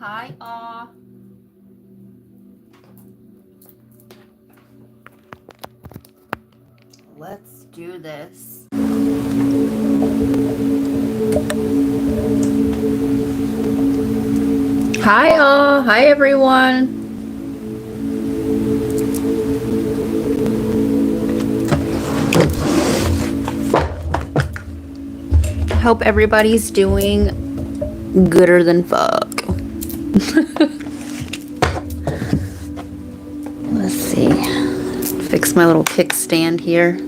Hi, all. Let's do this. Hi, all. Hi, everyone. Hope everybody's doing gooder than fuck. Let's see. Fix my little kickstand here.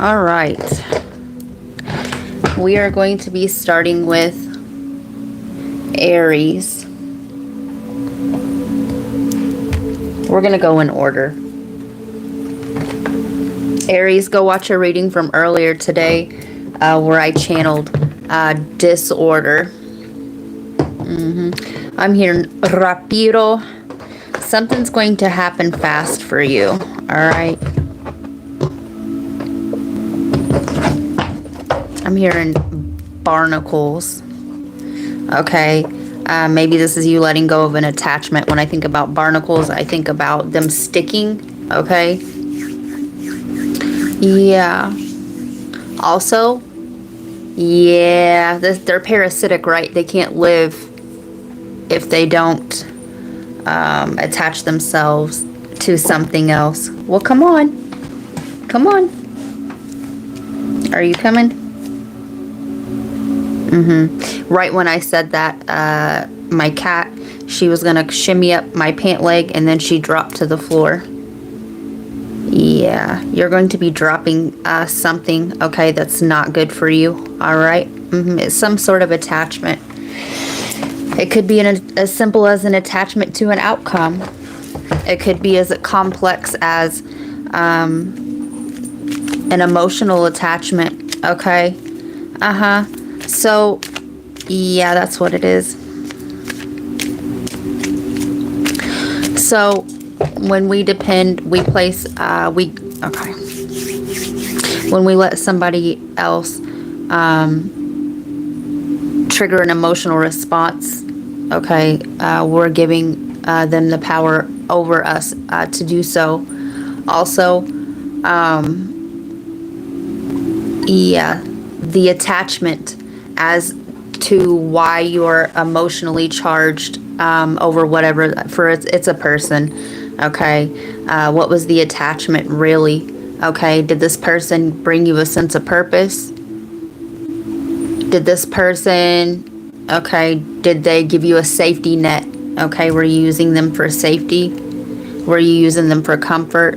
All right. We are going to be starting with Aries. We're going to go in order. Aries, go watch a reading from earlier today where I channeled disorder. I'm hearing rapido. Something's going to happen fast for you. All right. I'm hearing barnacles. Okay. Maybe this is you letting go of an attachment. When I think about barnacles, I think about them sticking. Okay. Yeah. Also, yeah, they're parasitic, right? They can't live if they don't attach themselves to something else. Well, come on. Come on. Are you coming? Right when I said that, my cat, she was gonna shimmy up my pant leg and then she dropped to the floor. Yeah, you're going to be dropping something, okay, that's not good for you, all right? It's some sort of attachment. It could be as simple as an attachment to an outcome. It could be as complex as an emotional attachment, okay? So, yeah, that's what it is. So, when we depend, we place, okay. When we let somebody else trigger an emotional response, okay, we're giving them the power over us to do so. Also, yeah, the attachment as to why you're emotionally charged over whatever, it's a person, okay? What was the attachment really? Okay, did this person bring you a sense of purpose? Did this person, okay, did they give you a safety net? Okay, were you using them for safety? Were you using them for comfort?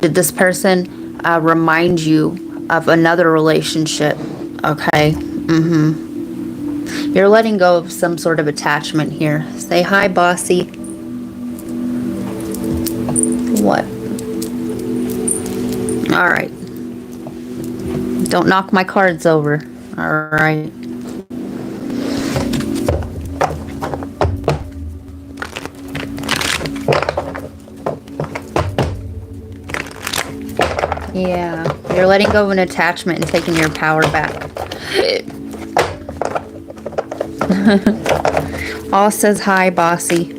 Did this person remind you of another relationship? Okay, You're letting go of some sort of attachment here. Say hi, bossy. What? All right. Don't knock my cards over. All right. Yeah, you're letting go of an attachment and taking your power back. All says hi, bossy.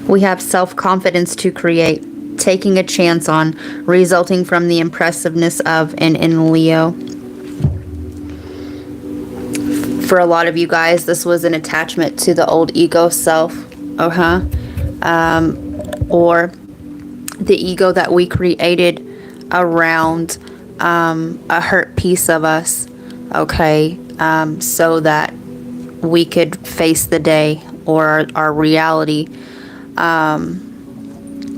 We have self-confidence to create, taking a chance on, resulting from the impressiveness of, and in Leo. For a lot of you guys, this was an attachment to the old ego self. Or the ego that we created around a hurt piece of us, okay, so that we could face the day or our reality.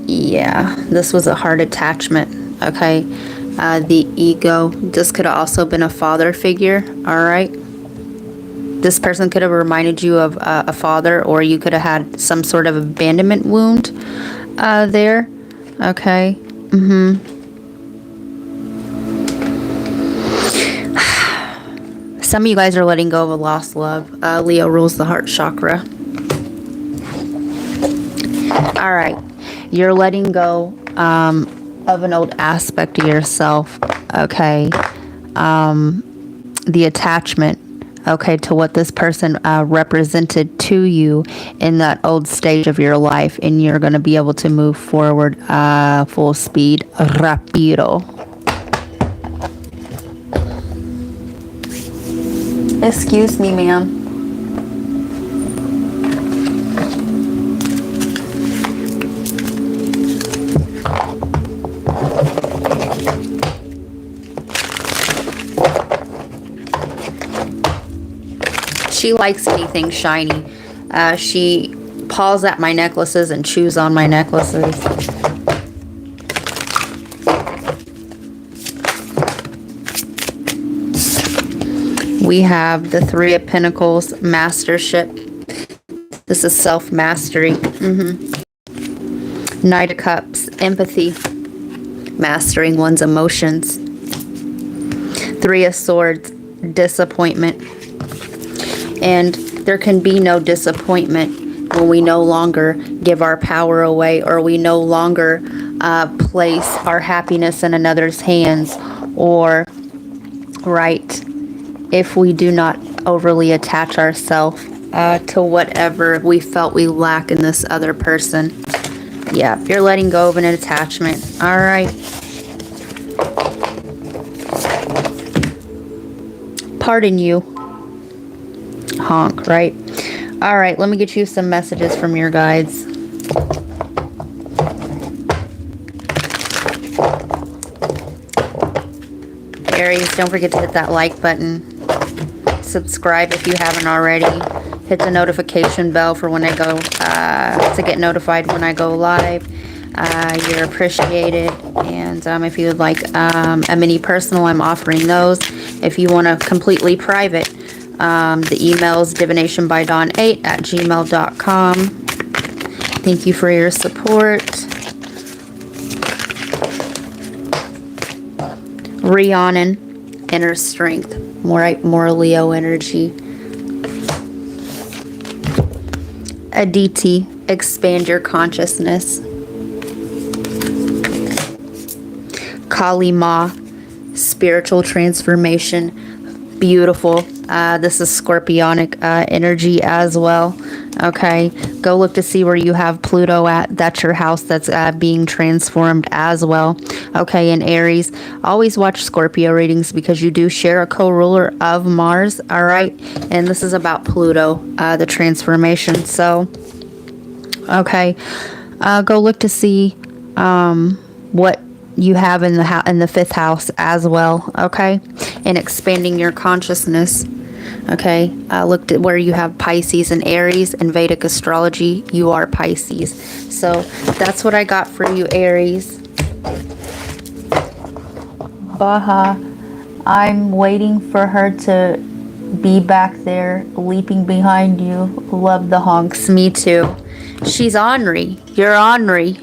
Yeah, this was a hard attachment, okay. The ego, this could have also been a father figure, all right. This person could have reminded you of a father, or you could have had some sort of abandonment wound there. Okay. Some of you guys are letting go of a lost love. Leo rules the heart chakra. All right. You're letting go of an old aspect of yourself. Okay. The attachment. Okay, to what this person represented to you in that old stage of your life, and you're going to be able to move forward full speed, rapido. Excuse me, ma'am. She likes anything shiny. She paws at my necklaces and chews on my necklaces. We have the Three of Pentacles, mastership. This is self-mastery. Knight of Cups, empathy. Mastering one's emotions. Three of Swords, disappointment. And there can be no disappointment when we no longer give our power away, or we no longer place our happiness in another's hands, or, right, if we do not overly attach ourselves to whatever we felt we lack in this other person. Yeah, you're letting go of an attachment. All right. Pardon you. Honk, right? All right, let me get you some messages from your guides. Aries, don't forget to hit that like button. Subscribe if you haven't already. Hit the notification bell for when I go, to get notified when I go live. You're appreciated. And if you would like a mini personal, I'm offering those. If you want a completely private, the email is divinationbydawn8@gmail.com. Thank you for your support. Rhiannon, inner strength. More Leo energy. Aditi, expand your consciousness. Kali Ma, spiritual transformation. Beautiful. This is scorpionic energy as well. Okay, go look to see where you have Pluto at. That's your house that's being transformed as well. Okay, in Aries, always watch Scorpio readings because you do share a co-ruler of Mars. All right, and this is about Pluto, the transformation. So, okay, go look to see what you have in the fifth house as well. Okay, and expanding your consciousness. Okay, looked at where you have Pisces and Aries. In Vedic astrology, you are Pisces. So that's what I got for you, Aries. Baha, I'm waiting for her to be back there, leaping behind you. Love the honks. Me too. She's ornery. You're ornery.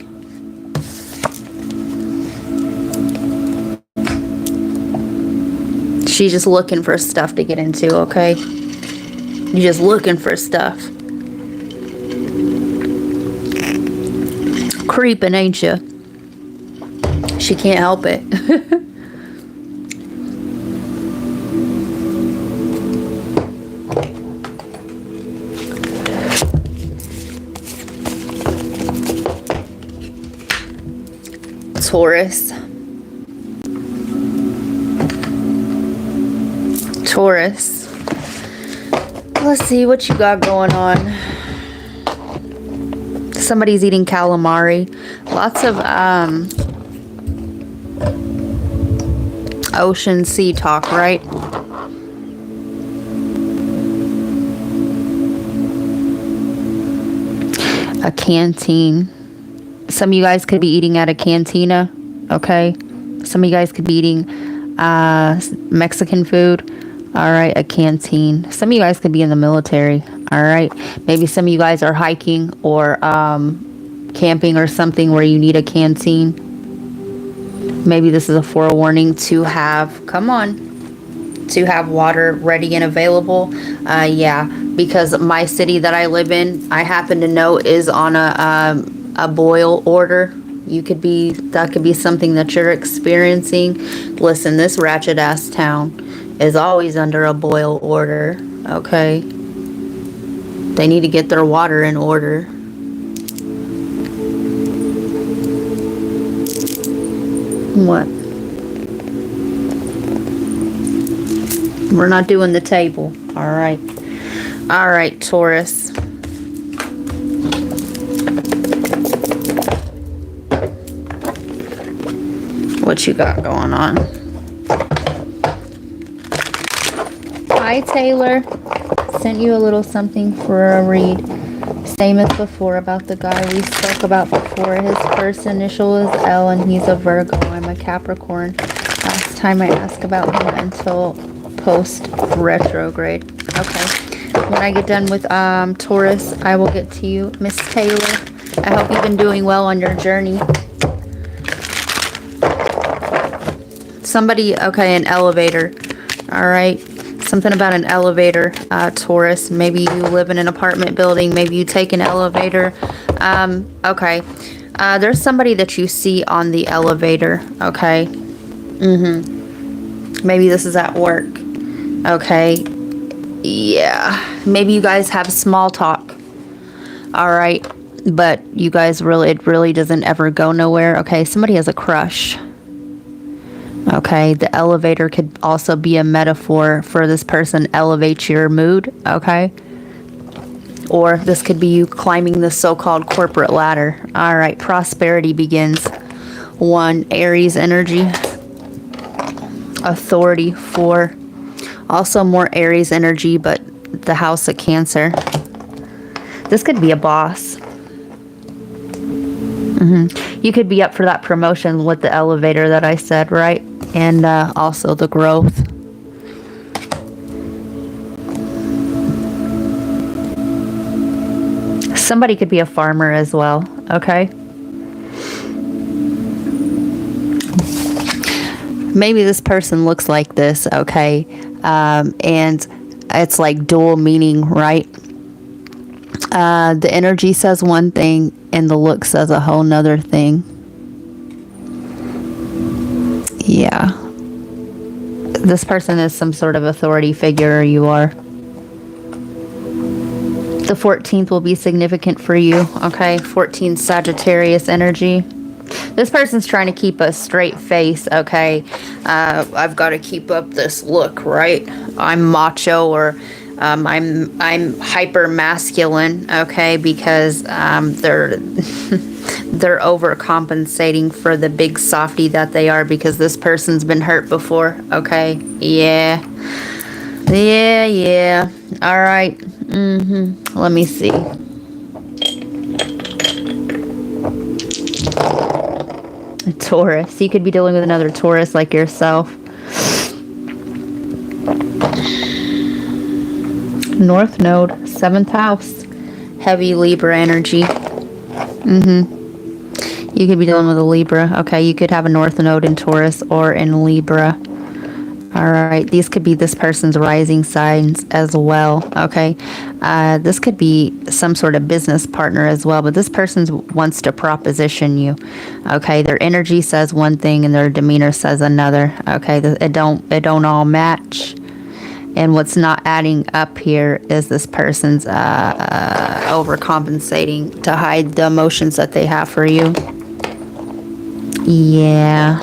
She's just looking for stuff to get into, okay? You're just looking for stuff. Creeping, ain't you? She can't help it. Taurus. Taurus. Let's see what you got going on. Somebody's eating calamari. Lots of ocean sea talk, right? A canteen. Some of you guys could be eating at a cantina, okay? Some of you guys could be eating Mexican food. All right, a canteen. Some of you guys could be in the military. All right, maybe some of you guys are hiking or camping or something where you need a canteen. Maybe this is a forewarning to have. Come on. to have water ready and available. Yeah, because my city that I live in, I happen to know is on a boil order. That could be something that you're experiencing. Listen, this ratchet ass town is always under a boil order, okay? They need to get their water in order. What? We're not doing the table. All right. All right, Taurus. What you got going on? Hi, Taylor. Sent you a little something for a read. Same as before about the guy we spoke about before. His first initial is L and he's a Virgo. I'm a Capricorn. Last time I asked about him until post retrograde. Okay. When I get done with Taurus, I will get to you, Miss Taylor. I hope you've been doing well on your journey. Somebody, okay, an elevator. All right. Something about an elevator, Taurus. Maybe you live in an apartment building. Maybe you take an elevator. Okay. There's somebody that you see on the elevator. Okay. Maybe this is at work. Okay. Yeah. Maybe you guys have small talk. All right. But you guys it really doesn't ever go nowhere. Okay. Somebody has a crush. Okay, the elevator could also be a metaphor for this person elevates your mood, okay? Or this could be you climbing the so-called corporate ladder. All right, prosperity begins. 1, Aries energy. Authority, 4. Also more Aries energy, but the house of Cancer. This could be a boss. You could be up for that promotion with the elevator that I said, right? And also the growth. Somebody could be a farmer as well, okay? Maybe this person looks like this, okay? And it's like dual meaning, right? The energy says one thing and the look says a whole nother thing. Yeah. This person is some sort of authority figure, or you are. The 14th will be significant for you, okay? 14 Sagittarius energy. This person's trying to keep a straight face, okay? I've got to keep up this look, right? I'm macho, or I'm hyper masculine, okay? Because they're overcompensating for the big softy that they are, because this person's been hurt before, okay? Yeah. All right. Let me see. A Taurus. You could be dealing with another Taurus like yourself. North Node, 7th house. Heavy Libra energy. You could be dealing with a Libra. Okay, you could have a North Node in Taurus or in Libra. All right, these could be this person's rising signs as well, okay? This could be some sort of business partner as well, but this person wants to proposition you, okay? Their energy says one thing and their demeanor says another, okay? It don't all match. And what's not adding up here is this person's overcompensating to hide the emotions that they have for you. Yeah.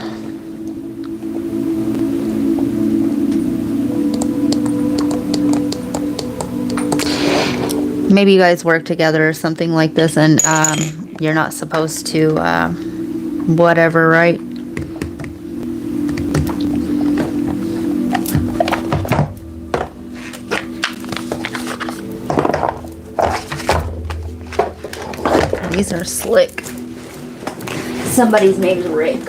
Maybe you guys work together or something like this, and you're not supposed to, whatever, right? These are slick. Somebody's name's Rick.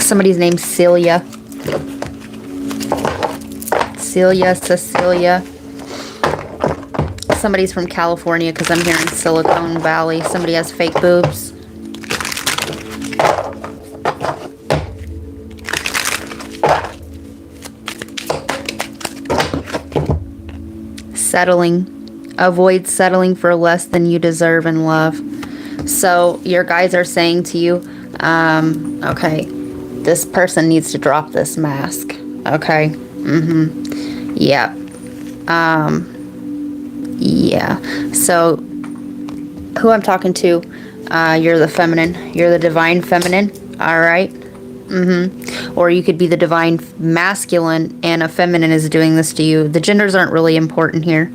Somebody's name's Celia. Cecilia. Somebody's from California, because I'm here in Silicon Valley. Somebody has fake boobs. Settling. Avoid settling for less than you deserve in love. So your guides are saying to you, okay, this person needs to drop this mask. Okay. Yeah. Yeah. So who I'm talking to, you're the feminine. You're the divine feminine. All right. Or you could be the divine masculine and a feminine is doing this to you. The genders aren't really important here.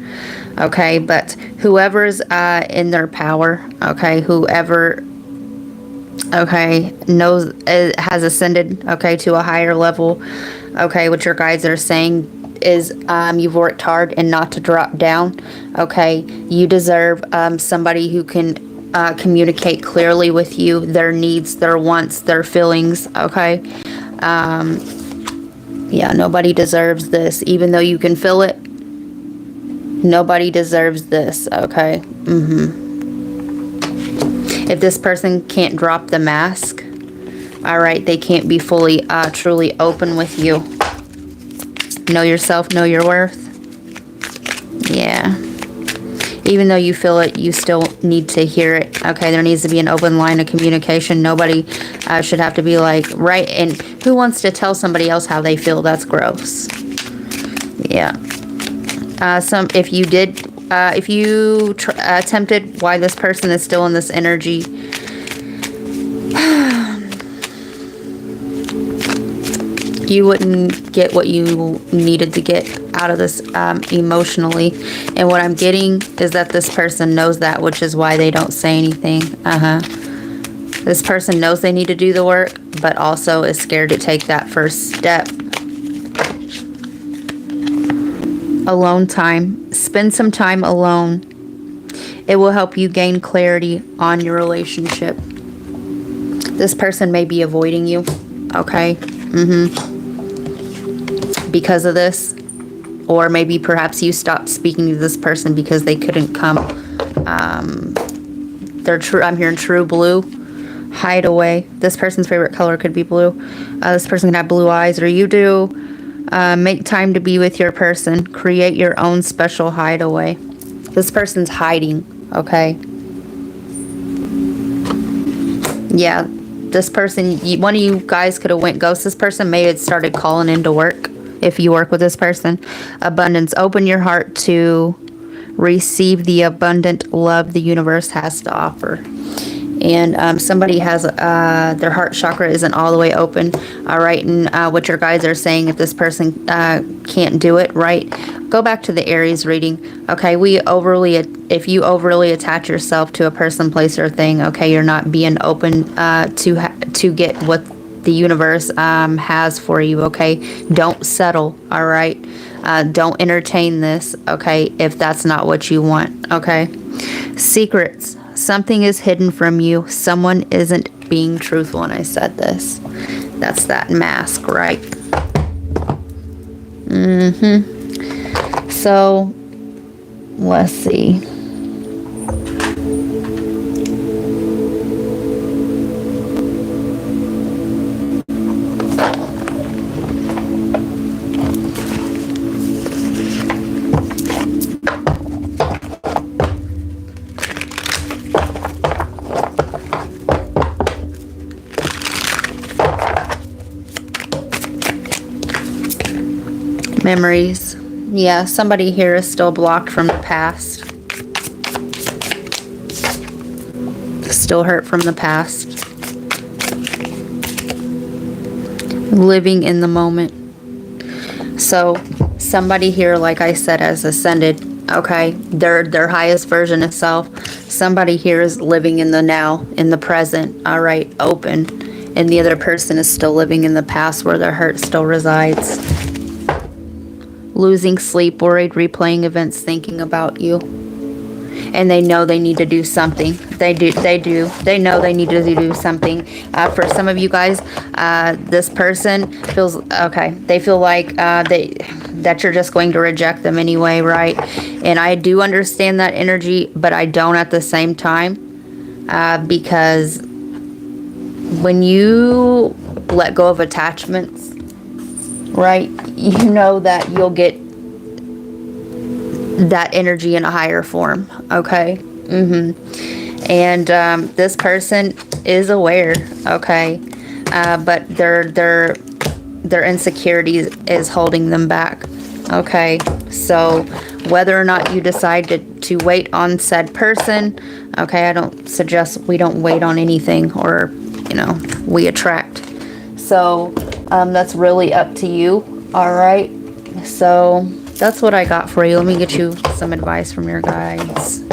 Okay. But whoever's in their power, okay, whoever, okay, knows, has ascended, okay, to a higher level, okay, what your guides are saying is you've worked hard and not to drop down. Okay, you deserve somebody who can communicate clearly with you their needs, their wants, their feelings. Okay. Yeah, nobody deserves this, even though you can feel it. Nobody deserves this. Okay. If this person can't drop the mask, all right, they can't be fully truly open with you. Know yourself, know your worth. Yeah. Even though you feel it, you still need to hear it. Okay, there needs to be an open line of communication. Nobody should have to be like, right, and who wants to tell somebody else how they feel? That's gross. Yeah. If you did, if you attempted why this person is still in this energy, you wouldn't get what you needed to get out of this emotionally. And what I'm getting is that this person knows that, which is why they don't say anything. This person knows they need to do the work, but also is scared to take that first step. Alone time. Spend some time alone. It will help you gain clarity on your relationship. This person may be avoiding you. Okay. Because of this, or maybe perhaps you stopped speaking to this person because they couldn't come. They're true. I'm hearing true blue. Hide away. This person's favorite color could be blue. This person can have blue eyes, or you do. Make time to be with your person. Create your own special hideaway. This person's hiding. Okay. Yeah. This person, one of you guys could have went ghost. This person may have started calling into work. If you work with this person. Abundance. Open your heart to receive the abundant love the universe has to offer. And somebody has their heart chakra isn't all the way open. All right. And what your guides are saying, if this person can't do it, right, go back to the Aries reading. Okay. If you overly attach yourself to a person, place, or thing, okay, you're not being open to get what the universe has for you. Okay, don't settle. All right, don't entertain this. Okay, if that's not what you want. Okay, secrets. Something is hidden from you. Someone isn't being truthful. And I said this. That's that mask, right? So let's see. Memories. Yeah, somebody here is still blocked from the past. Still hurt from the past. Living in the moment. So somebody here, like I said, has ascended. Okay, their highest version of self. Somebody here is living in the now, in the present. All right, open. And the other person is still living in the past where their hurt still resides. Losing sleep, worried, replaying events, thinking about you. And they know they need to do something. They know they need to do something. For some of you guys, this person feels, okay, they feel like that you're just going to reject them anyway, right? And I do understand that energy, but I don't at the same time. Because when you let go of attachments, right, you know that you'll get that energy in a higher form. Okay. And this person is aware. Okay. But their insecurities is holding them back. Okay. So whether or not you decide to wait on said person, okay, I don't suggest we don't wait on anything, or, you know, we attract. So that's really up to you. All right. So that's what I got for you. Let me get you some advice from your guides.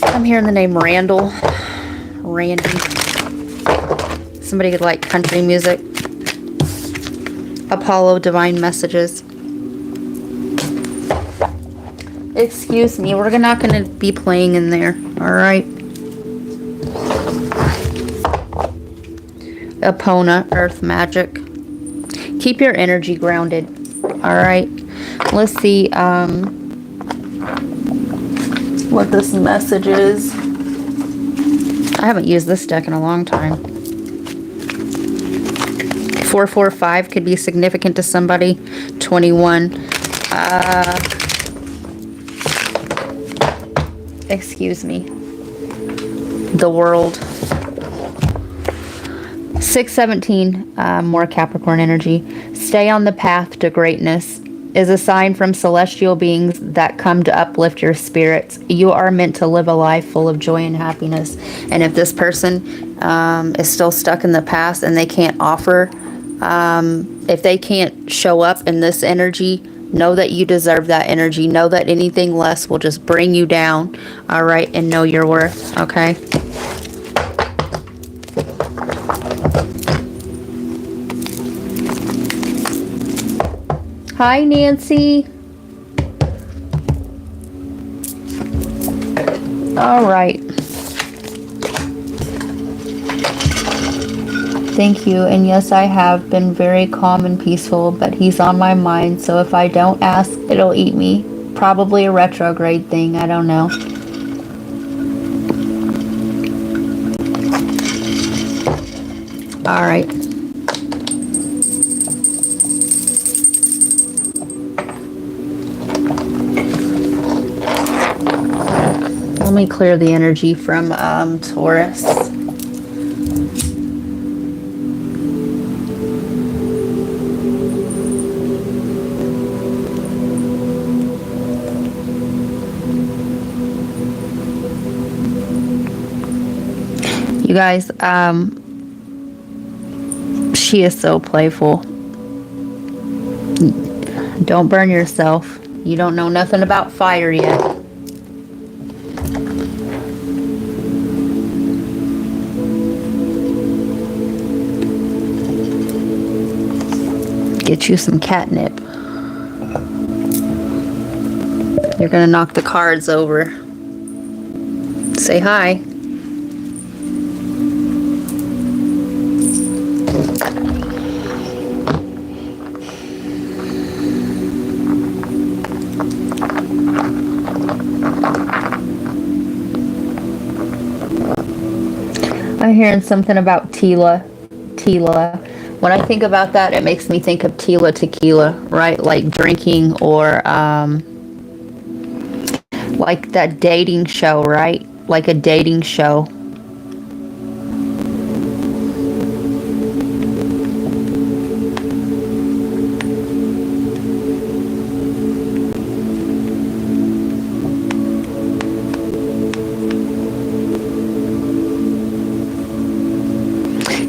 I'm hearing the name Randall. Randy. Somebody could like country music. Apollo, divine messages. Excuse me, we're not going to be playing in there. All right. Epona, earth magic. Keep your energy grounded. All right. Let's see what this message is. I haven't used this deck in a long time. 445 could be significant to somebody. 21. Excuse me. The world. 617, more Capricorn energy. Stay on the path to greatness is a sign from celestial beings that come to uplift your spirits. You are meant to live a life full of joy and happiness. And if this person is still stuck in the past and they can't offer, if they can't show up in this energy, know that you deserve that energy. Know that anything less will just bring you down. All right. And know your worth. Okay. Hi, Nancy. All right. Thank you. And yes, I have been very calm and peaceful, but he's on my mind. So if I don't ask, it'll eat me. Probably a retrograde thing. I don't know. All right. Let me clear the energy from Taurus. You guys, she is so playful. Don't burn yourself. You don't know nothing about fire yet. Get you some catnip. You're gonna knock the cards over. Say hi. I'm hearing something about Tila. When I think about that, it makes me think of Tila tequila, right? Like drinking, or like that dating show, right? Like a dating show.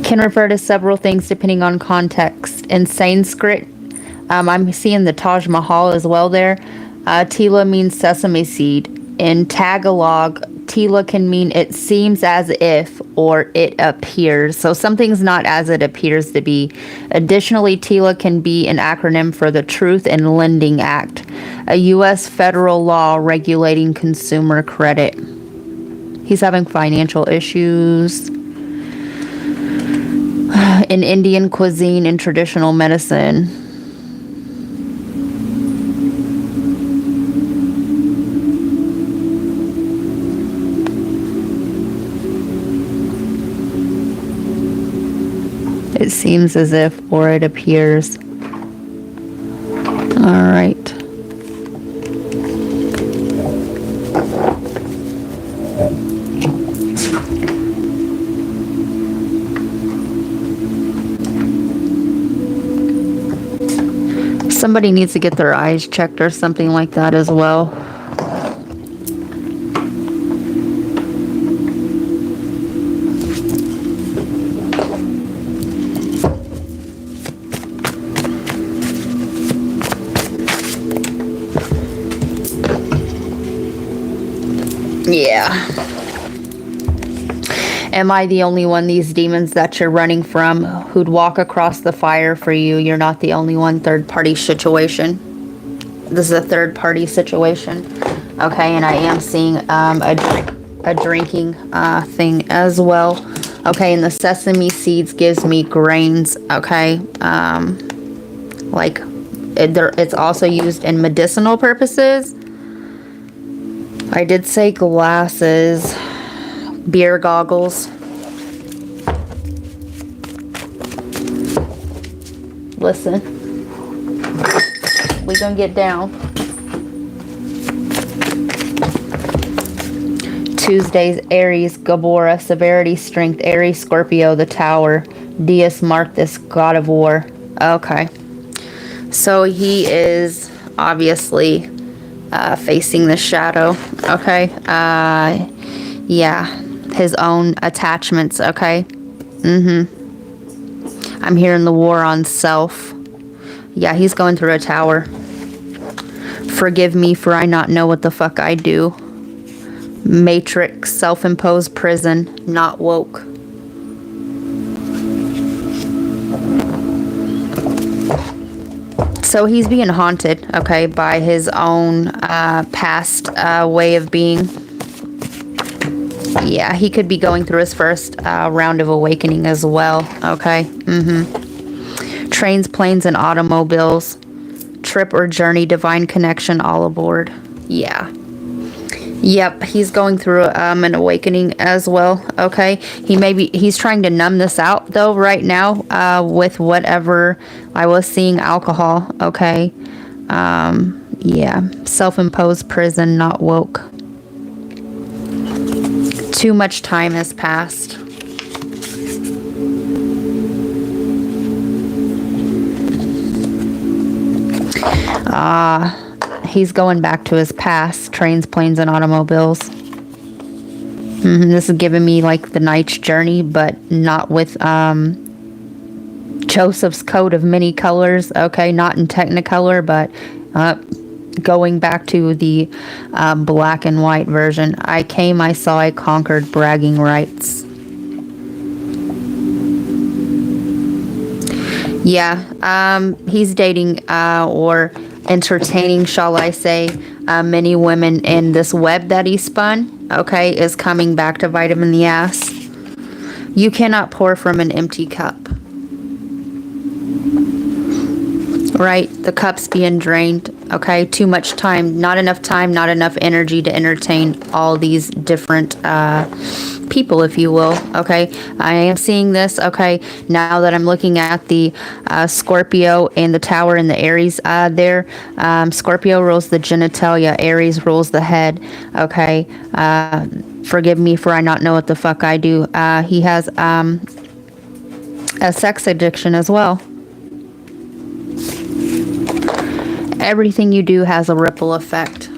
Can refer to several things depending on context. In Sanskrit, I'm seeing the Taj Mahal as well there. Tila means sesame seed. In Tagalog, Tila can mean it seems as if, or it appears. So something's not as it appears to be. Additionally, Tila can be an acronym for the Truth in Lending Act, a U.S. federal law regulating consumer credit. He's having financial issues. In Indian cuisine and traditional medicine. It seems as if, or it appears. All right. Somebody needs to get their eyes checked or something like that as well. Yeah. Am I the only one, these demons that you're running from, who'd walk across the fire for you? You're not the only one. Third party situation. This is a third party situation. Okay, and I am seeing a drinking thing as well. Okay, and the sesame seeds gives me grains. Okay, like it's also used in medicinal purposes. I did say glasses, beer goggles. Listen, we gonna get down. Tuesdays, Aries, Gabora, severity, strength, Aries, Scorpio, the Tower, Dias Marcus, God of War. Okay, so he is obviously facing the shadow. Okay, yeah, his own attachments. Okay, I'm hearing the war on self. Yeah, he's going through a tower. Forgive me for I not know what the fuck I do. Matrix, self-imposed prison, not woke. So he's being haunted, okay, by his own past way of being. Yeah, he could be going through his first round of awakening as well, okay? Trains, planes, and automobiles. Trip or journey, divine connection, all aboard. Yeah. Yep, he's going through an awakening as well, okay? He's trying to numb this out, though, right now, with whatever I was seeing, alcohol, okay? Yeah, self-imposed prison, not woke. Too much time has passed. He's going back to his past, trains, planes, and automobiles. This is giving me like the Knight's Journey, but not with Joseph's coat of many colors. Okay, not in Technicolor, but going back to the black and white version. I came, I saw, I conquered, bragging rights. Yeah, he's dating or entertaining, shall I say, many women, in this web that he spun, okay, is coming back to bite him in the ass. You cannot pour from an empty cup. Right? The cup's being drained, okay? Too much time, not enough energy to entertain all these different people, if you will, okay? I am seeing this, okay, now that I'm looking at the Scorpio and the Tower and the Aries there. Scorpio rules the genitalia, Aries rules the head, okay? Forgive me for I not know what the fuck I do. He has a sex addiction as well. Everything you do has a ripple effect.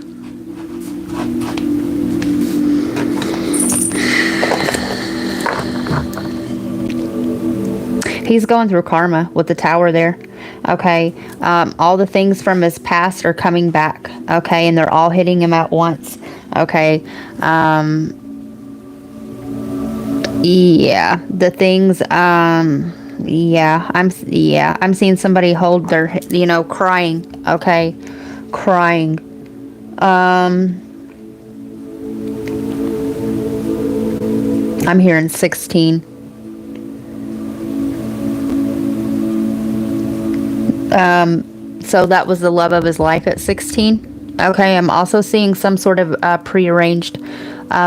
He's going through karma with the Tower there. Okay. All the things from his past are coming back. Okay. And they're all hitting him at once. Okay. Yeah. The things, I'm seeing somebody hold their, crying. Okay. Crying. I'm hearing 16. So that was the love of his life at 16. Okay. I'm also seeing some sort of prearranged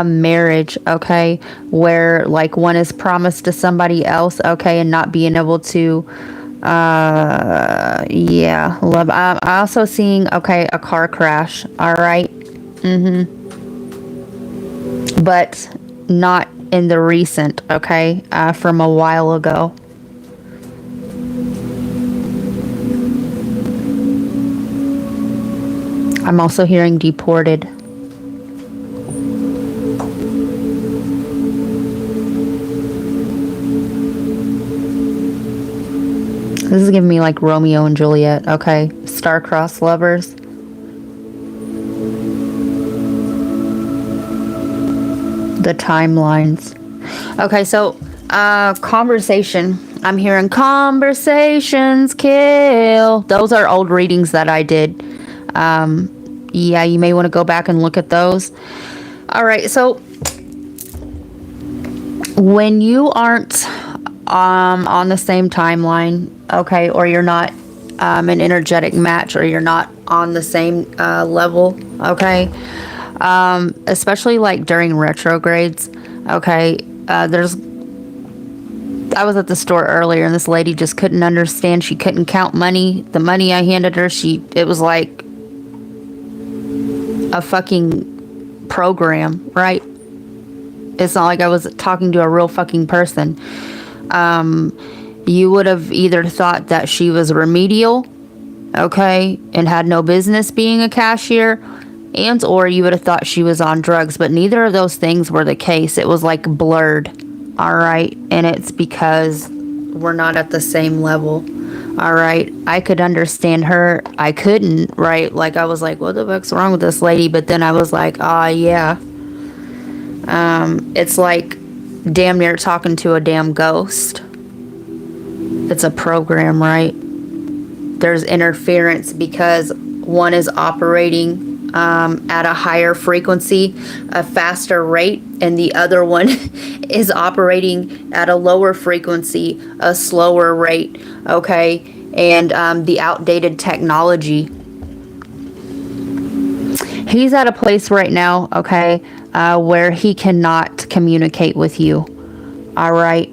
marriage, okay, where like one is promised to somebody else, okay, and not being able to love. I'm also seeing, okay, a car crash, all right, but not in the recent, okay, from a while ago. I'm also hearing deported. This is giving me like Romeo and Juliet. Okay. Star-crossed lovers. The timelines. Okay, so conversation. I'm hearing conversations kill. Those are old readings that I did. Yeah, you may want to go back and look at those. All right, so when you aren't on the same timeline, okay, or you're not an energetic match, or you're not on the same level, okay, especially like during retrogrades, okay, I was at the store earlier and this lady just couldn't understand. She couldn't count money. The money I handed her, it was like a fucking program, right? It's not like I was talking to a real fucking person. You would have either thought that she was remedial, okay, and had no business being a cashier, and or you would have thought she was on drugs, but neither of those things were the case. It was like blurred, all right, and it's because we're not at the same level, all right. I could understand her. I couldn't, right? Like, I was like, what the fuck's wrong with this lady? But then I was like, yeah. It's like damn near talking to a damn ghost. It's a program, right? There's interference because one is operating at a higher frequency, a faster rate, and the other one is operating at a lower frequency, a slower rate, okay? And the outdated technology. He's at a place right now, okay, where he cannot communicate with you, all right?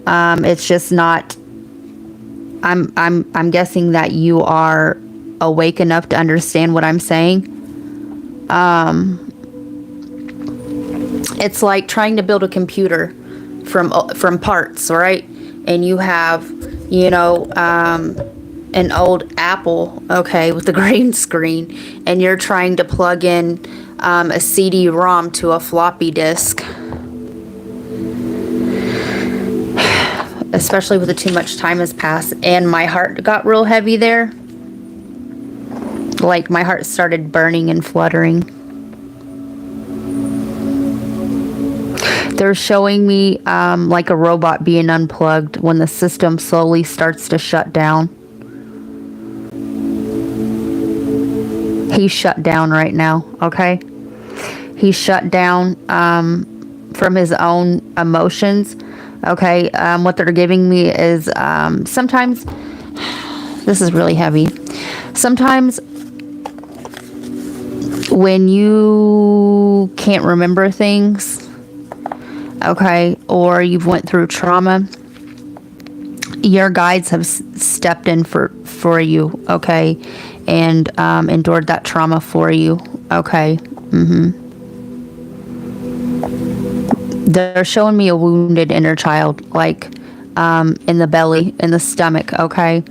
It's just not. I'm guessing that you are awake enough to understand what I'm saying. It's like trying to build a computer from parts, right? And you have, an old Apple, okay, with the green screen, and you're trying to plug in a CD-ROM to a floppy disk. Especially with the too much time has passed, and my heart got real heavy there. Like, my heart started burning and fluttering. They're showing me like a robot being unplugged when the system slowly starts to shut down. He's shut down right now, okay? He's shut down from his own emotions. Okay, what they're giving me is sometimes, this is really heavy, sometimes when you can't remember things, okay, or you've went through trauma, your guides have stepped in for you, okay, and endured that trauma for you, okay. They're showing me a wounded inner child, like in the belly, in the stomach, okay?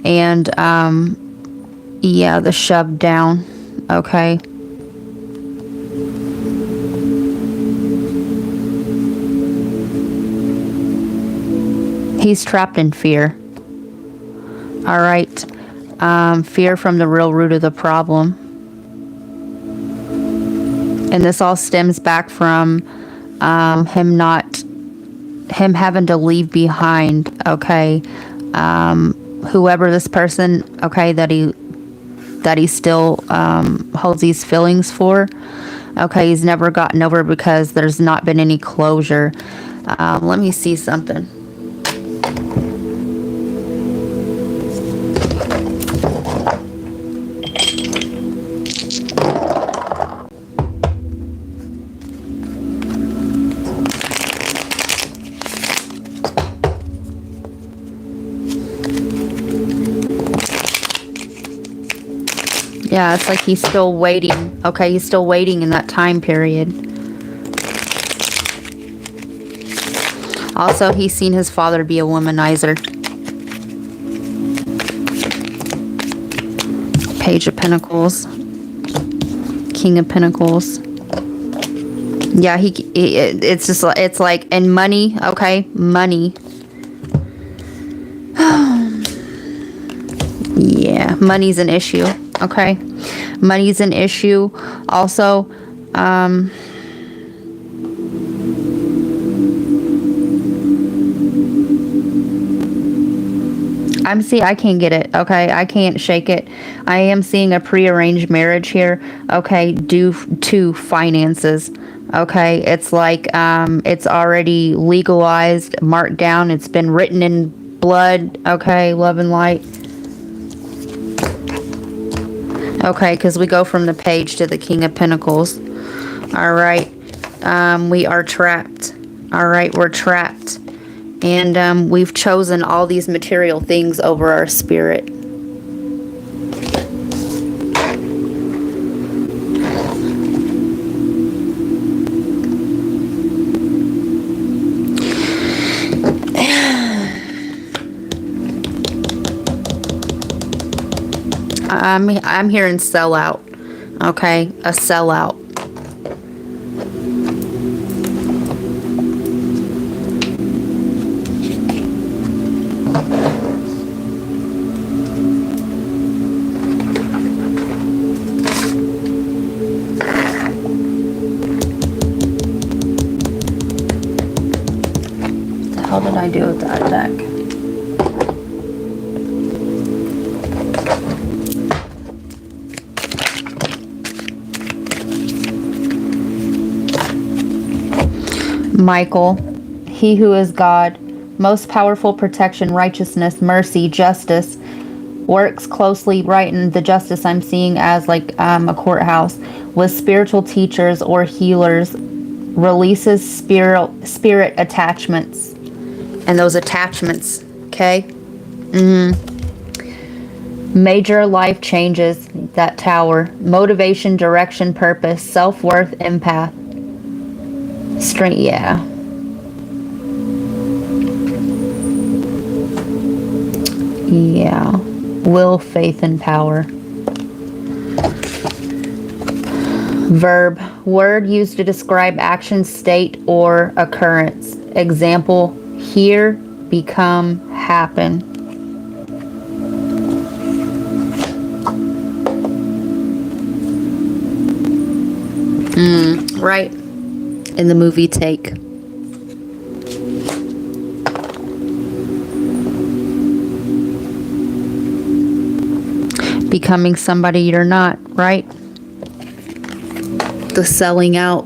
And yeah, the shoved down, okay? He's trapped in fear. All right. Fear from the real root of the problem. And this all stems back from him having to leave behind, okay, whoever this person, okay, that he still holds these feelings for, okay, he's never gotten over because there's not been any closure. Let me see something. Yeah, it's like he's still waiting. Okay, he's still waiting in that time period. Also, he's seen his father be a womanizer. Page of Pentacles. King of Pentacles. Yeah, it's just, it's like, and money, okay? Money. Yeah, money's an issue, okay? Money's an issue. Also, I can't get it, okay? I can't shake it. I am seeing a prearranged marriage here, okay, due to finances, okay? It's like, it's already legalized, marked down, it's been written in blood, okay? Love and light. Okay, because we go from the Page to the King of Pentacles. All right. We are trapped. All right, we're trapped. And we've chosen all these material things over our spirit. I'm hearing sellout. Okay, a sellout. What the hell did I do with that deck? Michael, he who is God, most powerful protection, righteousness, mercy, justice, works closely right in the justice I'm seeing as like a courthouse with spiritual teachers or healers, releases spirit attachments. And those attachments, okay? Major life changes, that Tower. Motivation, direction, purpose, self-worth, empath. Strength, yeah. Yeah. Will, faith, and power. Verb. Word used to describe action, state, or occurrence. Example, hear, become, happen. Right. In the movie Take. Becoming somebody you're not, right? The selling out.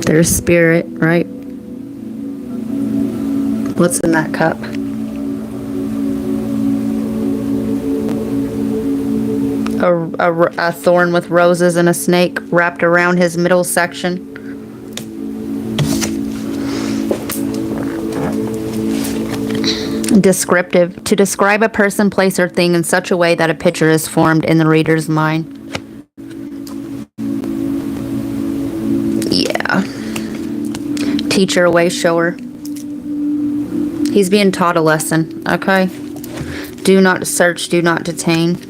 There's spirit, right? What's in that cup? A thorn with roses and a snake wrapped around his middle section. Descriptive. To describe a person, place, or thing in such a way that a picture is formed in the reader's mind. Yeah. Teacher, way shower. He's being taught a lesson, okay? Do not search, do not detain.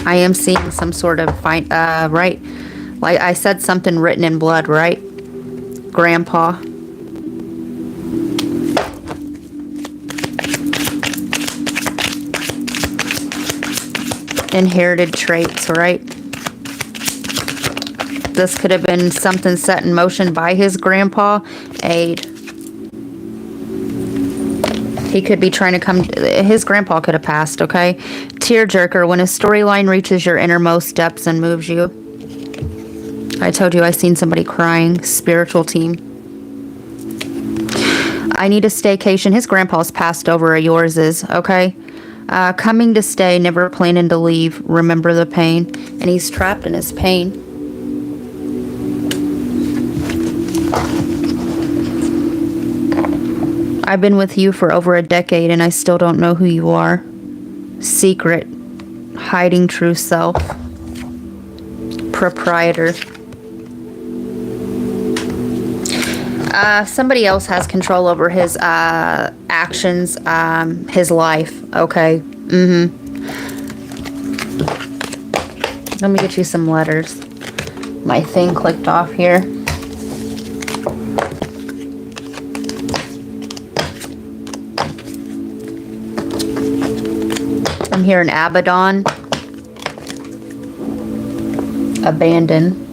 I am seeing some sort of right? Like I said, something written in blood, right? Grandpa. Inherited traits, right? This could have been something set in motion by his grandpa. Aid. He could be trying to come, his grandpa could have passed, okay? Tearjerker, when a storyline reaches your innermost depths and moves you. I told you I seen somebody crying. Spiritual team. I need a staycation. His grandpa's passed over, or yours is, okay? Coming to stay, never planning to leave. Remember the pain. And he's trapped in his pain. I've been with you for over a decade and I still don't know who you are. Secret. Hiding true self. Proprietor. Somebody else has control over his actions, his life. Okay. Let me get you some letters. My thing clicked off here. I'm hearing Abaddon. Abandon.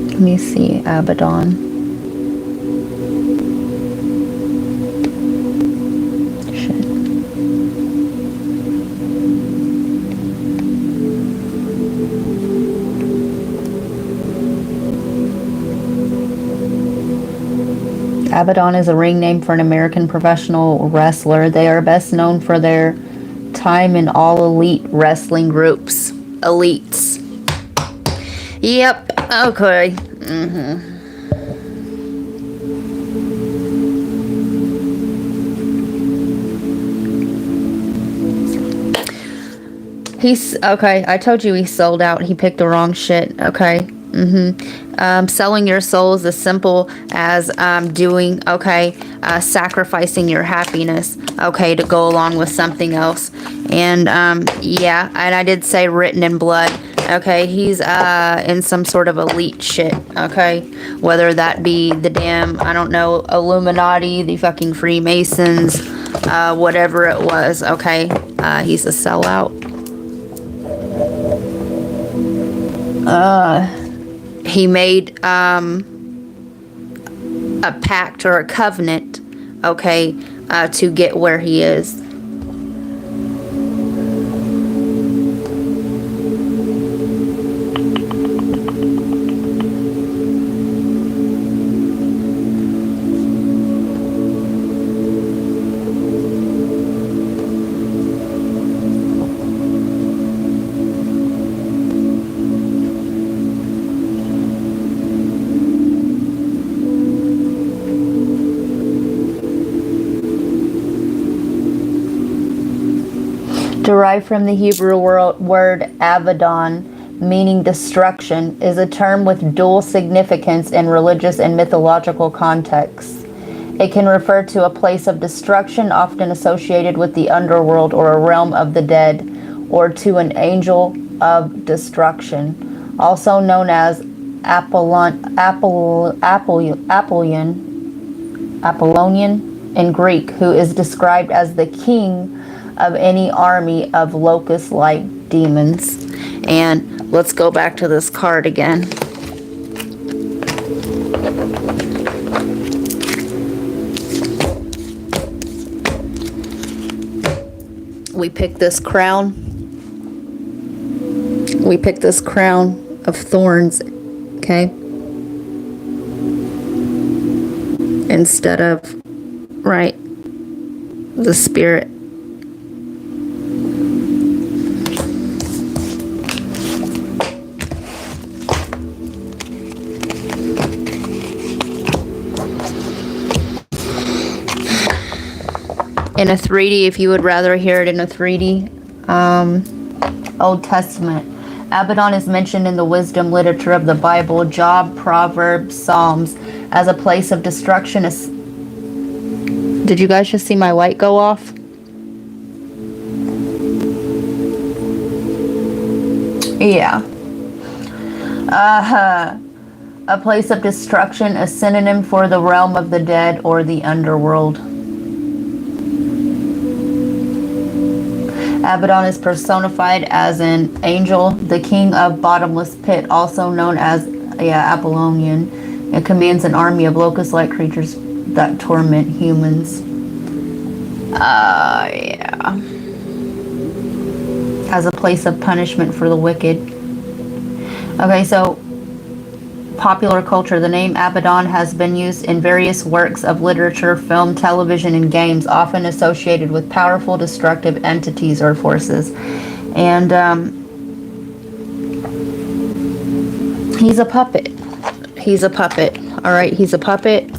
Let me see, Abaddon. Shit. Abaddon is a ring name for an American professional wrestler. They are best known for their time in all elite wrestling groups. Elites. Yep. Okay. He's okay. I told you he sold out. He picked the wrong shit. Okay. Selling your soul is as simple as doing, sacrificing your happiness, okay, to go along with something else. And yeah, and I did say written in blood. Okay, he's in some sort of elite shit, okay? Whether that be the damn, I don't know, Illuminati, the fucking Freemasons, whatever it was, okay? He's a sellout. He made a pact or a covenant, okay, to get where he is. Derived from the Hebrew word Abaddon, meaning destruction, is a term with dual significance in religious and mythological contexts. It can refer to a place of destruction, often associated with the underworld or a realm of the dead, or to an angel of destruction, also known as Apollonian in Greek, who is described as the king of any army of locust-like demons. And let's go back to this card again. We pick this crown. We pick this crown of thorns, okay? Instead of, right, the spirit. In a 3D, if you would rather hear it in a 3D, Old Testament. Abaddon is mentioned in the wisdom literature of the Bible, Job, Proverbs, Psalms, as a place of destruction. Did you guys just see my light go off? Yeah. A place of destruction, a synonym for the realm of the dead or the underworld. Abaddon is personified as an angel, the king of bottomless pit, also known as Apollonian. It commands an army of locust-like creatures that torment humans. Yeah. As a place of punishment for the wicked. Okay, so popular culture. The name Abaddon has been used in various works of literature, film, television, and games, often associated with powerful, destructive entities or forces. And he's a puppet. He's a puppet. All right, he's a puppet.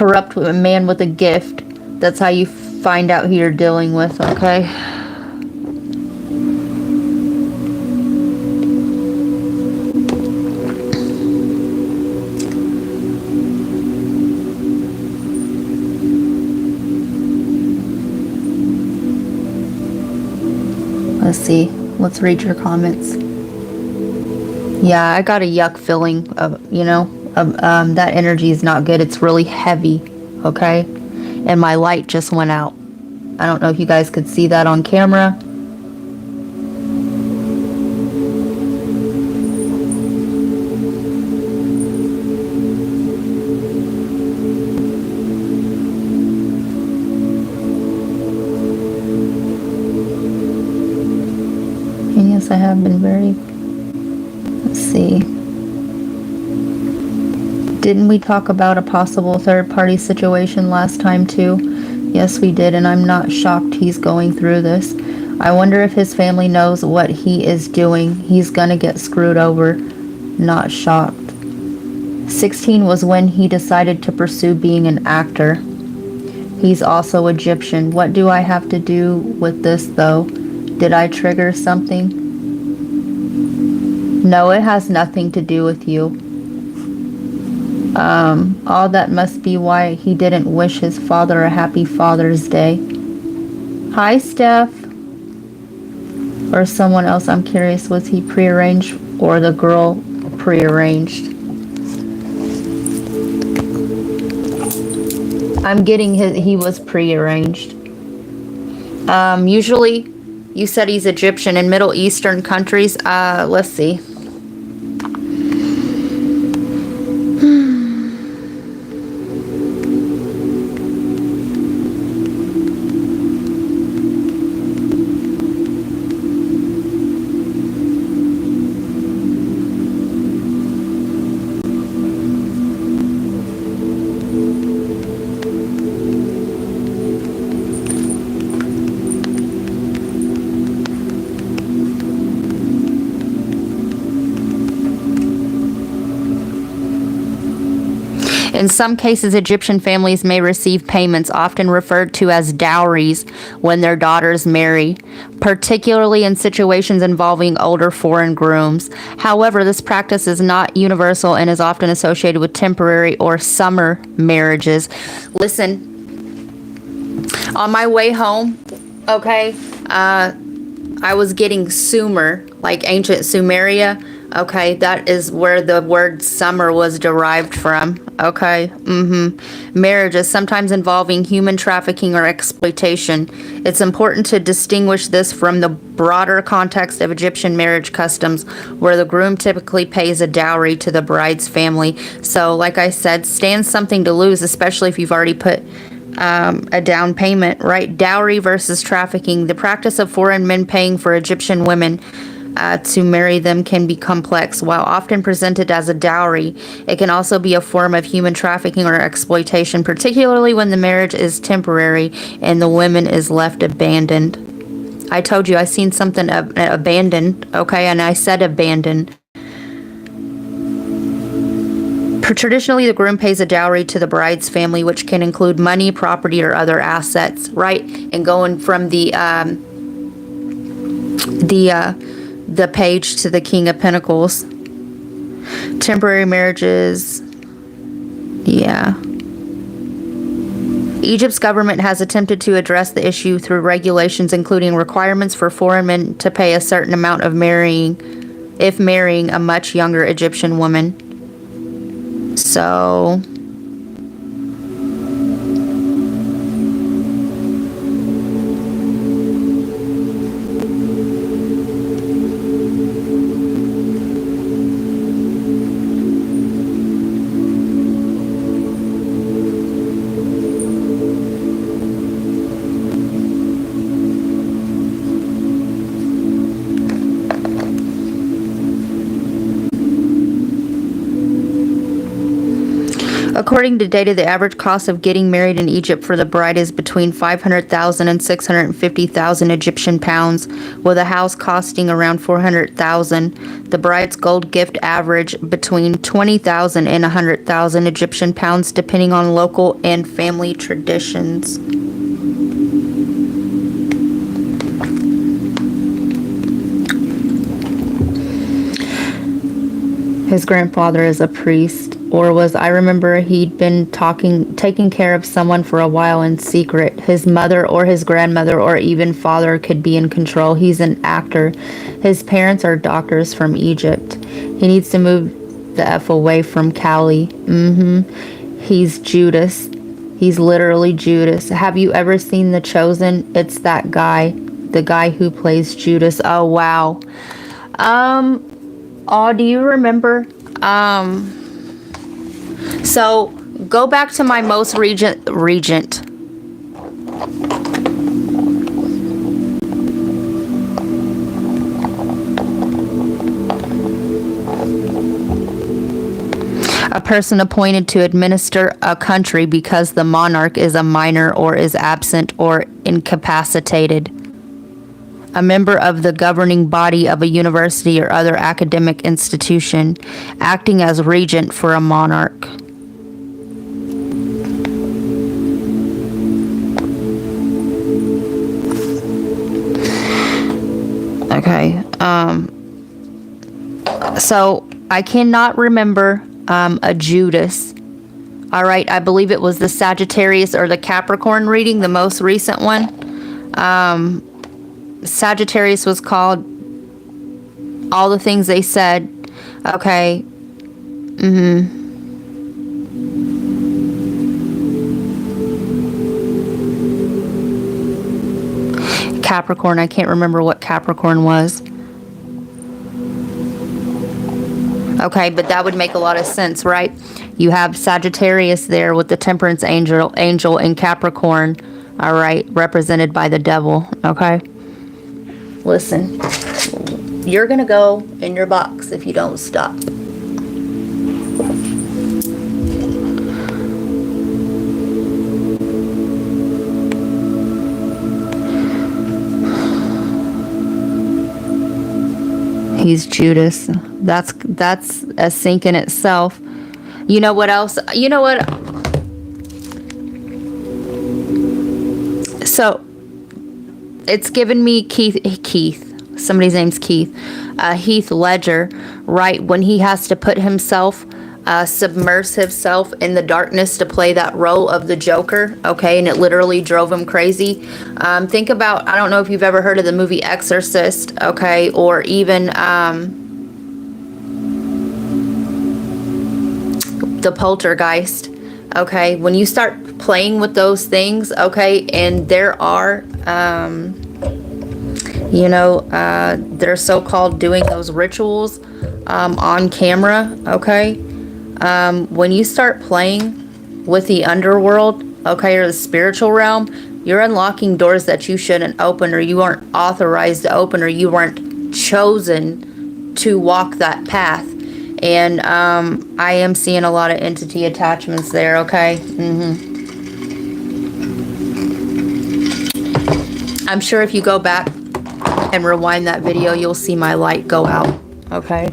corrupt a man with a gift. That's how you find out who you're dealing with, okay? Let's see. Let's read your comments. Yeah, I got a yuck feeling of, that energy is not good. It's really heavy, okay? And my light just went out. I don't know if you guys could see that on camera. And yes, I have been very... Let's see. Didn't we talk about a possible third-party situation last time too? Yes, we did, and I'm not shocked he's going through this. I wonder if his family knows what he is doing. He's gonna get screwed over. Not shocked. 16 was when he decided to pursue being an actor. He's also Egyptian. What do I have to do with this, though? Did I trigger something? No, it has nothing to do with you. All that must be why he didn't wish his father a happy Father's Day. Hi, Steph. Or someone else, I'm curious, was he prearranged or the girl prearranged? I'm getting he was prearranged. Usually, you said he's Egyptian in Middle Eastern countries. Let's see. In some cases, Egyptian families may receive payments, often referred to as dowries, when their daughters marry, particularly in situations involving older foreign grooms. However, this practice is not universal and is often associated with temporary or summer marriages. Listen, on my way home, okay, I was getting Sumer, like ancient Sumeria. Okay, that is where the word summer was derived from. Okay, marriages, sometimes involving human trafficking or exploitation. It's important to distinguish this from the broader context of Egyptian marriage customs, where the groom typically pays a dowry to the bride's family. So, like I said, stand something to lose, especially if you've already put a down payment, right? Dowry versus trafficking. The practice of foreign men paying for Egyptian women to marry them can be complex. While often presented as a dowry, it can also be a form of human trafficking or exploitation, particularly when the marriage is temporary and the woman is left abandoned. I told you I seen something abandoned, okay, and I said abandoned. Traditionally, the groom pays a dowry to the bride's family, which can include money, property, or other assets, right? And going from the page to the King of Pentacles. Temporary marriages. Yeah. Egypt's government has attempted to address the issue through regulations, including requirements for foreign men to pay a certain amount of if marrying a much younger Egyptian woman. So... According to data, the average cost of getting married in Egypt for the bride is between 500,000 and 650,000 Egyptian pounds, with a house costing around 400,000. The bride's gold gift average between 20,000 and 100,000 Egyptian pounds, depending on local and family traditions. His grandfather is a priest, or was. I remember he'd been taking care of someone for a while in secret. His mother or his grandmother or even father could be in control. He's an actor. His parents are doctors from Egypt. He needs to move the F away from Cali. He's Judas. He's literally Judas. Have you ever seen The Chosen? It's that guy. The guy who plays Judas. Oh, wow. Oh, do you remember? So go back to my most regent. A person appointed to administer a country because the monarch is a minor or is absent or incapacitated. A member of the governing body of a university or other academic institution, acting as regent for a monarch. Okay. So I cannot remember a Judas. All right. I believe it was the Sagittarius or the Capricorn reading, the most recent one. Sagittarius was called all the things they said. Okay. Capricorn, I can't remember what Capricorn was. Okay, but that would make a lot of sense, right? You have Sagittarius there with the temperance angel in Capricorn, all right, represented by the devil, okay? Listen, you're going to go in your box if you don't stop. He's Judas. That's a sink in itself. You know what else? You know what? So it's given me Keith. Somebody's name's Keith. Heath Ledger, right? When he has to put himself, submerge himself in the darkness to play that role of the Joker, okay? And it literally drove him crazy. Think about, I don't know if you've ever heard of the movie Exorcist, okay? Or even the Poltergeist, okay? When you start playing with those things, okay? And there are... they're so-called doing those rituals on camera, okay? When you start playing with the underworld, okay, or the spiritual realm, you're unlocking doors that you shouldn't open, or you aren't authorized to open, or you weren't chosen to walk that path. And I am seeing a lot of entity attachments there, okay? I'm sure if you go back and rewind that video, you'll see my light go out, okay?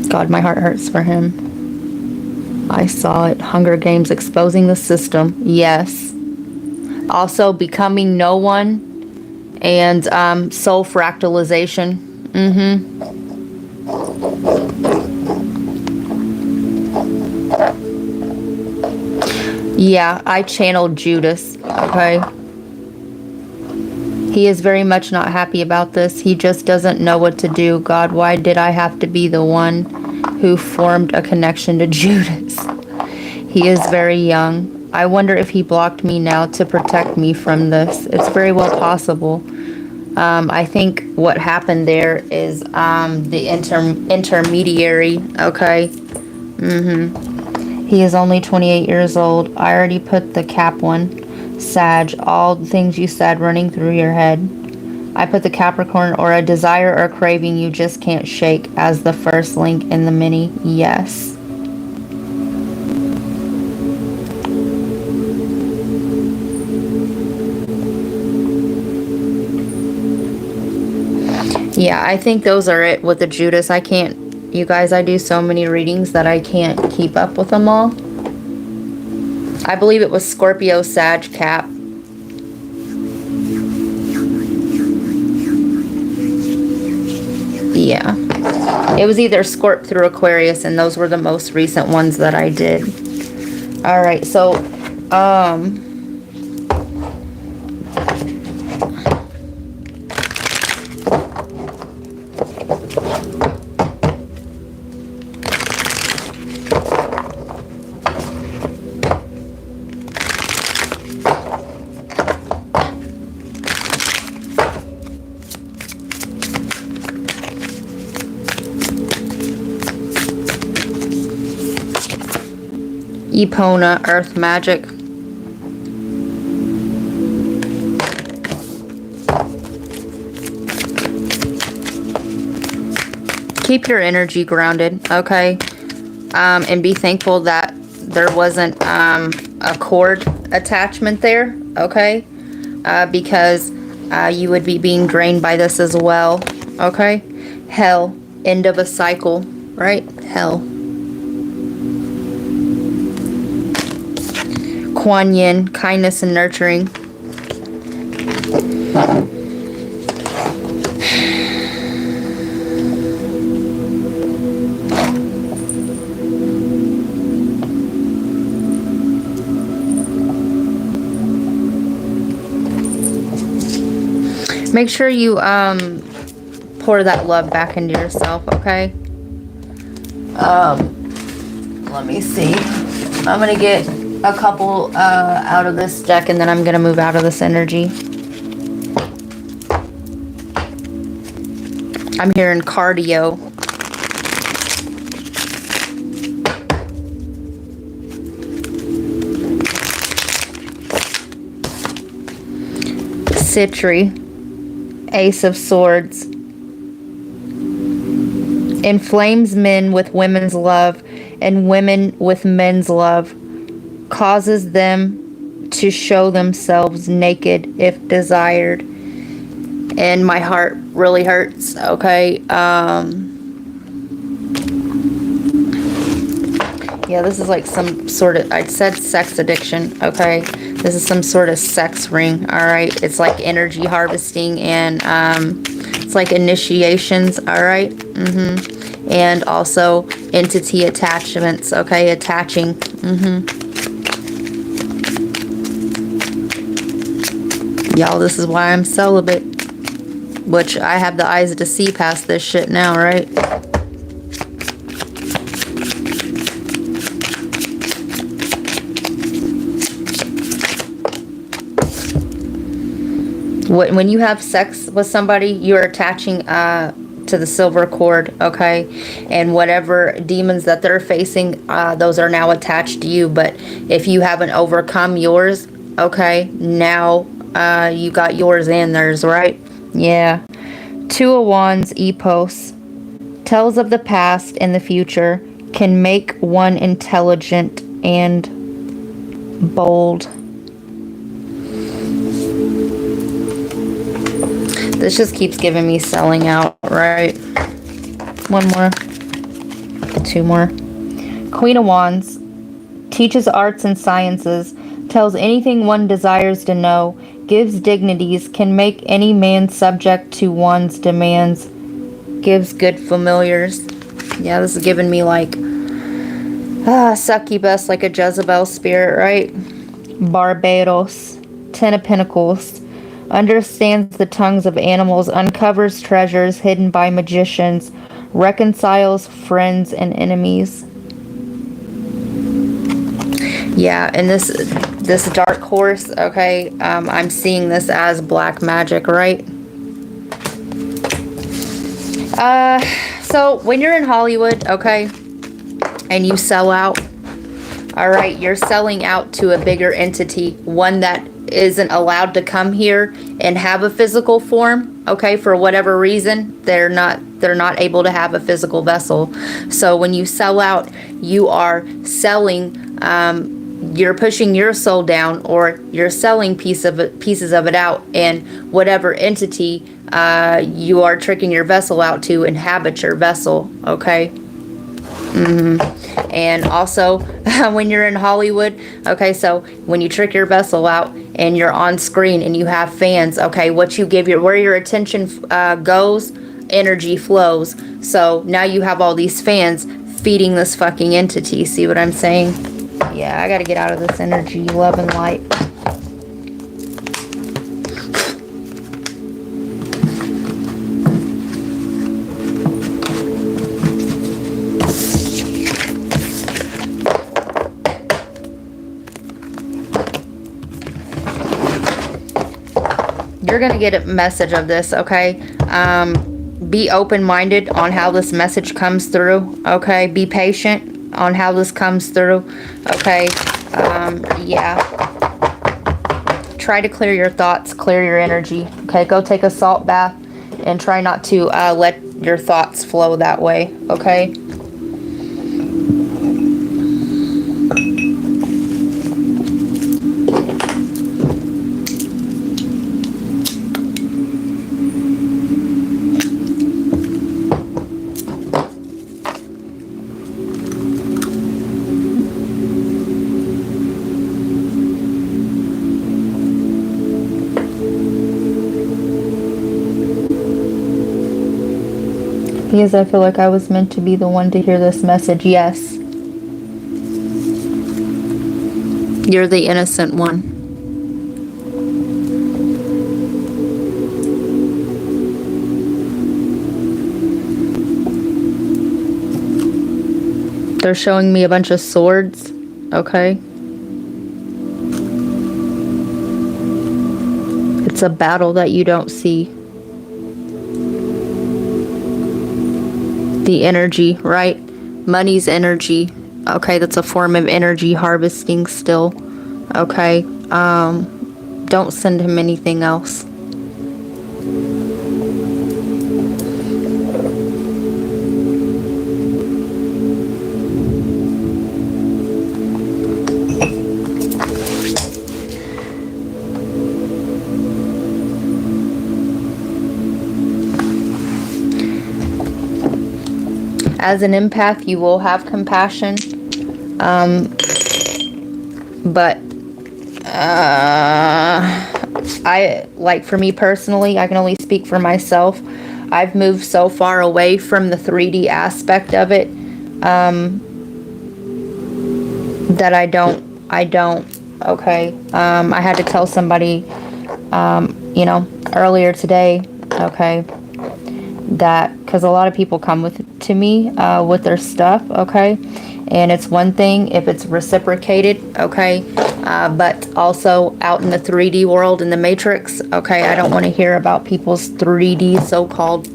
God, my heart hurts for him. I saw it. Hunger Games, exposing the system. Yes. Also, becoming no one and soul fractalization. Yeah, I channeled Judas, okay? He is very much not happy about this. He just doesn't know what to do. God, why did I have to be the one who formed a connection to Judas? He is very young. I wonder if he blocked me now to protect me from this. It's very well possible. I think what happened there is the intermediary, okay? He is only 28 years old. I already put the cap one. Sag, all the things you said running through your head. I put the Capricorn, or a desire or craving you just can't shake as the first link in the mini. Yes. Yeah, I think those are it with the Judas. I can't, you guys, I do so many readings that I can't keep up with them all. I believe it was Scorpio, Sag, Cap. Yeah. It was either Scorp through Aquarius, and those were the most recent ones that I did. All right, so, Epona, Earth Magic. Keep your energy grounded, okay? And be thankful that there wasn't a cord attachment there, okay? Because you would be being drained by this as well, okay? Hell, end of a cycle, right? Hell. Kuan Yin, kindness and nurturing. Make sure you pour that love back into yourself, okay? Let me see. I'm gonna get a couple out of this deck, and then I'm gonna move out of this energy. I'm hearing cardio. Citri, Ace of Swords. Inflames men with women's love and women with men's love. Causes them to show themselves naked if desired. And my heart really hurts, okay? Yeah, this is like some sort of, I said sex addiction, okay? This is some sort of sex ring, all right? It's like energy harvesting, and it's like initiations, all right? And also entity attachments, okay? Attaching, Y'all, this is why I'm celibate. Which I have the eyes to see past this shit now, right? When you have sex with somebody, you're attaching to the silver cord, okay? And whatever demons that they're facing, those are now attached to you. But if you haven't overcome yours, okay, now you got yours and theirs, right? Yeah. Two of Wands, Epos. Tells of the past and the future. Can make one intelligent and bold. This just keeps giving me selling out, right? One more. Two more. Queen of Wands. Teaches arts and sciences. Tells anything one desires to know. Gives dignities, can make any man subject to one's demands, gives good familiars. Yeah, this is giving me like succubus, like a Jezebel spirit, right? Barbados, Ten of Pentacles, understands the tongues of animals, uncovers treasures hidden by magicians, reconciles friends and enemies. Yeah, and this dark horse, okay, I'm seeing this as black magic, right? So when you're in Hollywood, okay, and you sell out, all right, you're selling out to a bigger entity, one that isn't allowed to come here and have a physical form, okay, for whatever reason, they're not able to have a physical vessel. So when you sell out, you are selling, you're pushing your soul down, or you're selling pieces of it out, and whatever entity you are tricking your vessel out to inhabit your vessel, okay? And also, when you're in Hollywood, okay, so when you trick your vessel out and you're on screen and you have fans, okay, what you give where your attention goes, energy flows. So now you have all these fans feeding this fucking entity. See what I'm saying? Yeah, I gotta get out of this energy, love and light. You're going to get a message of this, okay? Be open-minded on how this message comes through, okay? Be patient on how this comes through, okay? Yeah. Try to clear your thoughts, clear your energy, okay? Go take a salt bath and try not to let your thoughts flow that way, okay? Because I feel like I was meant to be the one to hear this message. Yes. You're the innocent one. They're showing me a bunch of swords. Okay. It's a battle that you don't see. The energy, right? Money's energy. Okay, that's a form of energy harvesting still. Okay. Don't send him anything else. As an empath, you will have compassion, but for me personally, I can only speak for myself. I've moved so far away from the 3D aspect of it that I don't. Okay, I had to tell somebody, earlier today. Okay. That because a lot of people come to me with their stuff, okay, and it's one thing if it's reciprocated, okay, but also out in the 3D world in the Matrix, okay, I don't want to hear about people's 3D so-called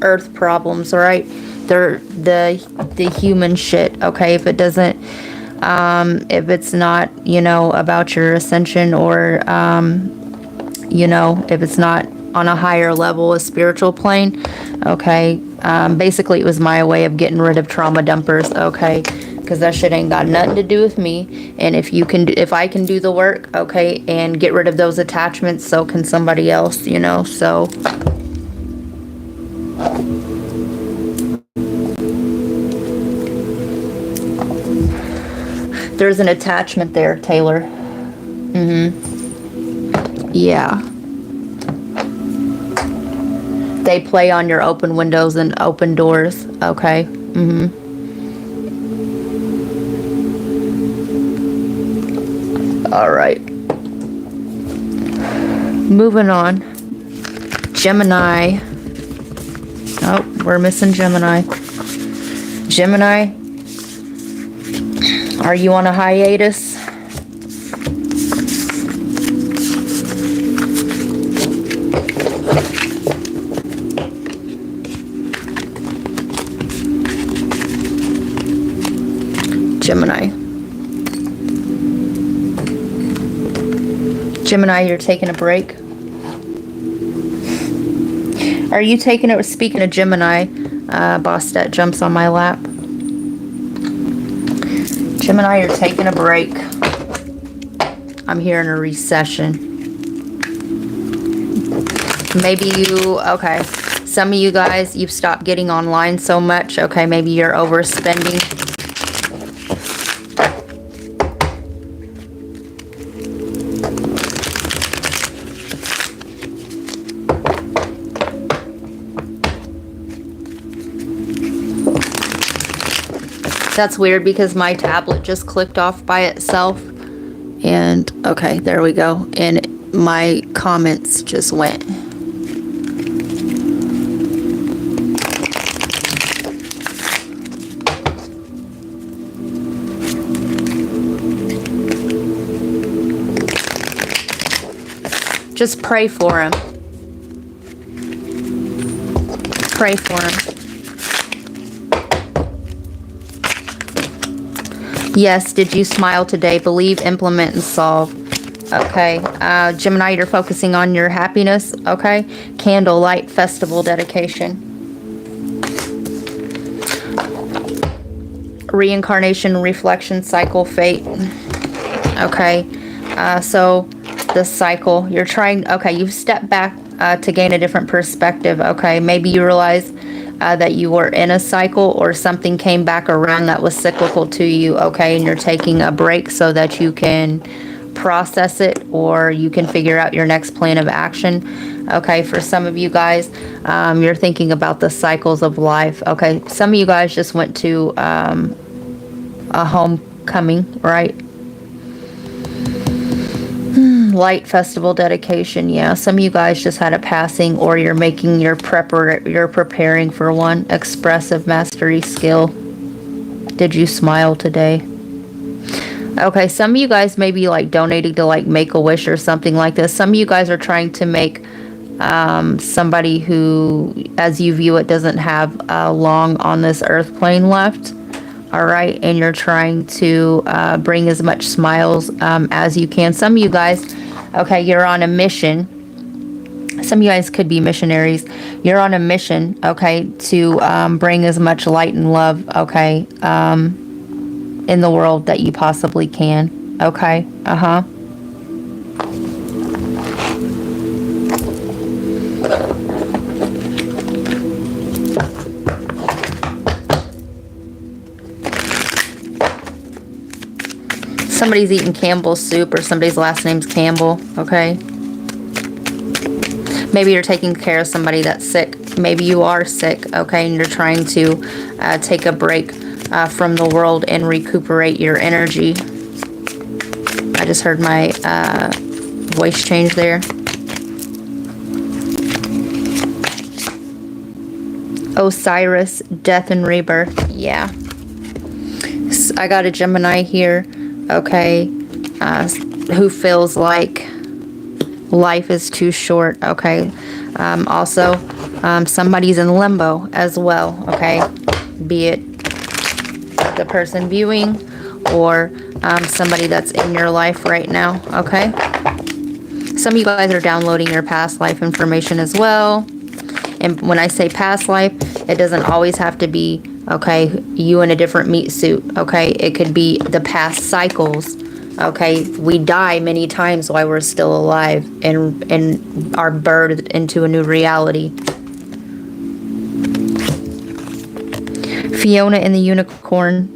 Earth problems, all right? They're the human shit, okay? If it doesn't, if it's not, about your ascension, or if it's not on a higher level, a spiritual plane, okay, basically it was my way of getting rid of trauma dumpers, okay, because that shit ain't got nothing to do with me. And if I can do the work, okay, and get rid of those attachments, so can somebody else, so there's an attachment there, Taylor. Yeah. They play on your open windows and open doors, okay? All right. Moving on. Gemini. Oh, we're missing Gemini. Gemini, are you on a hiatus? Gemini, you're taking a break. Are you taking it? Speaking of Gemini, Bostet jumps on my lap. Gemini, you're taking a break. I'm hearing a recession. Maybe you, okay. Some of you guys, you've stopped getting online so much. Okay, maybe you're overspending. That's weird because my tablet just clicked off by itself. And, okay, there we go. And my comments just went. Just pray for him. Pray for him. Yes, did you smile today? Believe, implement, and solve. Okay. Gemini, you're focusing on your happiness. Okay. Candlelight festival dedication. Reincarnation, reflection, cycle, fate. Okay. So the cycle, you're trying, okay, you've stepped back to gain a different perspective. Okay. Maybe you realize that you were in a cycle or something came back around that was cyclical to you, okay, and you're taking a break so that you can process it or you can figure out your next plan of action. Okay, for some of you guys, you're thinking about the cycles of life. Okay, some of you guys just went to a homecoming, right? Light festival dedication. Yeah, some of you guys just had a passing, or you're making your you're preparing for one. Expressive mastery skill. Did you smile today? Okay, some of you guys may be like donating to like Make-A-Wish or something like this. Some of you guys are trying to make somebody who, as you view it, doesn't have long on this earth plane left. All right, and you're trying to bring as much smiles as you can. Some of you guys, okay, you're on a mission. Some of you guys could be missionaries. You're on a mission, okay, to bring as much light and love, okay, in the world that you possibly can. Okay, Somebody's eating Campbell's soup, or somebody's last name's Campbell, okay? Maybe you're taking care of somebody that's sick. Maybe you are sick, okay, and you're trying to take a break from the world and recuperate your energy. I just heard my voice change there. Osiris, death and rebirth. Yeah. I got a Gemini here. Okay, who feels like life is too short. Okay, also somebody's in limbo as well. Okay, be it the person viewing or somebody that's in your life right now. Okay, some of you guys are downloading your past life information as well. And when I say past life, it doesn't always have to be, okay, you in a different meat suit, okay? It could be the past cycles, okay? We die many times while we're still alive and are birthed into a new reality. Fiona in the unicorn,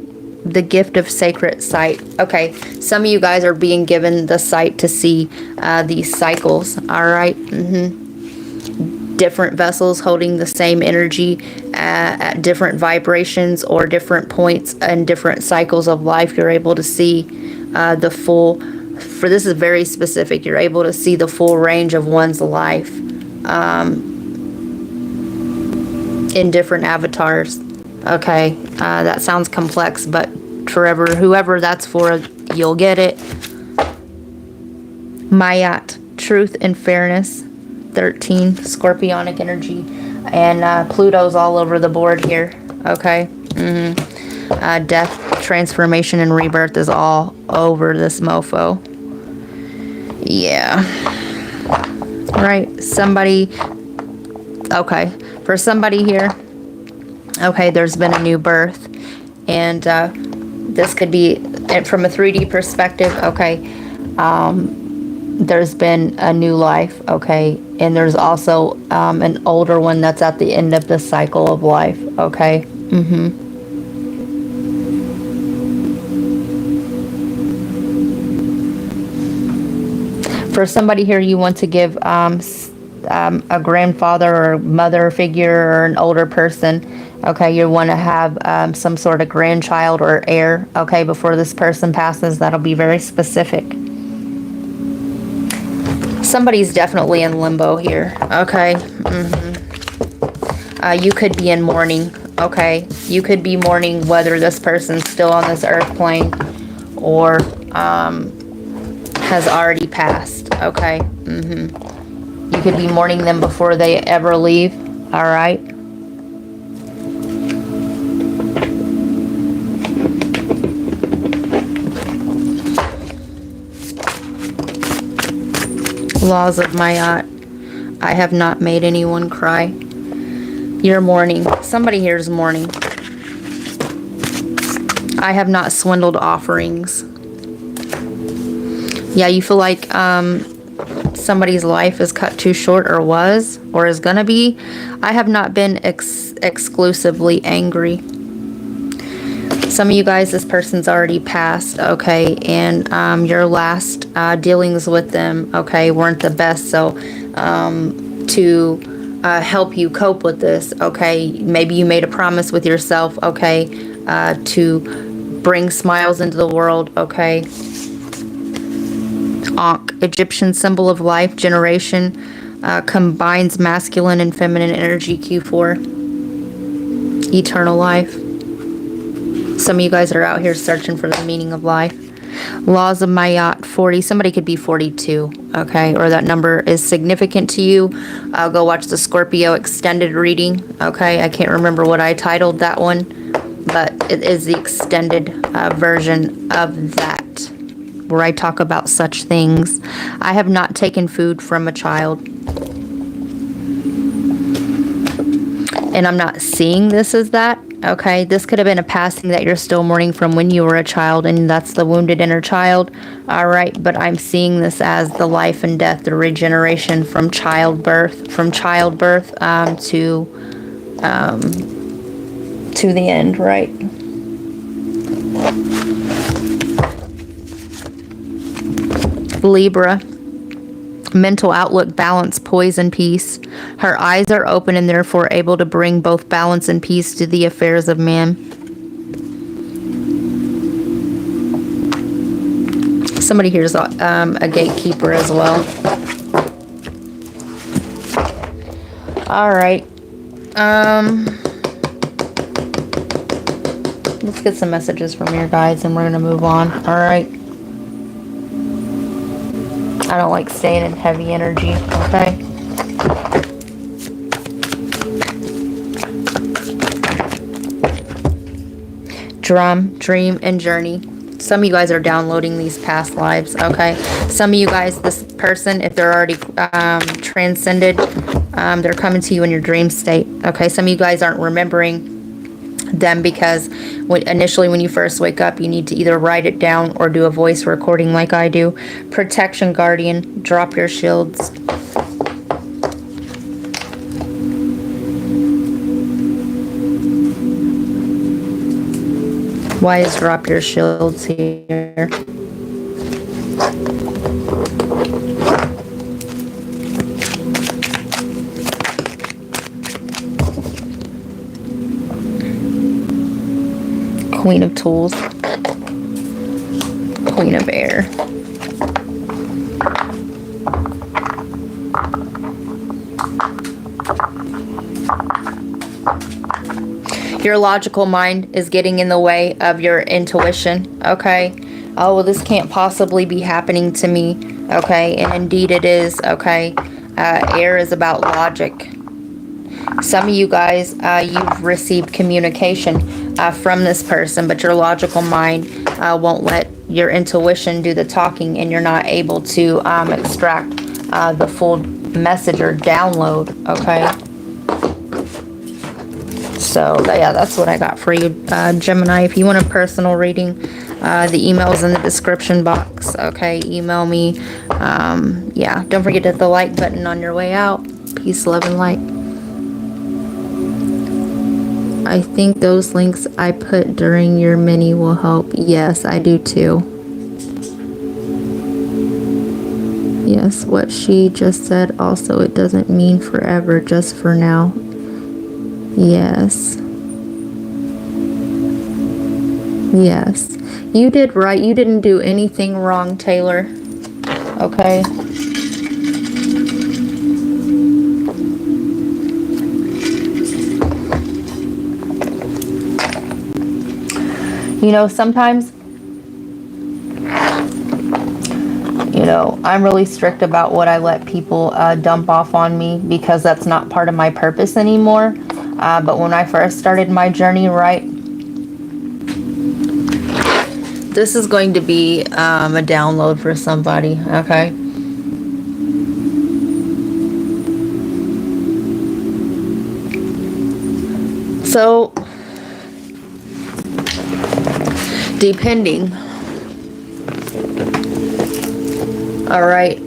the gift of sacred sight. Okay, some of you guys are being given the sight to see these cycles, all right? Different vessels holding the same energy at different vibrations or different points and different cycles of life. You're able to see the full, for this is very specific, you're able to see the full range of one's life in different avatars. Okay, that sounds complex, but forever, whoever that's for, you'll get it. Mayat, truth and fairness. 13, scorpionic energy, and Pluto's all over the board here. Okay, death, transformation, and rebirth is all over this mofo. Yeah. Right. Somebody. Okay. For somebody here. Okay. There's been a new birth. And this could be from a 3D perspective. Okay. There's been a new life. Okay. And there's also an older one that's at the end of the cycle of life. Okay. For somebody here, you want to give a grandfather or mother figure or an older person. Okay, you want to have some sort of grandchild or heir. Okay, before this person passes, that'll be very specific. Somebody's definitely in limbo here. Okay. You could be in mourning. Okay, you could be mourning whether this person's still on this earth plane or has already passed. Okay. You could be mourning them before they ever leave. All right. Laws of Mayat. I have not made anyone cry. You're mourning. Somebody here is mourning. I have not swindled offerings. Yeah, you feel like somebody's life is cut too short or was or is gonna be. I have not been exclusively angry. Some of you guys, this person's already passed, okay, and your last dealings with them, okay, weren't the best. So to help you cope with this, okay, maybe you made a promise with yourself, okay, to bring smiles into the world, okay. Ankh, Egyptian symbol of life, generation, combines masculine and feminine energy. Q4, eternal life. Some of you guys are out here searching for the meaning of life. Laws of Mayat, 40. Somebody could be 42, okay, or that number is significant to you. Go watch the Scorpio extended reading, okay. I can't remember what I titled that one, but it is the extended version of that, where I talk about such things. I have not taken food from a child. And I'm not seeing this as that, okay? This could have been a passing that you're still mourning from when you were a child, and that's the wounded inner child, all right? But I'm seeing this as the life and death, the regeneration from childbirth to the end, right? Libra, mental outlook, balance, poise, and peace. Her eyes are open and therefore able to bring both balance and peace to the affairs of man. Somebody here is a gatekeeper as well. All right. Let's get some messages from your guides and we're going to move on. All right. I don't like staying in heavy energy, okay? Drum, dream, and journey. Some of you guys are downloading these past lives, okay? Some of you guys, this person, if they're already transcended, they're coming to you in your dream state, okay? Some of you guys aren't remembering them because initially when you first wake up, you need to either write it down or do a voice recording like I do. Protection, guardian, drop your shields. Why is drop your shields here? Queen of Tools, Queen of Air. Your logical mind is getting in the way of your intuition, okay? Oh, well, this can't possibly be happening to me, okay? And indeed it is, okay? Air is about logic, Some of you guys, you've received communication from this person, but your logical mind won't let your intuition do the talking, and you're not able to extract the full message or download, okay? So, yeah, that's what I got for you, Gemini. If you want a personal reading, the email's in the description box, okay? Email me. Yeah, don't forget to hit the like button on your way out. Peace, love, and light. I think those links I put during your mini will help. Yes, I do too. Yes, what she just said also, it doesn't mean forever, just for now. Yes. Yes. You did right. You didn't do anything wrong, Taylor. Okay? You know, sometimes, you know, I'm really strict about what I let people dump off on me, because that's not part of my purpose anymore. But when I first started my journey, right, this is going to be a download for somebody, okay? So, depending, all right,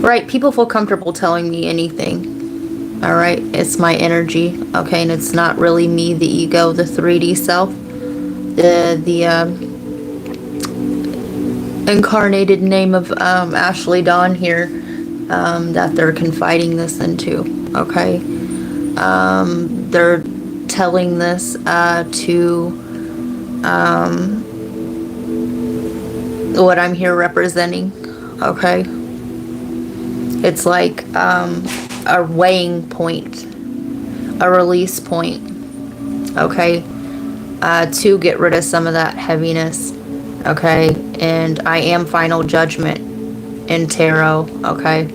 right, people feel comfortable telling me anything, all right? It's my energy, okay? And it's not really me, the ego, the 3D self, the incarnated name of Ashley Dawn here, that they're confiding this into, okay? They're telling this to what I'm here representing, okay? It's like a weighing point, a release point, okay, to get rid of some of that heaviness, okay? And I am final judgment in tarot, okay?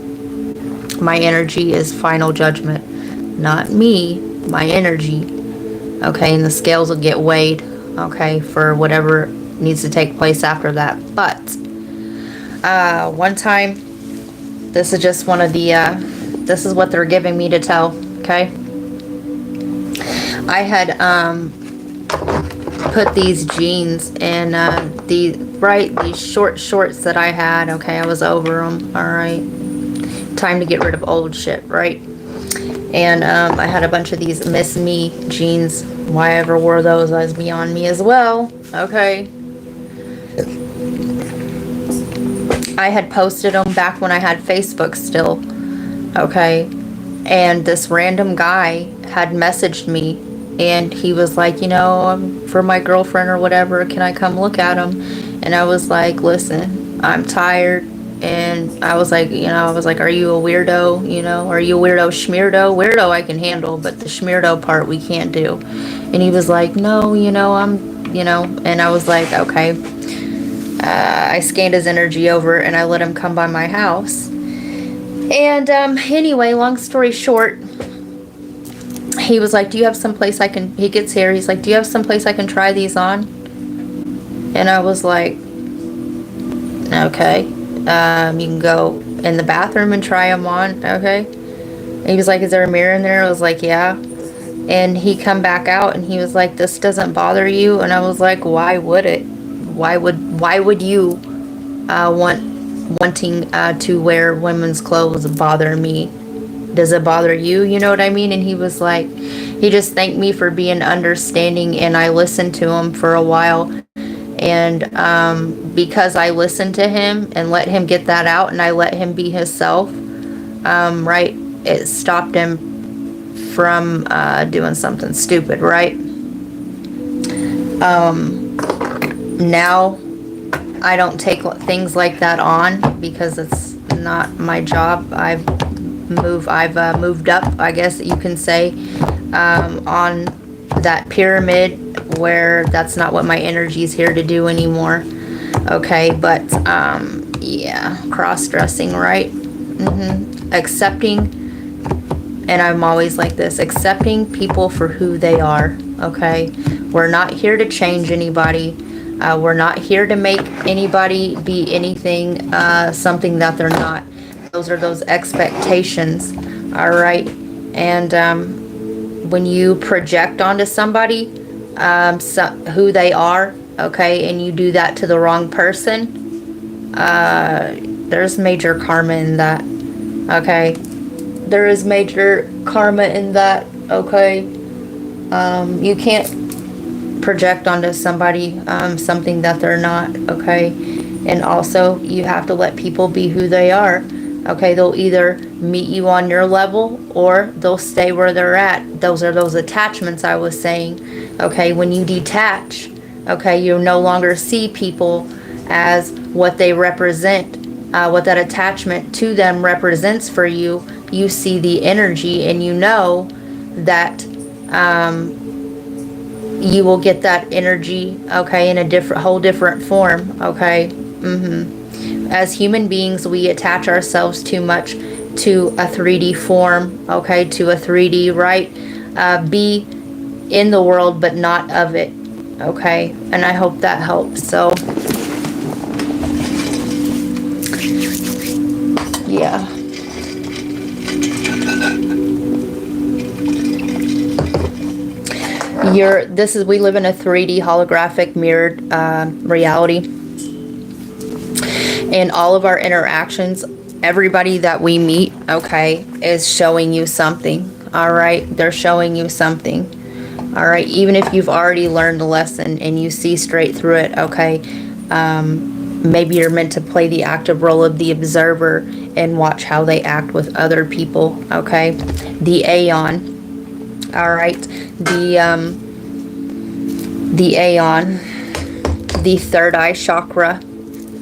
My energy is final judgment, not me, my energy, okay? And the scales will get weighed, okay, for whatever needs to take place after that. But one time, this is just one of the this is what they're giving me to tell, okay? I had put these jeans in these short shorts that I had, okay? I was over them, all right? Time to get rid of old shit, right? And I had a bunch of these Miss Me jeans. Why I ever wore those was beyond me as well, okay? I had posted them back when I had Facebook still, okay? And this random guy had messaged me, and he was like, you know, for my girlfriend or whatever, can I come look at them? And I was like, listen, I'm tired. And I was like, you know, are you a weirdo? You know, are you a weirdo schmeardo? Weirdo I can handle, but the schmeardo part we can't do. And he was like, no, you know, I'm, you know, and I was like, okay. I scanned his energy over, and I let him come by my house. And anyway, long story short, he was like, do you have some place I can, he gets here, he's like, do you have some place I can try these on? And I was like, okay, you can go in the bathroom and try them on, okay? And he was like, is there a mirror in there? I was like, yeah. And he come back out, and he was like, this doesn't bother you? And I was like, why would it? Why would you wanting to wear women's clothes bother me? Does it bother you? You know what I mean? And he was like, he just thanked me for being understanding, and I listened to him for a while. And because I listened to him and let him get that out, and I let him be himself, right, it stopped him from doing something stupid, right? Now I don't take things like that on, because it's not my job. I've moved up, I guess you can say, on that pyramid, where that's not what my energy is here to do anymore. Okay, but yeah, cross-dressing, right? Accepting, and I'm always like this, accepting people for who they are, okay? We're not here to change anybody. We're not here to make anybody be anything, something that they're not. Those are those expectations, all right? And when you project onto somebody who they are, okay, and you do that to the wrong person, there's major karma in that, okay? There is major karma in that, okay? You can't project onto somebody something that they're not, okay? And also, you have to let people be who they are, okay? They'll either meet you on your level or they'll stay where they're at. Those are those attachments I was saying, okay? When you detach, okay, you no longer see people as what they represent, what that attachment to them represents for you. You see the energy, and you know that you will get that energy, okay, in a whole different form, okay? As human beings, we attach ourselves too much to a 3D form, okay, to a 3D, right? Be in the world, but not of it, okay? And I hope that helps. So, yeah. We live in a 3D holographic mirrored reality. And all of our interactions, everybody that we meet, okay, is showing you something, all right? They're showing you something, all right? Even if you've already learned a lesson and you see straight through it, okay? Maybe you're meant to play the active role of the observer and watch how they act with other people, okay? The Aeon, all right? The Aeon, the third eye chakra,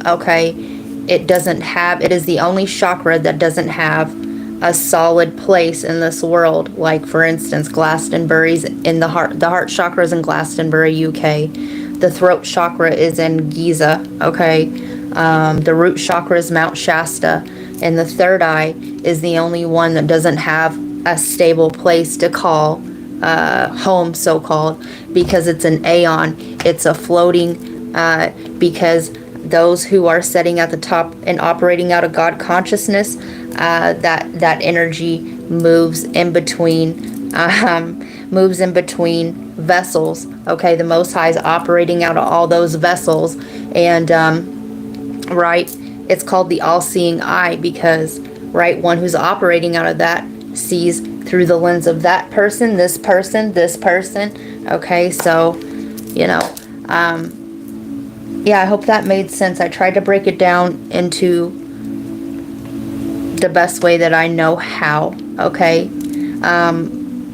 okay? It is the only chakra that doesn't have a solid place in this world. Like, for instance, Glastonbury's in the heart chakra is in Glastonbury, UK. The throat chakra is in Giza, okay? The root chakra is Mount Shasta. And the third eye is the only one that doesn't have a stable place to call home, so-called, because it's an aeon. It's a floating, because those who are sitting at the top and operating out of God consciousness, that energy moves in between vessels. Okay, the Most High is operating out of all those vessels, and right, it's called the all-seeing eye, because right, one who's operating out of that sees through the lens of that person, this person, this person. Okay, so yeah, I hope that made sense. I tried to break it down into the best way that I know how, okay?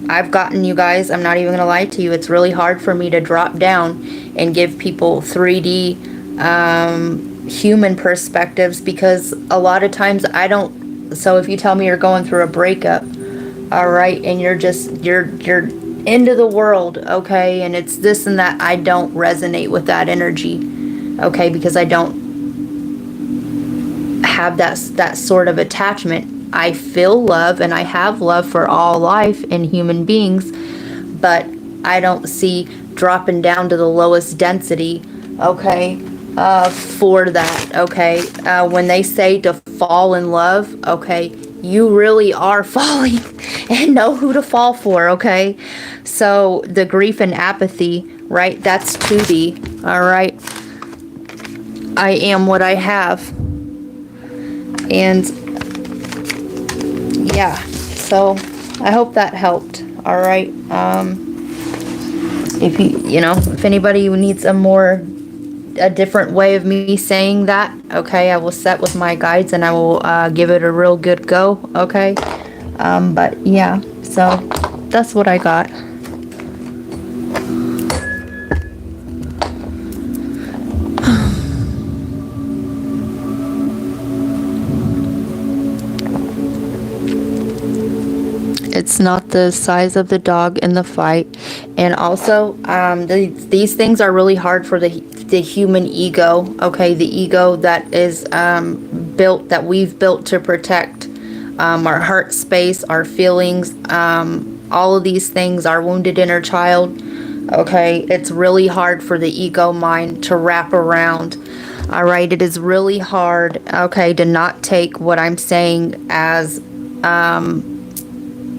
I've gotten, you guys, I'm not even gonna lie to you, it's really hard for me to drop down and give people 3D human perspectives, because a lot of times I don't. So if you tell me you're going through a breakup, all right, and you're into the world, okay, and it's this and that, I don't resonate with that energy, okay, because I don't have that sort of attachment. I feel love, and I have love for all life and human beings, but I don't see dropping down to the lowest density, okay, for that, okay? When they say to fall in love, okay, you really are falling and know who to fall for, okay? So the grief and apathy, right, that's 2D, all right? I am what I have. And yeah, so I hope that helped, all right? If anybody needs a different way of me saying that, okay, I will set with my guides and I will give it a real good go, okay? But yeah, so that's what I got. It's not the size of the dog in the fight. And also, these things are really hard for the human ego, okay? The ego that is that we've built to protect our heart space, our feelings, all of these things, our wounded inner child. Okay, it's really hard for the ego mind to wrap around. All right, it is really hard, okay, to not take what I'm saying as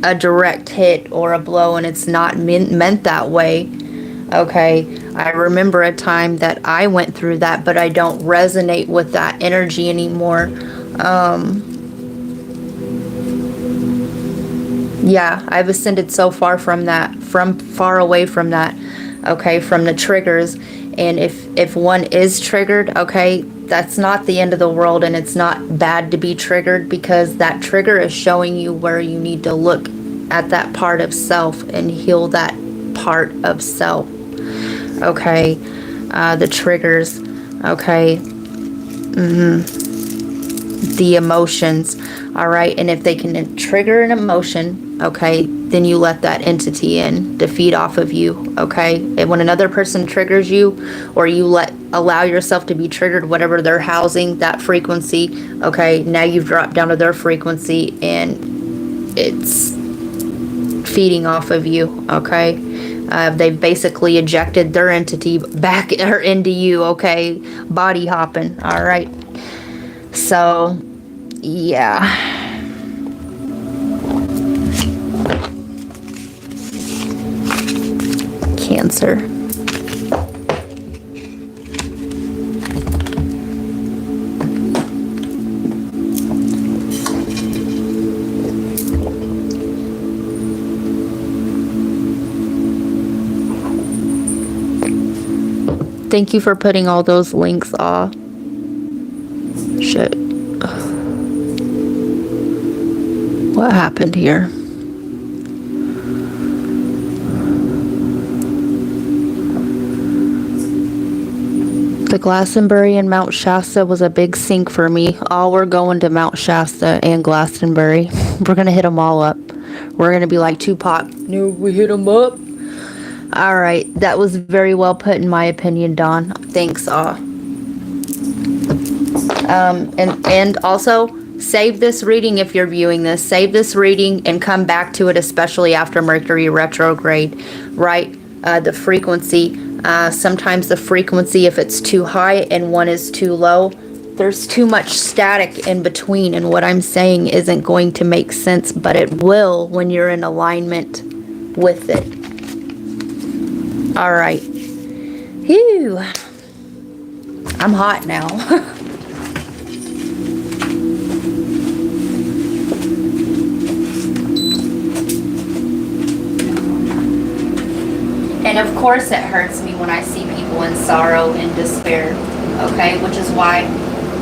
a direct hit or a blow, and it's not meant that way. Okay, I remember a time that I went through that, but I don't resonate with that energy anymore. Yeah, I've ascended so far from that, from far away from that, okay, from the triggers. And if one is triggered, okay, that's not the end of the world, and it's not bad to be triggered, because that trigger is showing you where you need to look at that part of self and heal that part of self. Okay, the triggers, okay, the emotions, all right, and if they can trigger an emotion, okay, then you let that entity in to feed off of you, okay? And when another person triggers you, or you allow yourself to be triggered, whatever they're housing, that frequency, okay, now you've dropped down to their frequency, and it's feeding off of you, okay? They've basically ejected their entity back or into you, okay? Body hopping, all right? So, yeah. Cancer. Thank you for putting all those links off. Shit. What happened here? The Glastonbury and Mount Shasta was a big sink for me. We're going to Mount Shasta and Glastonbury. We're going to hit them all up. We're going to be like Tupac. No, we hit them up. All right. That was very well put, in my opinion, Dawn. Thanks, and also, save this reading if you're viewing this. Save this reading and come back to it, especially after Mercury retrograde, right? The frequency. Sometimes the frequency, if it's too high and one is too low, there's too much static in between, and what I'm saying isn't going to make sense, but it will when you're in alignment with it. All right. Phew. I'm hot now. And of course it hurts me when I see people in sorrow and despair, okay? Which is why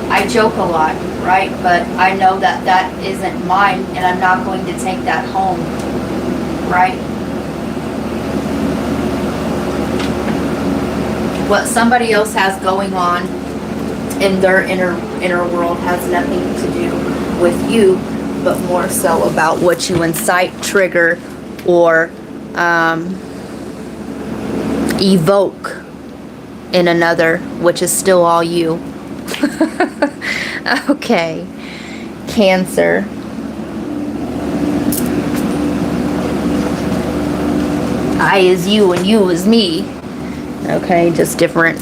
I joke a lot, right? But I know that that isn't mine, and I'm not going to take that home, right? What somebody else has going on in their inner world has nothing to do with you, but more so about what you incite, trigger, or evoke in another, which is still all you. Okay. Cancer. I is you and you is me. Okay, just different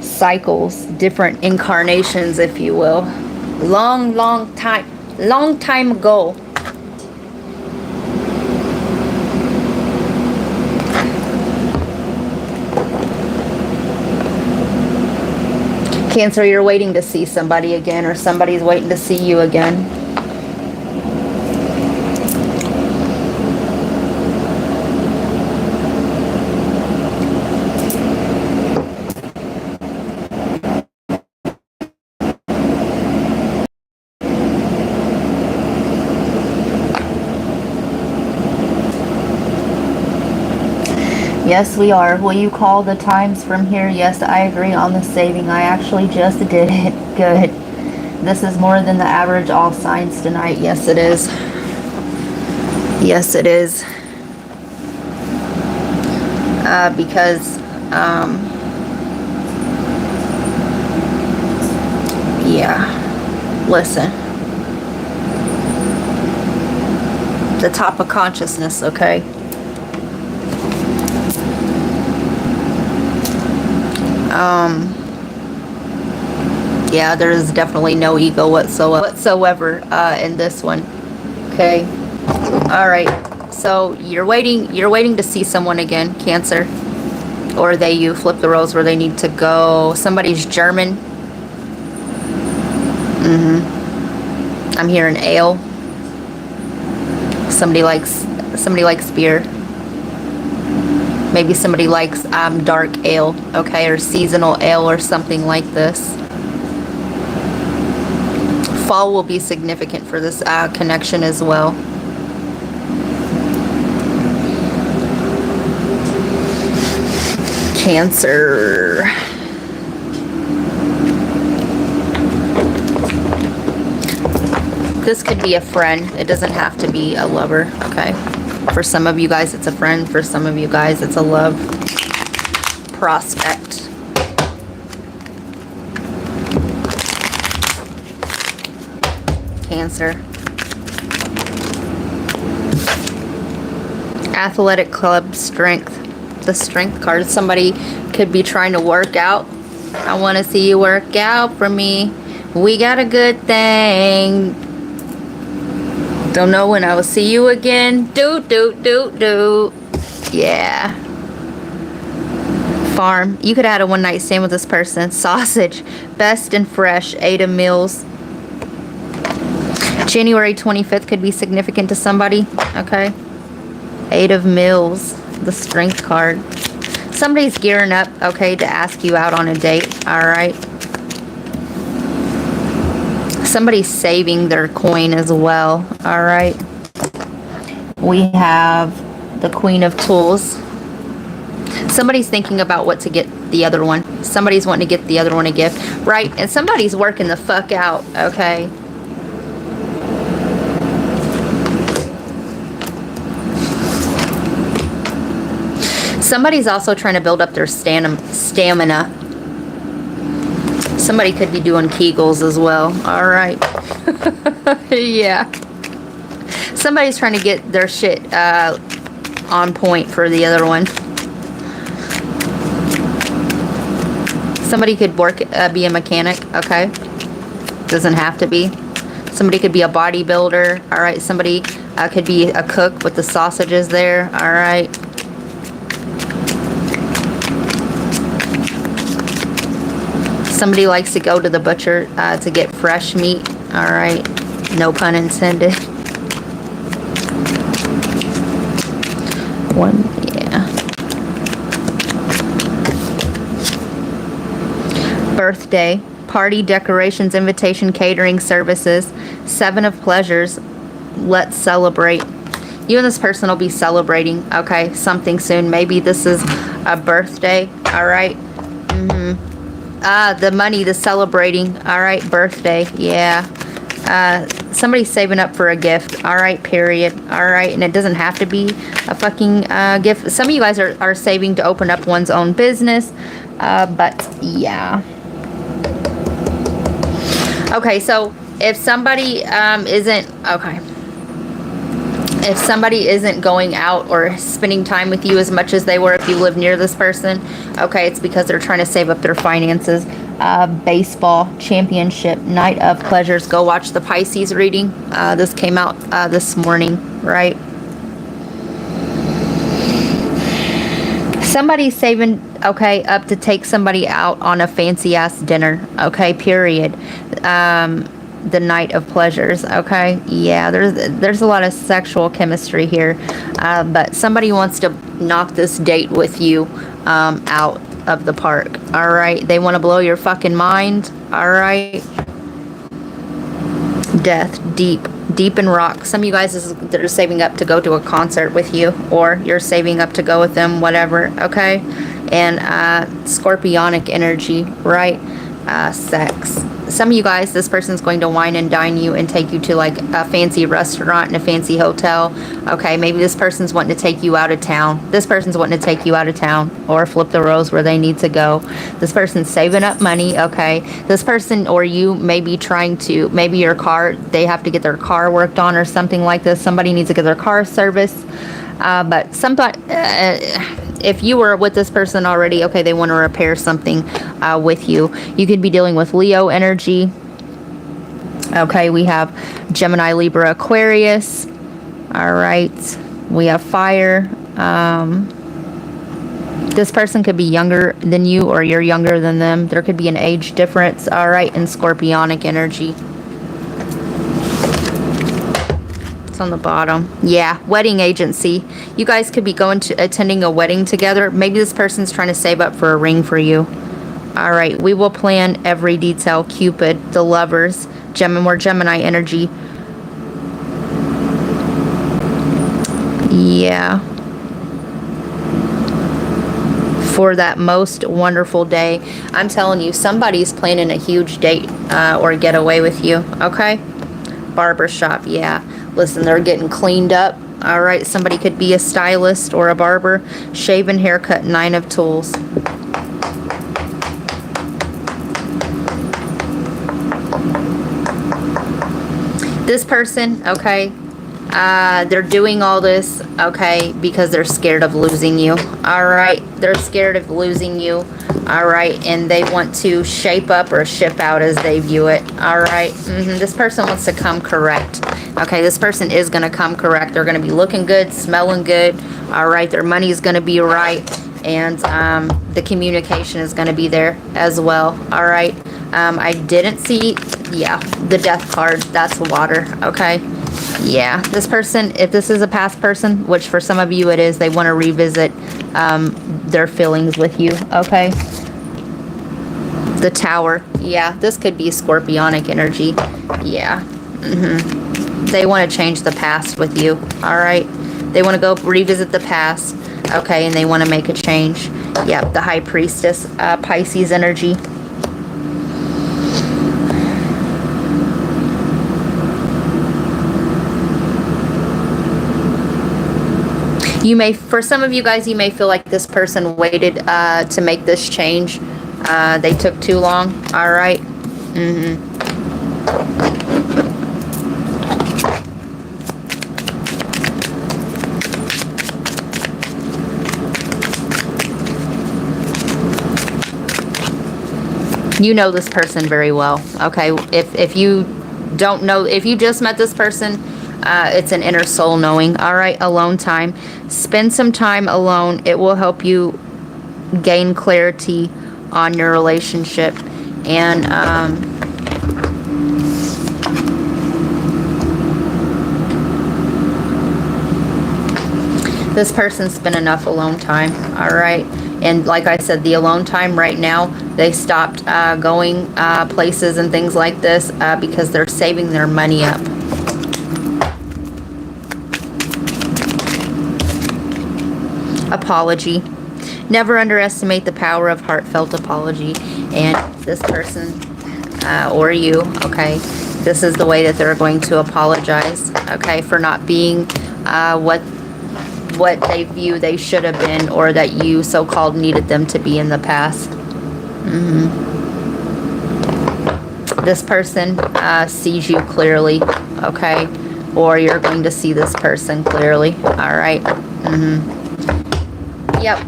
cycles, different incarnations, if you will. Long time ago. Cancer, you're waiting to see somebody again, or somebody's waiting to see you again. Yes, we are. Will you call the times from here? Yes, I agree on the saving. I actually just did it. Good. This is more than the average all signs tonight. Yes, it is. Yes, it is. Because, yeah. Listen. The top of consciousness, okay? Yeah, there is definitely no ego whatsoever in this one. Okay. All right. So you're waiting to see someone again, Cancer. Or you flip the roles where they need to go. Somebody's German. I'm hearing ale. Somebody likes beer. Maybe somebody likes dark ale, okay, or seasonal ale or something like this. Fall will be significant for this connection as well. Cancer. This could be a friend. It doesn't have to be a lover, okay? For some of you guys, it's a friend. For some of you guys, it's a love prospect. Cancer. Athletic club, strength. The strength card. Somebody could be trying to work out. I want to see you work out for me. We got a good thing. Don't know when I will see you again. Yeah. Farm. You could have had a one-night stand with this person. Sausage. Best and fresh. 8 of meals. January 25th could be significant to somebody. Okay. 8 of meals. The strength card. Somebody's gearing up, okay, to ask you out on a date. Alright. Somebody's saving their coin as well. Alright. We have the Queen of Tools. Somebody's thinking about what to get the other one. Somebody's wanting to get the other one a gift. Right? And somebody's working the fuck out, okay? Somebody's also trying to build up their stamina. Somebody could be doing Kegels as well. All right. Yeah. Somebody's trying to get their shit on point for the other one. Somebody could be a mechanic. Okay. Doesn't have to be. Somebody could be a bodybuilder. All right. Somebody could be a cook with the sausages there. All right. Somebody likes to go to the butcher to get fresh meat. All right. No pun intended. Yeah. Birthday. Party, decorations, invitation, catering, services. 7 of pleasures. Let's celebrate. You and this person will be celebrating, okay, something soon. Maybe this is a birthday. All right. The money, the celebrating. All right, birthday. Yeah. Somebody's saving up for a gift. All right, period. All right, and it doesn't have to be a fucking gift. Some of you guys are saving to open up one's own business. But yeah. Okay, so if somebody if somebody isn't going out or spending time with you as much as they were if you live near this person, okay, it's because they're trying to save up their finances. Baseball championship, night of pleasures. Go watch the Pisces reading. This came out this morning, right? Somebody's saving, okay, up to take somebody out on a fancy ass dinner, okay, period. The night of pleasures, okay? Yeah, there's a lot of sexual chemistry here, but somebody wants to knock this date with you out of the park. All right, they want to blow your fucking mind. All right. Death, deep in rock. Some of you guys they're saving up to go to a concert with you, or you're saving up to go with them, whatever. Okay. And scorpionic energy, right? sex. Some of you guys, this person's going to wine and dine you and take you to like a fancy restaurant and a fancy hotel. Okay, maybe this person's wanting to take you out of town. This person's wanting to take you out of town or flip the roles where they need to go. This person's saving up money. Okay, this person or you may be trying to, maybe your car, they have to get their car worked on or something like this. Somebody needs to get their car serviced. But somebody, if you were with this person already, okay, they want to repair something with you. You could be dealing with Leo energy. Okay, we have Gemini, Libra, Aquarius. All right, we have fire. This person could be younger than you or you're younger than them. There could be an age difference. All right, and scorpionic energy. It's on the bottom. Yeah, wedding agency. You guys could be going to attending a wedding together. Maybe this person's trying to save up for a ring for you. All right, we will plan every detail. Cupid, the lovers, more Gemini energy. Yeah. For that most wonderful day. I'm telling you, somebody's planning a huge date or getaway with you. Okay? Barbershop, yeah. Listen, they're getting cleaned up. All right, somebody could be a stylist or a barber. Shaven, haircut, 9 of tools. This person, okay, they're doing all this, okay, because they're scared of losing you. All right, they're scared of losing you. All right, and they want to shape up or ship out as they view it. All right, this person wants to come correct. Okay, this person is going to come correct. They're going to be looking good, smelling good. All right, their money is going to be right, and the communication is going to be there as well. All right, I didn't see, yeah, the death card. That's water. Okay, yeah, this person, if this is a past person, which for some of you it is, they want to revisit their feelings with you. Okay, the Tower. Yeah, this could be scorpionic energy. Yeah. They want to change the past with you. All right, they want to go revisit the past. Okay, and they want to make a change. Yep, the High Priestess, Pisces energy. You may, for some of you guys, you may feel like this person waited to make this change. They took too long. All right. You know this person very well. Okay, if you don't know, if you just met this person, it's an inner soul knowing. All right, alone time. Spend some time alone. It will help you gain clarity on your relationship. And this person's spent enough alone time. All right. And like I said, the alone time right now, they stopped going places and things like this because they're saving their money up. Apology. Never underestimate the power of heartfelt apology. And this person or you, okay, this is the way that they're going to apologize, okay, for not being what they view they should have been, or that you so-called needed them to be in the past. This person sees you clearly, okay, or you're going to see this person clearly. All right. Yep,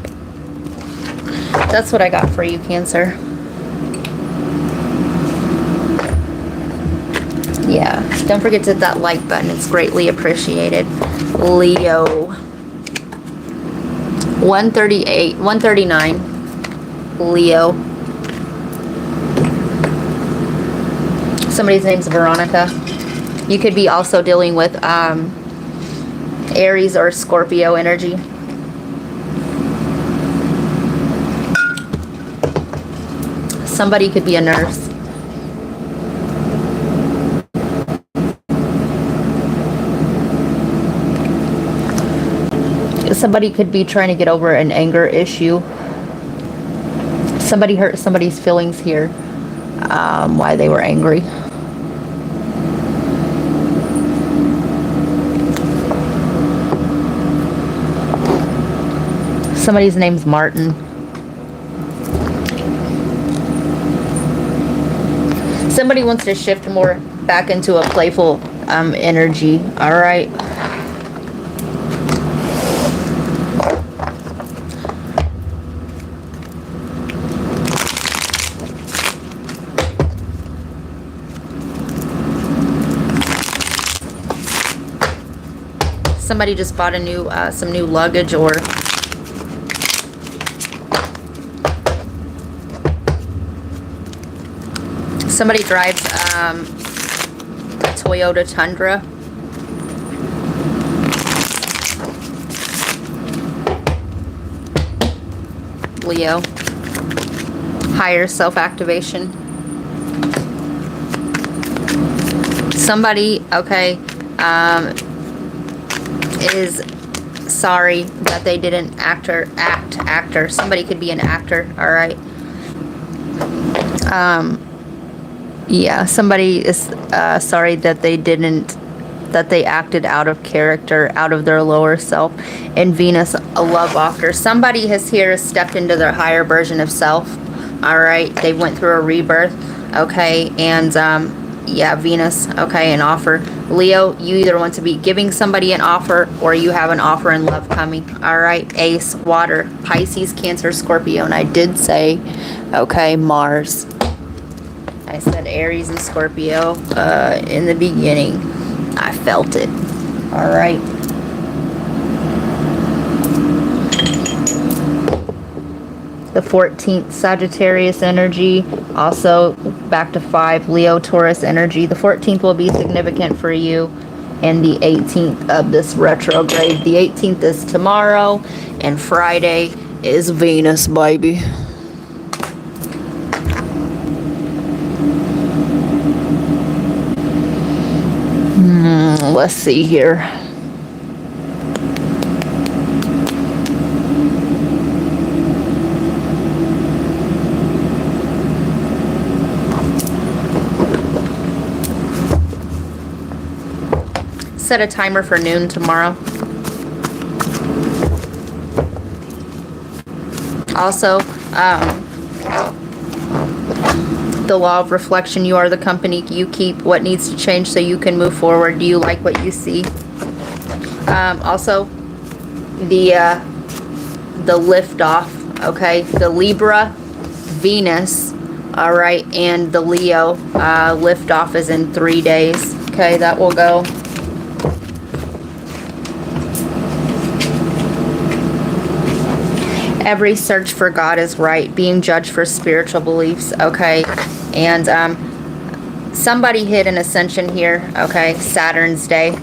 that's what I got for you, Cancer. Yeah, don't forget to hit that like button. It's greatly appreciated. Leo. 138, 139, Leo. Somebody's name's Veronica. You could be also dealing with Aries or Scorpio energy. Somebody could be a nurse. Somebody could be trying to get over an anger issue. Somebody hurt somebody's feelings here. why they were angry. Somebody's name's Martin. Somebody wants to shift more back into a playful energy. All right. Somebody just bought a new some new luggage, or somebody drives a Toyota Tundra. Leo. Higher self-activation. Somebody, okay, is sorry that they didn't actor. Somebody could be an actor, all right. Yeah, somebody is sorry that they acted out of character, out of their lower self. And Venus, a love offer. Somebody has here stepped into their higher version of self. All right, they went through a rebirth. Okay, and yeah, Venus. Okay, an offer. Leo, you either want to be giving somebody an offer, or you have an offer in love coming. All right, Ace, water, Pisces, Cancer, Scorpio, and I did say, okay, Mars. I said Aries and Scorpio in the beginning. I felt it. All right. The 14th, Sagittarius energy. Also back to 5, Leo, Taurus energy. The 14th will be significant for you. And the 18th of this retrograde. The 18th is tomorrow. And Friday is Venus, baby. Let's see here. Set a timer for noon tomorrow. Also, the law of reflection. You are the company you keep. What needs to change so you can move forward? Do you like what you see? Also, the lift off. Okay, the Libra, Venus. All right, and the Leo lift off is in 3 days. Okay, that will go. Every search for God is right. Being judged for spiritual beliefs. Okay. And somebody hit an ascension here. Okay. Saturn's day.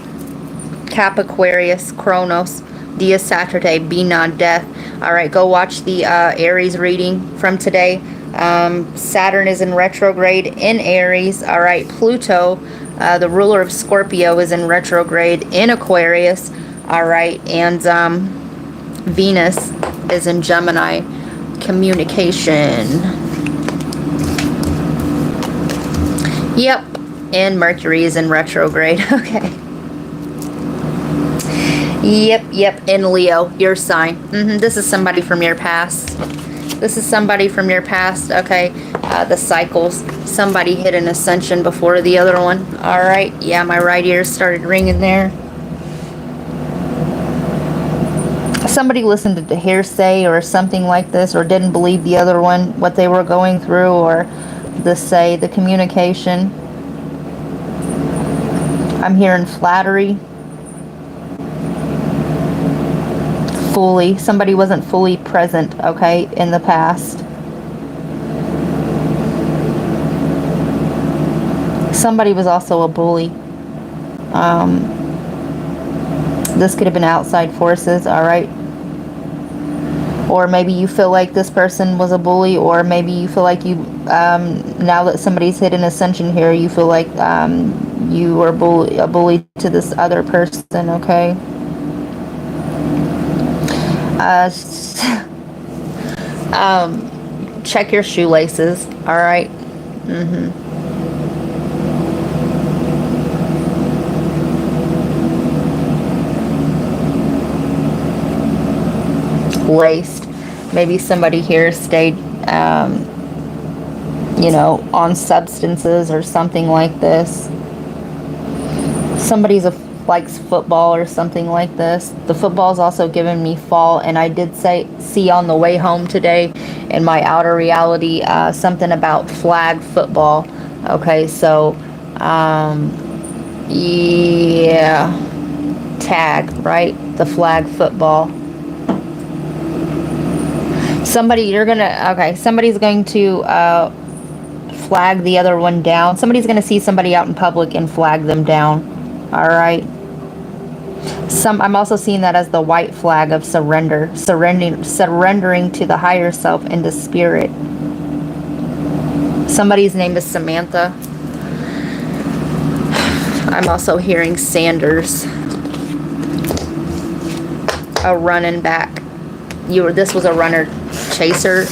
Cap Aquarius. Chronos. Dia Saturday. Be non-death. All right. Go watch the Aries reading from today. Saturn is in retrograde in Aries. All right. Pluto, the ruler of Scorpio, is in retrograde in Aquarius. All right. And Venus is in Gemini. Communication. Yep. And Mercury is in retrograde. Okay. Yep. In Leo, your sign. This is somebody from your past. This is somebody from your past. Okay. The cycles. Somebody hit an ascension before the other one. All right. Yeah, my right ear started ringing there. Somebody listened to hearsay or something like this, or didn't believe the other one, what they were going through, or the communication. I'm hearing flattery. Fully. Somebody wasn't fully present, okay, in the past. Somebody was also a bully. This could have been outside forces, all right? Or maybe you feel like this person was a bully, or maybe you feel like you, now that somebody's hit an ascension here, you feel like you were a bully to this other person, okay? Check your shoelaces, all right? Laced. Maybe somebody here stayed, you know, on substances or something like this. Somebody's likes football or something like this. The football's also given me fall, and I did see on the way home today in my outer reality something about flag football. Okay, so yeah, tag, right? The flag football. Somebody's going to flag the other one down. Somebody's going to see somebody out in public and flag them down. All right. I'm also seeing that as the white flag of surrendering to the higher self and the spirit. Somebody's name is Samantha. I'm also hearing Sanders. A running back. This was a runner chaser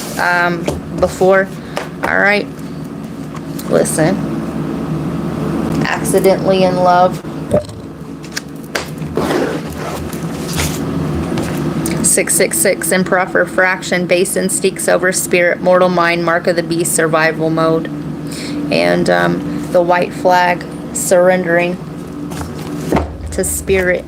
before. All right. Listen. Accidentally in love. 666, improper fraction, base instincts over spirit, mortal mind, mark of the beast, survival mode. And the white flag, surrendering to spirit.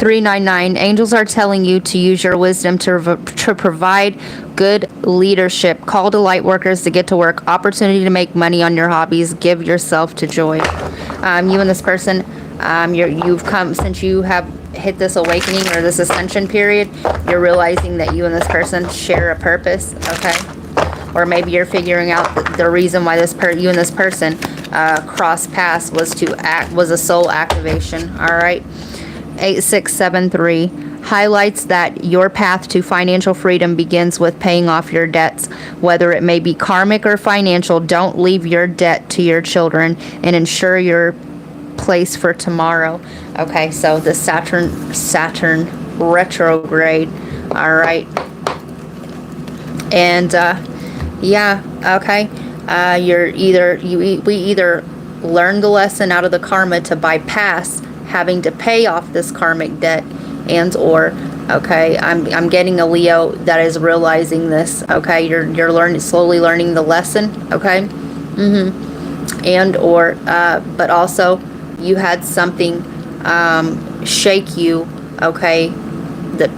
$399. Angels are telling you to use your wisdom to provide good leadership. Call to light workers to get to work. Opportunity to make money on your hobbies. Give yourself to joy. You and this person, you've come, since you have hit this awakening or this ascension period, you're realizing that you and this person share a purpose, okay? Or maybe you're figuring out the reason why you and this person crossed paths was a soul activation, all right? 8673 highlights that your path to financial freedom begins with paying off your debts, whether it may be karmic or financial. Don't leave your debt to your children and ensure your place for tomorrow. Okay, so the Saturn retrograde. All right, and yeah, okay. We either learn the lesson out of the karma to bypass having to pay off this karmic debt, and or okay, I'm getting a Leo that is realizing this. Okay, you're slowly learning the lesson. Okay, and or but also you had something shake you. Okay, that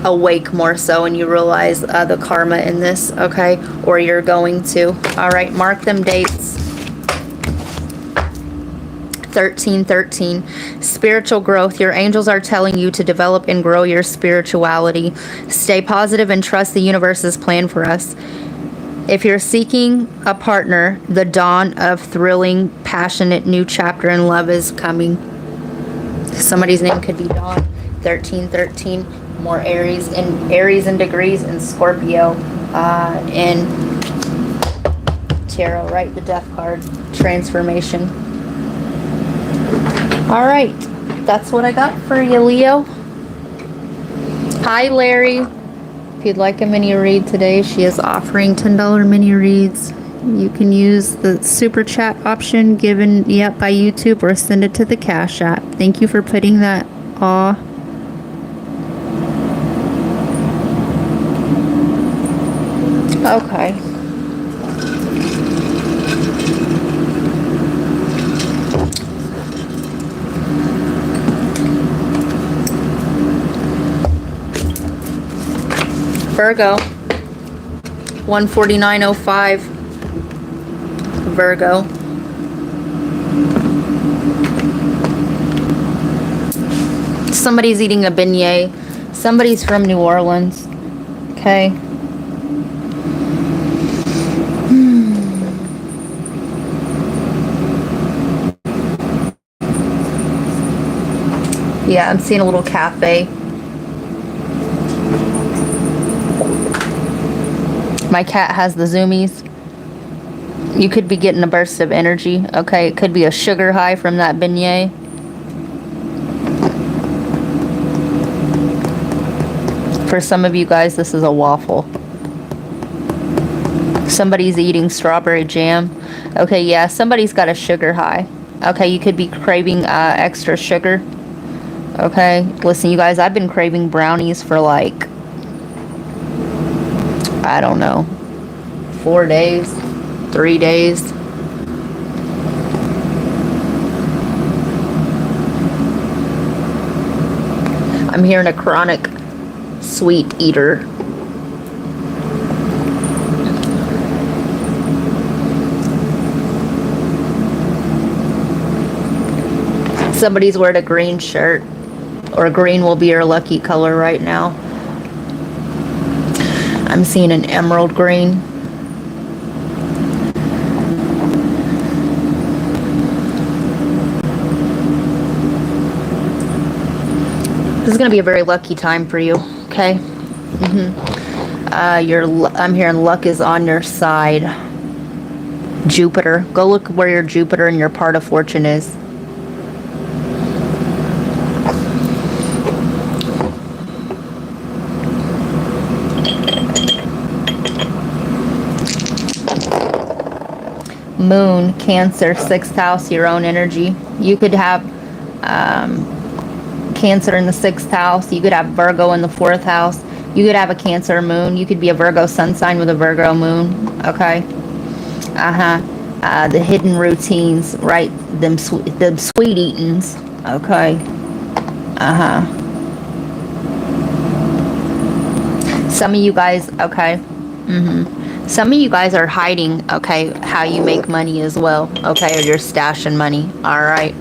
awake more so, and you realize the karma in this. Okay, or you're going to. All right, mark them dates. 1313. Spiritual growth. Your angels are telling you to develop and grow your spirituality. Stay positive and trust the universe's plan for us. If you're seeking a partner, the dawn of thrilling, passionate new chapter in love is coming. Somebody's name could be Dawn. 1313. More Aries and degrees in Scorpio in tarot, right? The death card. Transformation. All right, that's what I got for you, Leo. Hi, Larry. If you'd like a mini read today, she is offering $10 mini reads. You can use the super chat option given by YouTube or send it to the Cash App. Thank you for putting that Okay. Virgo, 14905, Virgo. Somebody's eating a beignet. Somebody's from New Orleans. Okay. Yeah, I'm seeing a little cafe. My cat has the zoomies. You could be getting a burst of energy. Okay, it could be a sugar high from that beignet. For some of you guys, this is a waffle. Somebody's eating strawberry jam. Okay, yeah, somebody's got a sugar high. Okay, you could be craving extra sugar. Okay, listen, you guys, I've been craving brownies for like, I don't know, 4 days, 3 days. I'm hearing a chronic sweet eater. Somebody's wearing a green shirt, or green will be your lucky color right now. I'm seeing an emerald green. This is going to be a very lucky time for you, okay? I'm hearing luck is on your side. Jupiter. Go look where your Jupiter and your part of fortune is. Moon, Cancer, 6th house, your own energy. You could have Cancer in the 6th house. You could have Virgo in the 4th house. You could have a Cancer moon. You could be a Virgo sun sign with a Virgo moon. Okay. The hidden routines, right? Them sweet eatings. Okay. Some of you guys, okay. Some of you guys are hiding, okay, how you make money as well, okay, or you're stashing money, all right?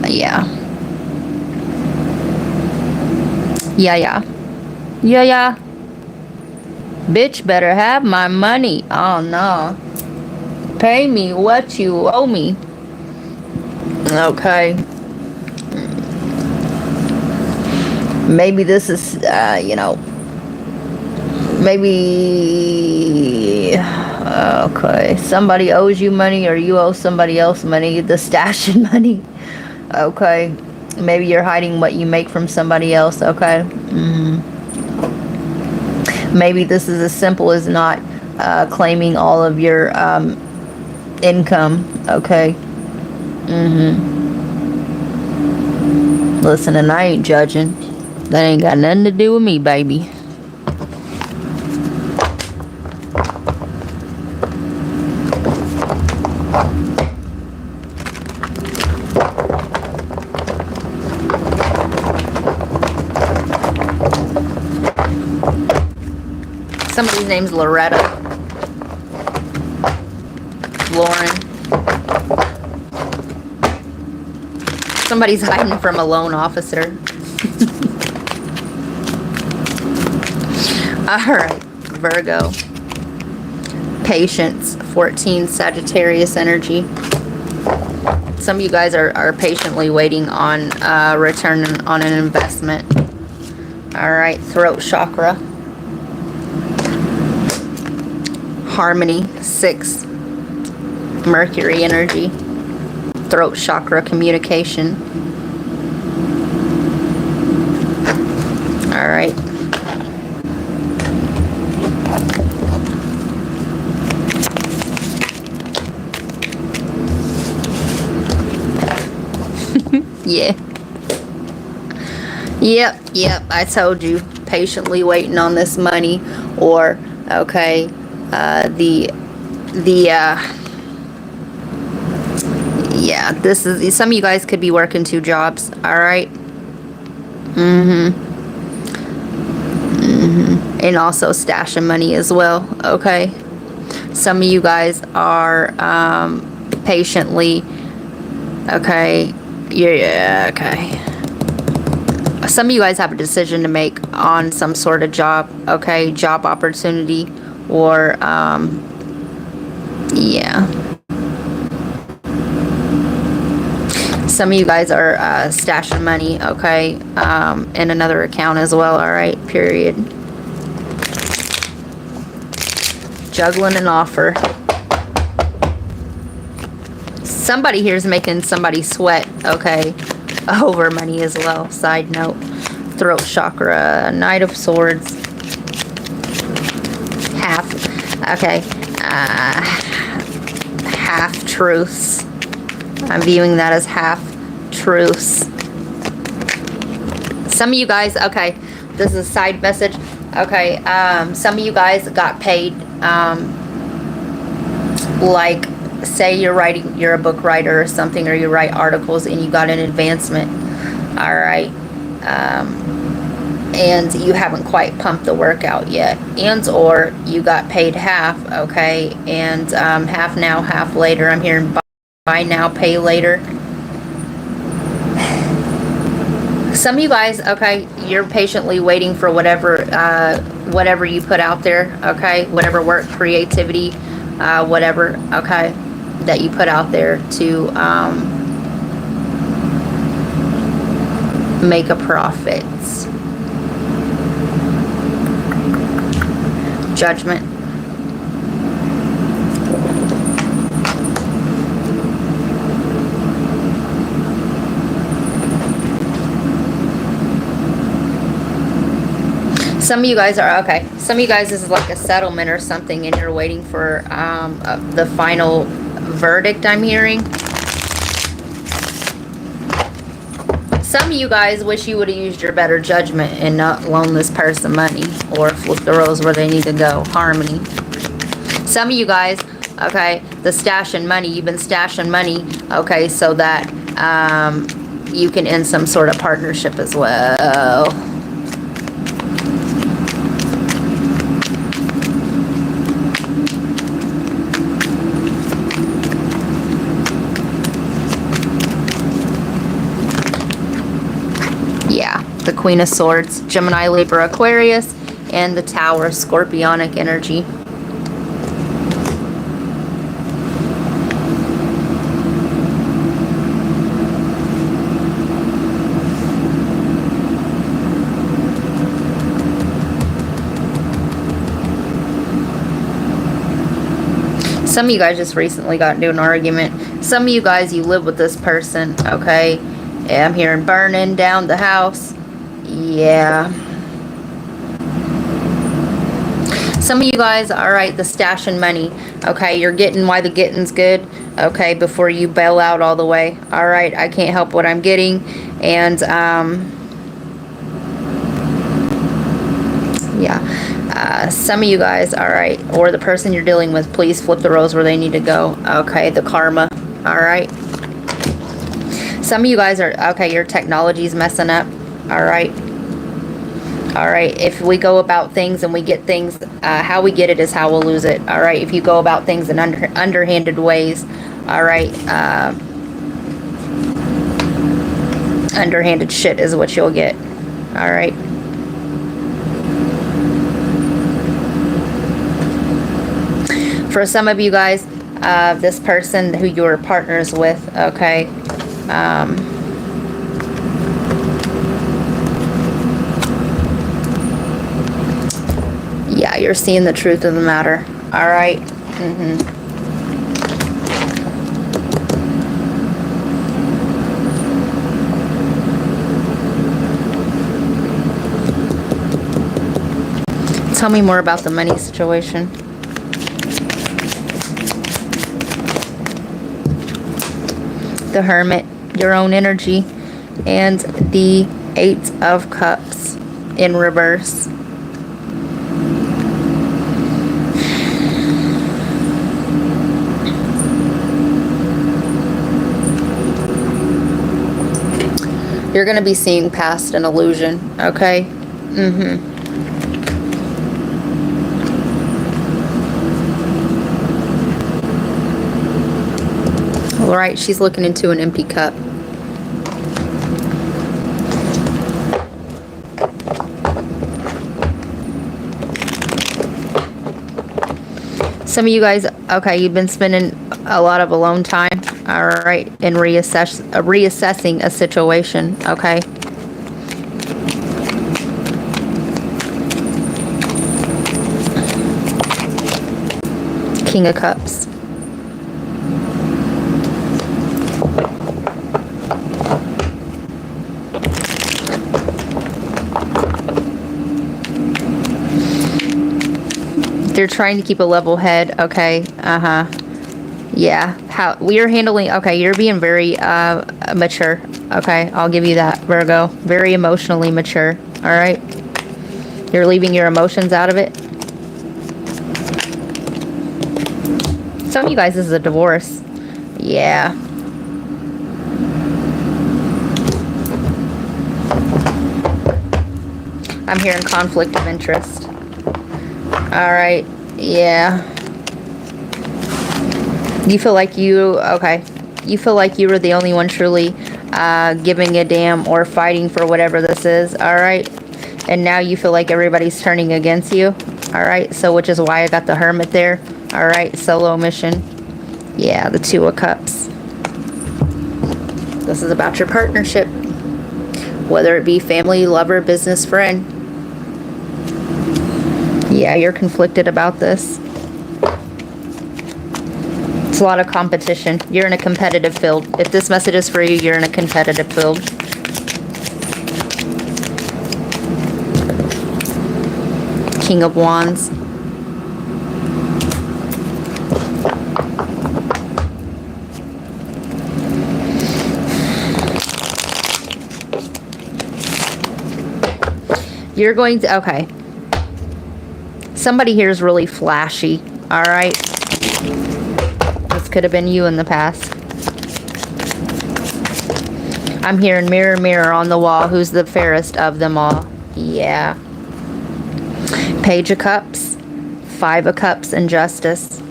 Yeah. Bitch better have my money. Oh, no. Pay me what you owe me. Okay. Maybe this is, maybe, okay, somebody owes you money or you owe somebody else money, the stashing money, okay, maybe you're hiding what you make from somebody else, okay, maybe this is as simple as not claiming all of your income, okay, listen, and I ain't judging. That ain't got nothing to do with me, baby. Somebody's name's Loretta. Lauren. Somebody's hiding from a loan officer. Alright, Virgo. Patience, 14, Sagittarius energy. Some of you guys are patiently waiting on return on an investment. Alright, throat chakra. Harmony, 6, Mercury energy. Throat chakra, communication. Alright. Yeah. Yep, I told you. Patiently waiting on this money, or, okay, yeah, this is, some of you guys could be working 2 jobs, alright? And also stashing money as well, okay? Some of you guys are, patiently, okay, yeah, okay. Some of you guys have a decision to make on some sort of job, okay? Job opportunity, or, yeah. Some of you guys are stashing money, okay, in another account as well, all right, period. Juggling an offer. Somebody here is making somebody sweat, okay, over money as well. Side note. Throat chakra, Knight of Swords. Half, okay, half truths. I'm viewing that as half truths. Some of you guys, okay, this is a side message. Okay, some of you guys got paid, like, say you're a book writer or something, or you write articles and you got an advancement, all right, and you haven't quite pumped the work out yet, and or you got paid half, okay, and half now, half later. I'm hearing buy now, pay later. Some of you guys, okay, you're patiently waiting for whatever you put out there, okay, whatever work, creativity, whatever, okay, that you put out there to make a profit. Judgment. Some of you guys are, okay, some of you guys, this is like a settlement or something, and you're waiting for the final verdict, I'm hearing. Some of you guys wish you would have used your better judgment and not loan this person money or flip the roles where they need to go. Harmony. Some of you guys, okay, the stashing money, you've been stashing money, okay, so that you can end some sort of partnership as well. The Queen of Swords, Gemini, Libra, Aquarius, and the Tower, Scorpionic energy. Some of you guys just recently got into an argument. Some of you guys, you live with this person, okay? Yeah, I'm hearing burning down the house. Yeah. Some of you guys, all right, the stashing money, okay, you're getting why the getting's good, okay, before you bail out all the way. All right, I can't help what I'm getting, and yeah, some of you guys, all right, or the person you're dealing with, please flip the roles where they need to go. Okay, the karma. All right. Some of you guys are, okay, your technology's messing up. All right. All right. If we go about things and we get things, how we get it is how we'll lose it. All right. If you go about things in underhanded ways, all right, underhanded shit is what you'll get. All right. For some of you guys, this person who you're partners with, okay, yeah, you're seeing the truth of the matter. All right. Tell me more about the money situation. The Hermit, your own energy, and the Eight of Cups in reverse. You're going to be seeing past an illusion, okay? All right, she's looking into an empty cup. Some of you guys, okay, you've been spending a lot of alone time. All right. And reassessing a situation. Okay. King of Cups. They're trying to keep a level head. Okay. Yeah. How you're handling. Okay. You're being very mature. Okay. I'll give you that, Virgo. Very emotionally mature. All right. You're leaving your emotions out of it. Some of you guys, this is a divorce. Yeah. I'm hearing conflict of interest. All right. Yeah. You feel like okay. You feel like you were the only one truly giving a damn or fighting for whatever this is. All right. And now you feel like everybody's turning against you. All right. So which is why I got the Hermit there. All right. Solo mission. Yeah. The Two of Cups. This is about your partnership. Whether it be family, lover, business, friend. Yeah, you're conflicted about this. It's a lot of competition. You're in a competitive field. If this message is for you, you're in a competitive field. King of Wands. You're going to, okay. Somebody here is really flashy, all right? This could have been you in the past. I'm hearing mirror, mirror on the wall. Who's the fairest of them all? Yeah. Page of Cups, Five of Cups, and Justice.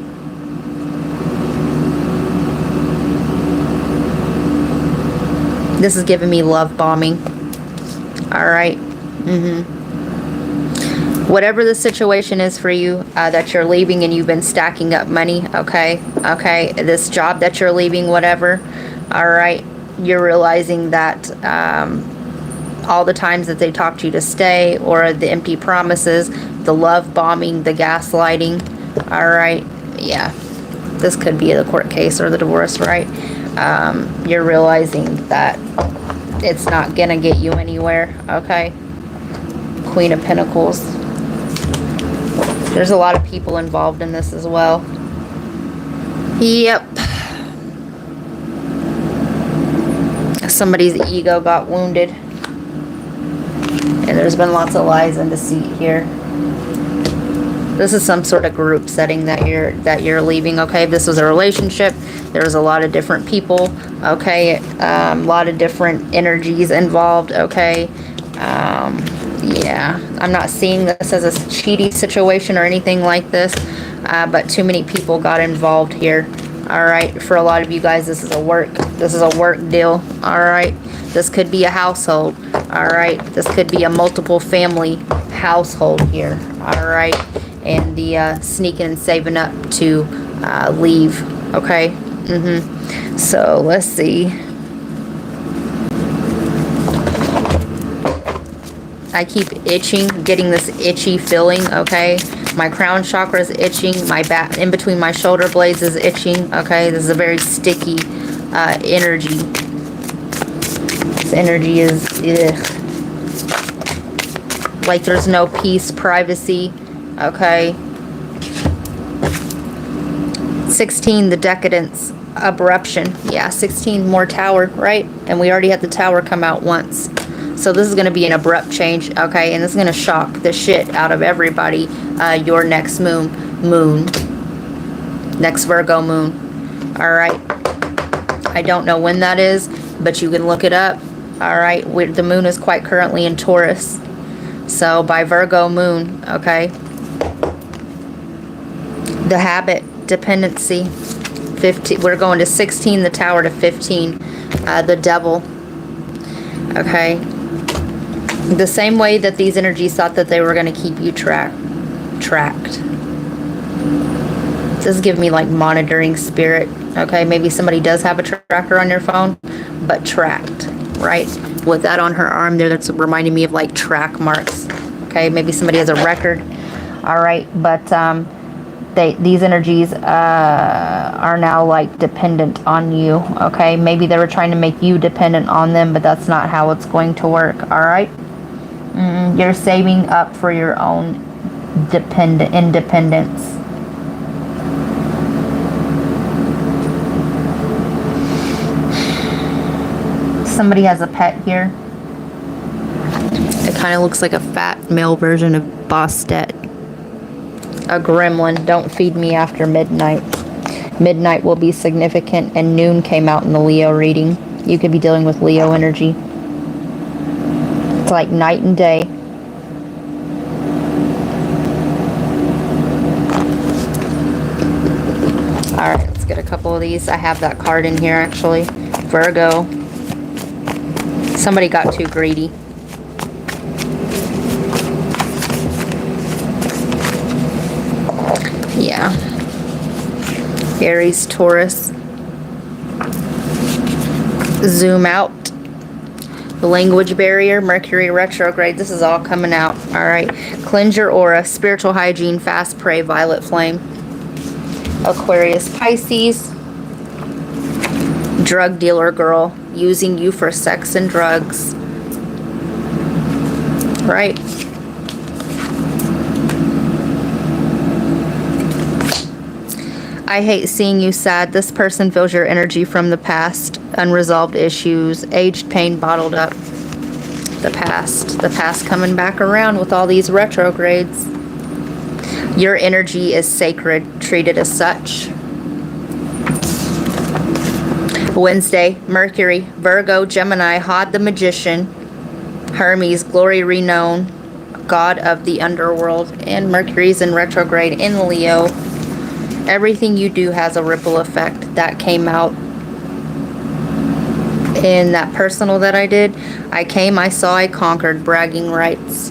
This is giving me love bombing. All right. Whatever the situation is for you, that you're leaving and you've been stacking up money, okay? Okay, this job that you're leaving, whatever, all right, you're realizing that all the times that they talked to you to stay, or the empty promises, the love bombing, the gaslighting, all right, yeah, this could be the court case or the divorce, right? You're realizing that it's not gonna get you anywhere, okay? Queen of Pentacles. There's a lot of people involved in this as well. Yep. Somebody's ego got wounded. And there's been lots of lies and deceit here. This is some sort of group setting that you're leaving, okay? If this was a relationship, there's a lot of different people, okay? A lot of different energies involved, okay? Yeah, I'm not seeing this as a cheaty situation or anything like this, but too many people got involved here. All right, for a lot of you guys, this is a work deal. All right, this could be a household. All right, this could be a multiple family household here. All right, and the sneaking and saving up to leave. Okay. So let's see. I keep itching, getting this itchy feeling, okay? My crown chakra is itching. My back, in between my shoulder blades is itching, okay? This is a very sticky energy. This energy is, like there's no peace, privacy, okay? 16, the decadence, abruption. Yeah, 16, more tower, right? And we already had the tower come out once. So this is going to be an abrupt change, okay? And this is going to shock the shit out of everybody. Your next next Virgo moon. All right. I don't know when that is, but you can look it up. All right. The moon is quite currently in Taurus. So by Virgo moon, okay? The habit, dependency, 15. We're going to 16, the tower, to 15, the devil. Okay. The same way that these energies thought that they were going to keep you tracked. This is giving me like monitoring spirit. Okay, maybe somebody does have a tracker on your phone, but tracked, right? With that on her arm there, that's reminding me of like track marks. Okay, maybe somebody has a record. All right, but these energies are now like dependent on you. Okay, maybe they were trying to make you dependent on them, but that's not how it's going to work. All right, you're saving up for your own independence. Somebody has a pet here. It kind of looks like a fat male version of Bastet. A gremlin. Don't feed me after midnight. Midnight will be significant, and noon came out in the Leo reading. You could be dealing with Leo energy. It's like night and day. Alright, let's get a couple of these. I have that card in here actually. Virgo. Somebody got too greedy. Yeah. Aries, Taurus. Zoom out. The language barrier, Mercury retrograde. This is all coming out. All right. Cleanse your aura. Spiritual hygiene. Fast pray. Violet flame. Aquarius, Pisces. Drug dealer girl. Using you for sex and drugs. Right. I hate seeing you sad. This person feels your energy from the past. Unresolved issues. Aged pain bottled up. The past coming back around with all these retrogrades. Your energy is sacred. Treat it as such. Wednesday, Mercury, Virgo, Gemini, Hod the Magician, Hermes, Glory Renown, God of the Underworld, and Mercury's in retrograde in Leo. Everything you do has a ripple effect. That came out in that personal that I did. I came, I saw, I conquered. Bragging rights.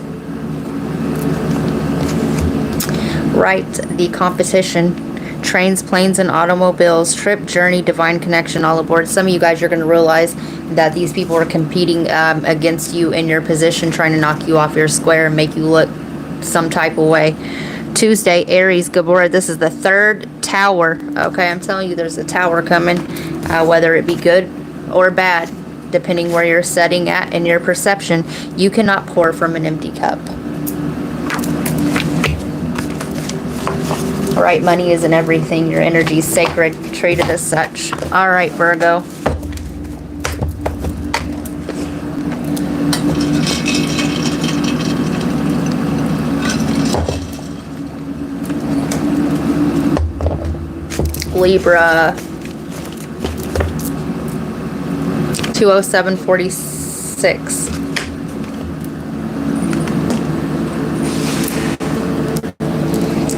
Right, the competition. Trains, planes, and automobiles. Trip, journey, divine connection, all aboard. Some of you guys, you're going to realize that these people are competing against you in your position, trying to knock you off your square and make you look some type of way. Tuesday, Aries, Gabora. This is the third tower. Okay, I'm telling you, there's a tower coming, whether it be good or bad, depending where you're setting at in your perception. You cannot pour from an empty cup. All right, money isn't everything. Your energy is sacred. Treat it as such. All right, Virgo. Libra. 20746.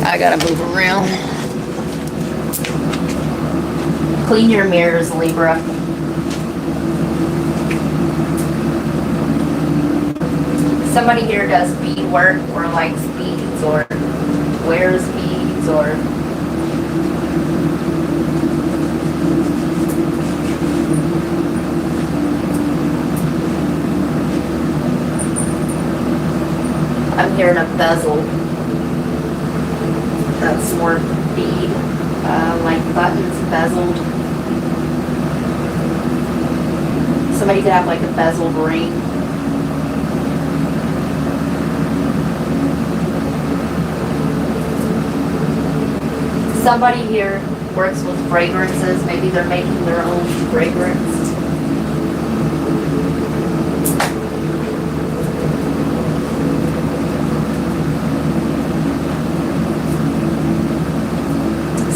I gotta move around. Clean your mirrors, Libra. Somebody here does beadwork or likes beads or wears beads or I'm hearing a bezel. That's more bead, like buttons bezeled. Somebody could have like a bezeled ring. Somebody here works with fragrances. Maybe they're making their own fragrance.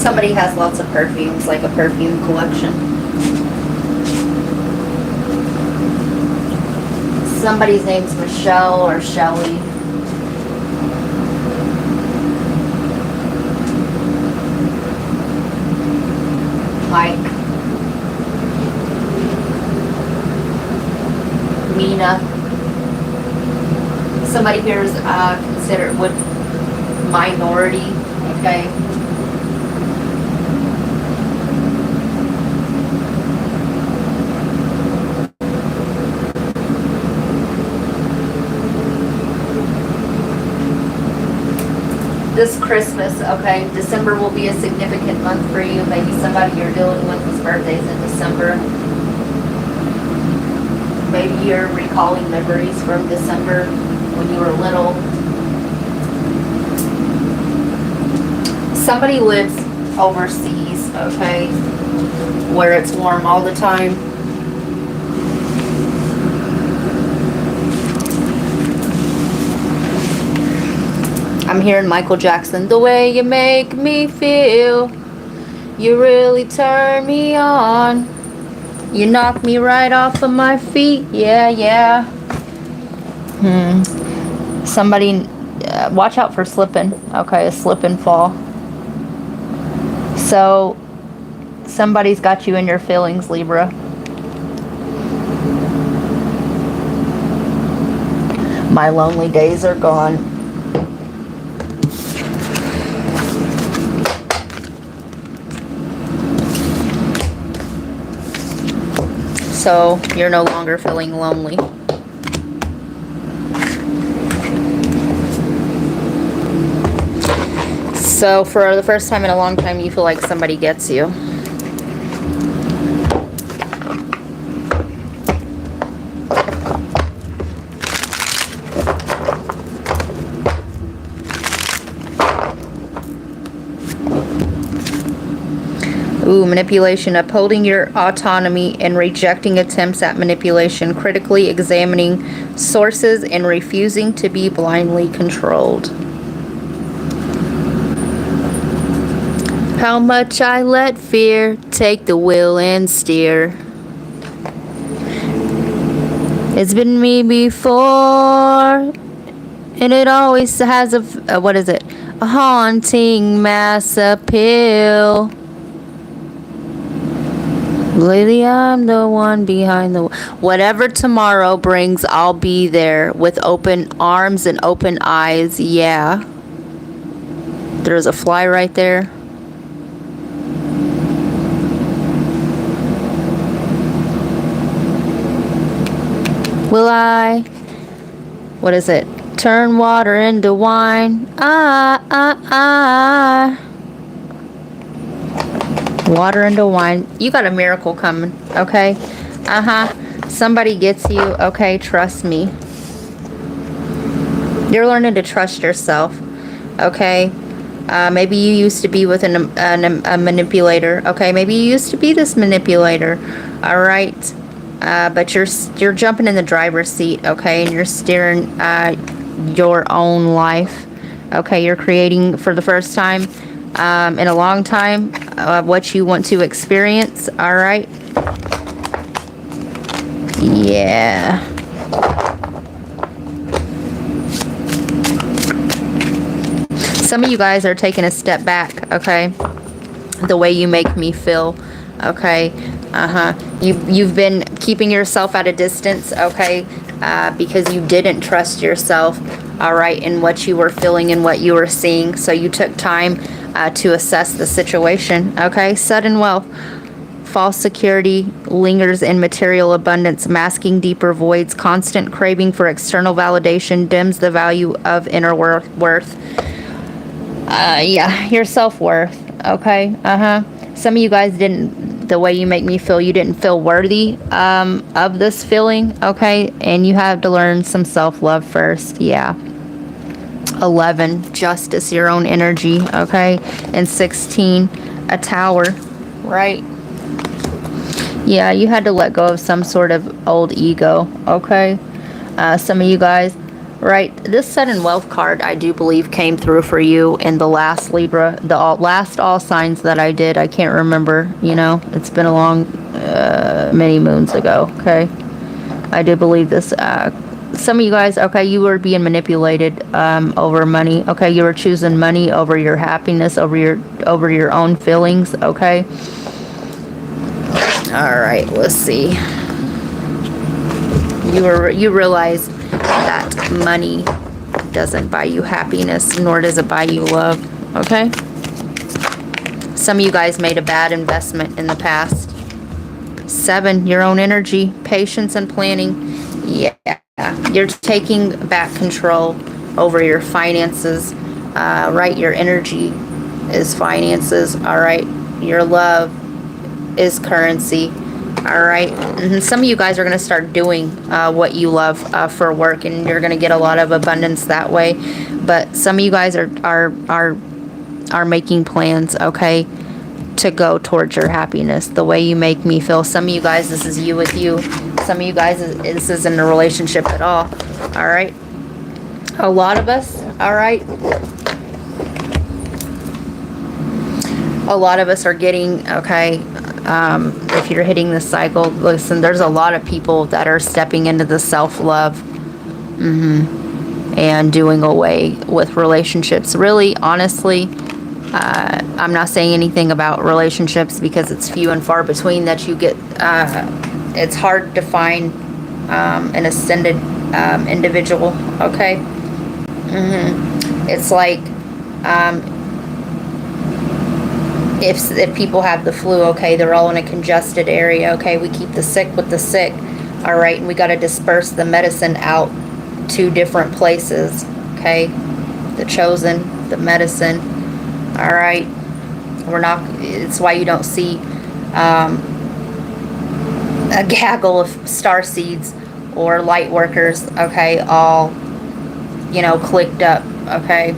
Somebody has lots of perfumes, like a perfume collection. Somebody's name's Michelle or Shelley. Mike. Mina. Somebody here is considered would minority, okay? this Christmas, okay? December will be a significant month for you. Maybe somebody you're dealing with whose birthday's in December. Maybe you're recalling memories from December when you were little. Somebody lives overseas, okay, where it's warm all the time. I'm hearing Michael Jackson. The way you make me feel, you really turn me on. You knock me right off of my feet. Yeah, yeah. Somebody, watch out for slipping. Okay, a slip and fall. So, somebody's got you in your feelings, Libra. My lonely days are gone. So, you're no longer feeling lonely. So, for the first time in a long time, you feel like somebody gets you. Ooh, manipulation. Upholding your autonomy and rejecting attempts at manipulation. Critically examining sources and refusing to be blindly controlled. How much I let fear take the wheel and steer. It's been me before, and it always has a what is it? A haunting mass appeal. Lately I'm the one behind the... Whatever tomorrow brings, I'll be there with open arms and open eyes. Yeah. There's a fly right there. Will I... What is it? Turn water into wine. Water into wine. You got a miracle coming, okay? Somebody gets you, okay? Trust me. You're learning to trust yourself, okay? Maybe you used to be with a manipulator, okay? Maybe you used to be this manipulator, all right? But you're jumping in the driver's seat, okay? And you're steering your own life, okay? You're creating for the first time in a long time what you want to experience, all right? Yeah. Some of you guys are taking a step back, okay? The way you make me feel, okay? You've been keeping yourself at a distance, okay? Because you didn't trust yourself, all right, in what you were feeling and what you were seeing. So you took time to assess the situation, okay? Sudden wealth. False security lingers in material abundance, masking deeper voids. Constant craving for external validation dims the value of inner worth. Yeah, your self-worth, okay? Some of you guys didn't, the way you make me feel, you didn't feel worthy of this feeling, okay? And you have to learn some self-love first, yeah. 11, justice, your own energy, okay? And 16, a tower, right? Yeah, you had to let go of some sort of old ego, okay? Some of you guys, right? This sudden wealth card, I do believe, came through for you in the last Libra, the last all signs that I did. I can't remember, you know, it's been a long, many moons ago, okay? I do believe this. Some of you guys, okay, you were being manipulated over money, okay? You were choosing money over your happiness, over your own feelings, okay? All right, let's see. You realize that money doesn't buy you happiness, nor does it buy you love, okay? Some of you guys made a bad investment in the past. 7, your own energy, patience and planning. Yeah, you're taking back control over your finances. Right, your energy is finances. All right, your love is currency. All right, and some of you guys are going to start doing what you love for work, and you're going to get a lot of abundance that way. But some of you guys are making plans, okay, to go towards your happiness. The way you make me feel. Some of you guys, this is you with you. Some of you guys, this isn't a relationship at all. All right, a lot of us. All right. A lot of us are getting, okay, if you're hitting the cycle, listen, there's a lot of people that are stepping into the self-love and doing away with relationships. Really, honestly, I'm not saying anything about relationships because it's few and far between that you get, it's hard to find an ascended individual, okay? It's like, if people have the flu, okay, they're all in a congested area, okay, we keep the sick with the sick, all right, and we got to disperse the medicine out to different places, okay, the chosen, the medicine, all right, it's why you don't see a gaggle of star seeds or light workers, okay, all, clicked up, okay,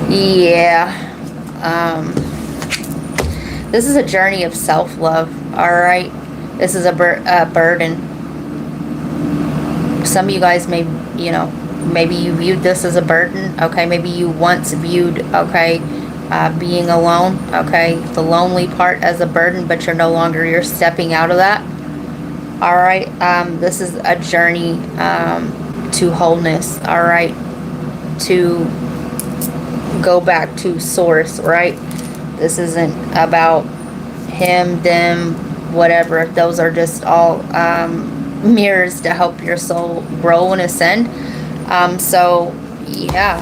yeah, this is a journey of self-love, all right? This is a burden. Some of you guys may, maybe you viewed this as a burden, okay? Maybe you once viewed, okay, being alone, okay, the lonely part as a burden, but you're no longer, you're stepping out of that, all right? This is a journey to wholeness, all right? To go back to source, right? This isn't about him, them, whatever. Those are just all mirrors to help your soul grow and ascend. So yeah,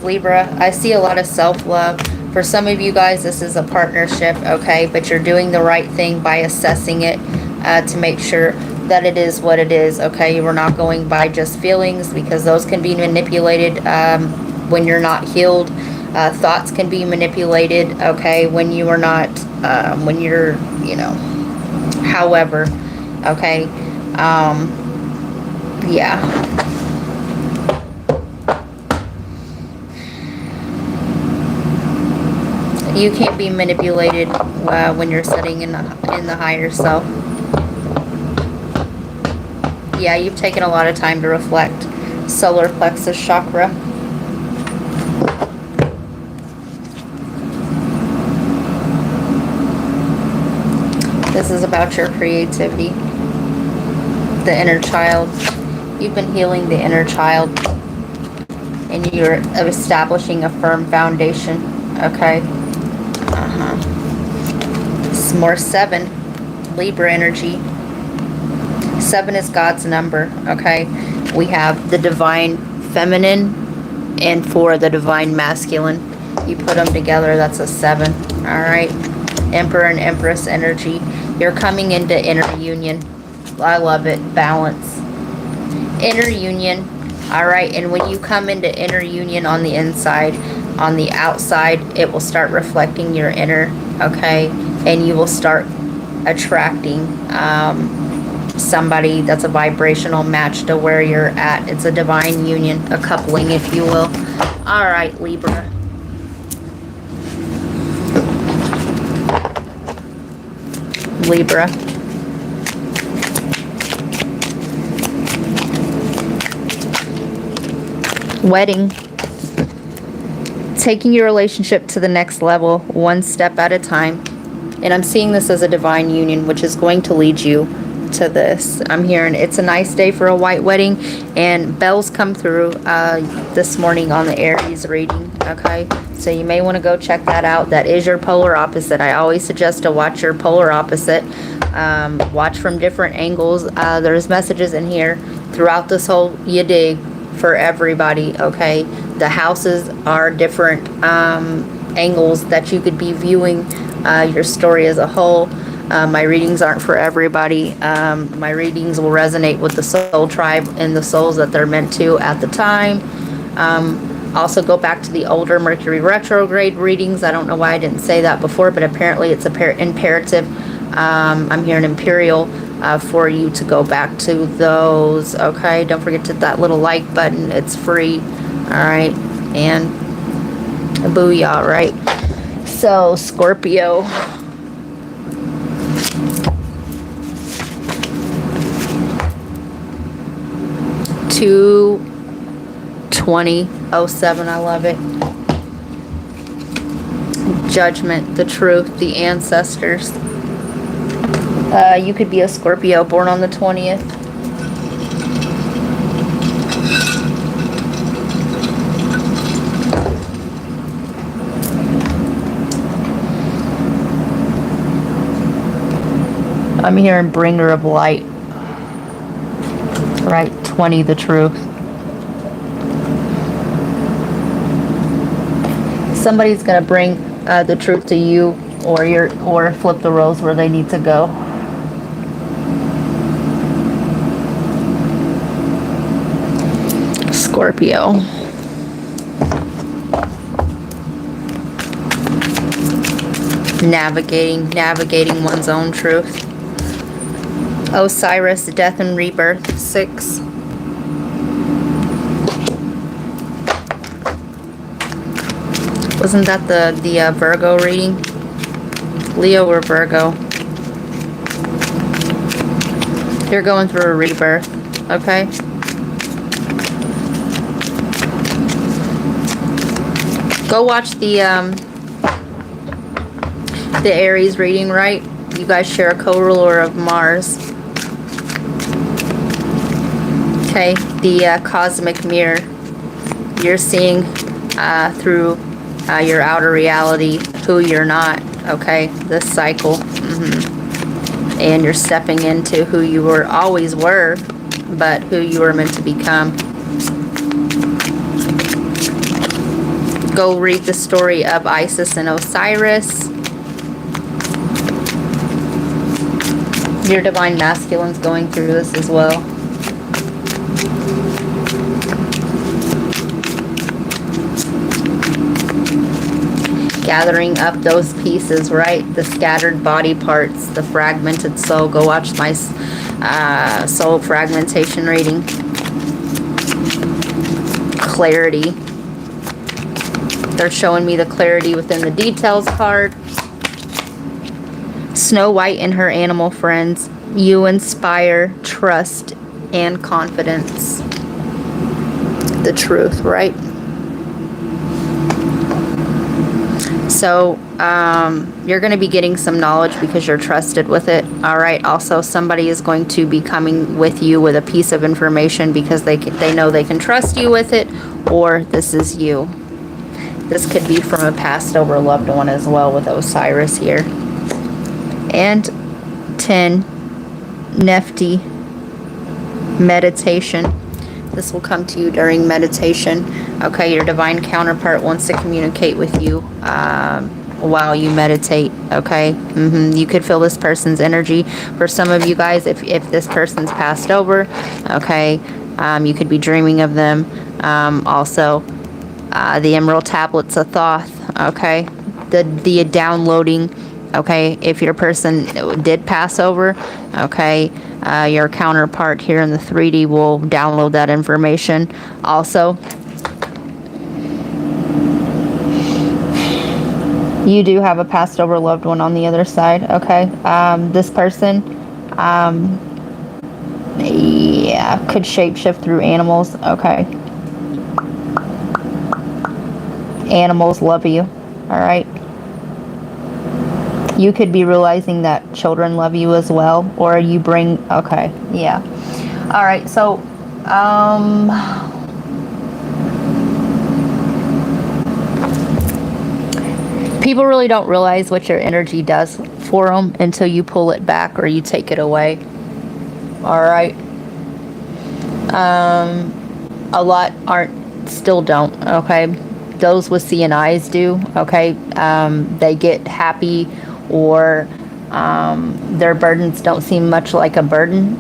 Libra, I see a lot of self-love. For some of you guys, this is a partnership, okay, but you're doing the right thing by assessing it to make sure that it is what it is, okay? We're not going by just feelings, because those can be manipulated when you're not healed. Thoughts can be manipulated, okay, when you are not, when you're, however, okay, yeah. You can't be manipulated when you're sitting in the higher self. Yeah, you've taken a lot of time to reflect. Solar plexus chakra. This is about your creativity, the inner child. You've been healing the inner child, and you're establishing a firm foundation, okay? It's more 7, Libra energy. 7 is God's number, okay? We have the divine feminine and 4, the divine masculine. You put them together, that's a 7, all right? Emperor and Empress energy. You're coming into inner union. I love it. Balance. Inner union. All right. And when you come into inner union on the inside, on the outside, it will start reflecting your inner. Okay. And you will start attracting somebody that's a vibrational match to where you're at. It's a divine union, a coupling, if you will. All right, Libra. Libra. Wedding. Taking your relationship to the next level, one step at a time. And I'm seeing this as a divine union, which is going to lead you to this. I'm hearing it's a nice day for a white wedding, and bells come through this morning on the Aries reading, okay? So you may want to go check that out. That is your polar opposite. I always suggest to watch your polar opposite. Watch from different angles. There's messages in here throughout this whole you dig for everybody, okay? The houses are different angles that you could be viewing your story as a whole. My readings aren't for everybody. My readings will resonate with the soul tribe and the souls that they're meant to at the time. Also go back to the older Mercury retrograde readings. I don't know why I didn't say that before, but apparently it's imperative. I'm hearing imperial for you to go back to those. Okay, don't forget to hit that little like button. It's free. All right, and booyah, right? So Scorpio. Two 2007, I love it. Judgment, the truth, the ancestors. You could be a Scorpio born on the 20th. I'm hearing bringer of light. Right, 20, the truth. Somebody's gonna bring the truth to you, or flip the roles where they need to go. Scorpio. Navigating one's own truth. Osiris, death and rebirth, 6. Wasn't that the Virgo reading? Leo or Virgo? You're going through a rebirth, okay? Go watch the Aries reading, right? You guys share a co-ruler of Mars. Okay, the cosmic mirror. You're seeing through your outer reality who you're not, okay? This cycle. And you're stepping into who you always were, but who you were meant to become. Go read the story of Isis and Osiris. Your divine masculine's going through this as well. Gathering up those pieces, right? The scattered body parts, the fragmented soul. Go watch my soul fragmentation reading. Clarity. They're showing me the clarity within the details card. Snow White and her animal friends. You inspire trust and confidence. The truth, right? So you're going to be getting some knowledge because you're trusted with it. All right. Also, somebody is going to be coming with you with a piece of information because they know they can trust you with it, or this is you. This could be from a passed over loved one as well with Osiris here. And 10, Nefti, meditation. This will come to you during meditation. Okay, your divine counterpart wants to communicate with you while you meditate. Okay, you could feel this person's energy. For some of you guys, if this person's passed over, okay, you could be dreaming of them. Also, the Emerald Tablets of Thoth. Okay, the downloading. Okay, if your person did pass over, okay, your counterpart here in the 3D will download that information. Also, you do have a passed over loved one on the other side, okay? This person, yeah, could shapeshift through animals, okay? Animals love you, all right? You could be realizing that children love you as well, or you bring, okay, yeah. All right, so, people really don't realize what your energy does for them until you pull it back or you take it away. All right. A lot still don't, okay? Those with seeing eyes do, okay? They get happy or Their burdens don't seem much like a burden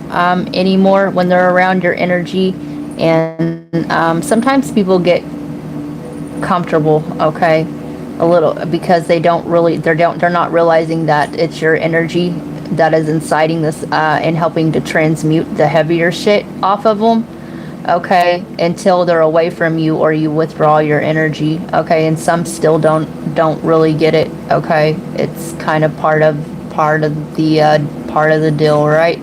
anymore when they're around your energy. And sometimes people get comfortable, okay, a little, because they're not realizing that it's your energy that is inciting this and helping to transmute the heavier shit off of them, okay, until they're away from you or you withdraw your energy, okay. And some still don't really get it, okay. It's kind of part of the deal, right?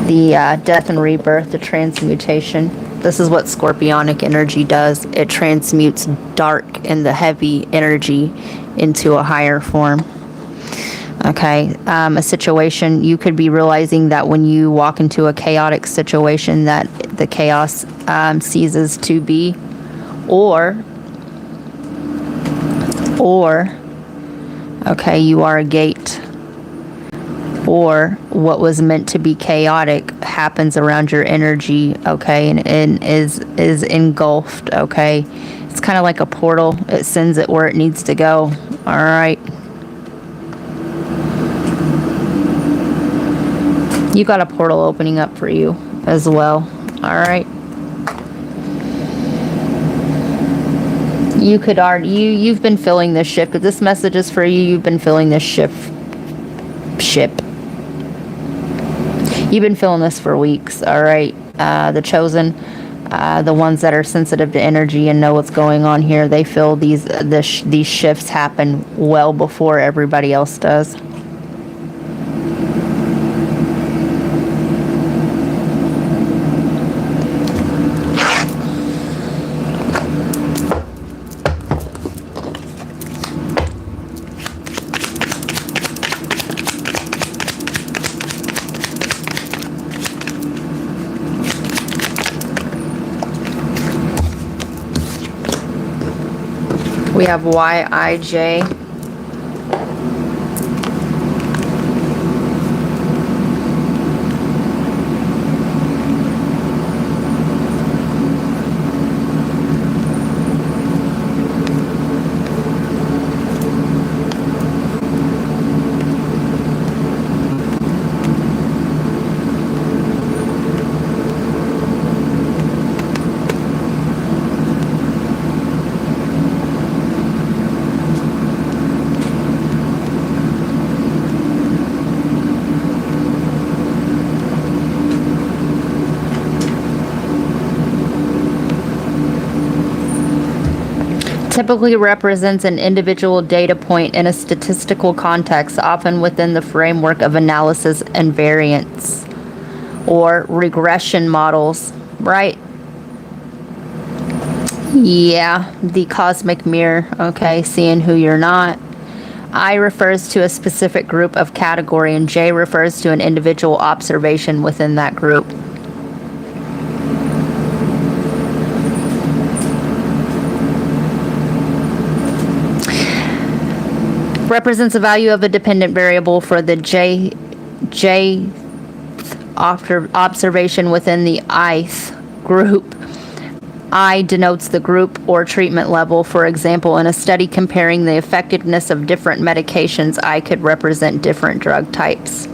The death and rebirth, the transmutation. This is what scorpionic energy does. It transmutes dark and the heavy energy into a higher form. Okay, a situation, you could be realizing that when you walk into a chaotic situation that the chaos ceases to be, or okay, you are a gate, or what was meant to be chaotic happens around your energy, okay, and is engulfed, okay. It's kind of like a portal. It sends it where it needs to go, all right. You got a portal opening up for you as well, all right. You could you've been feeling this shift. If this message is for you, you've been feeling this ship. You've been feeling this for weeks, all right. The chosen, the ones that are sensitive to energy and know what's going on here, they feel these shifts happen well before everybody else does. We have YIJ. Typically represents an individual data point in a statistical context, often within the framework of analysis and variance or regression models, right? Yeah, the cosmic mirror, okay, seeing who you're not. I refers to a specific group of category, and J refers to an individual observation within that group. Represents the value of a dependent variable for the J observation within the ith group. I denotes the group or treatment level. For example, in a study comparing the effectiveness of different medications, I could represent different drug types.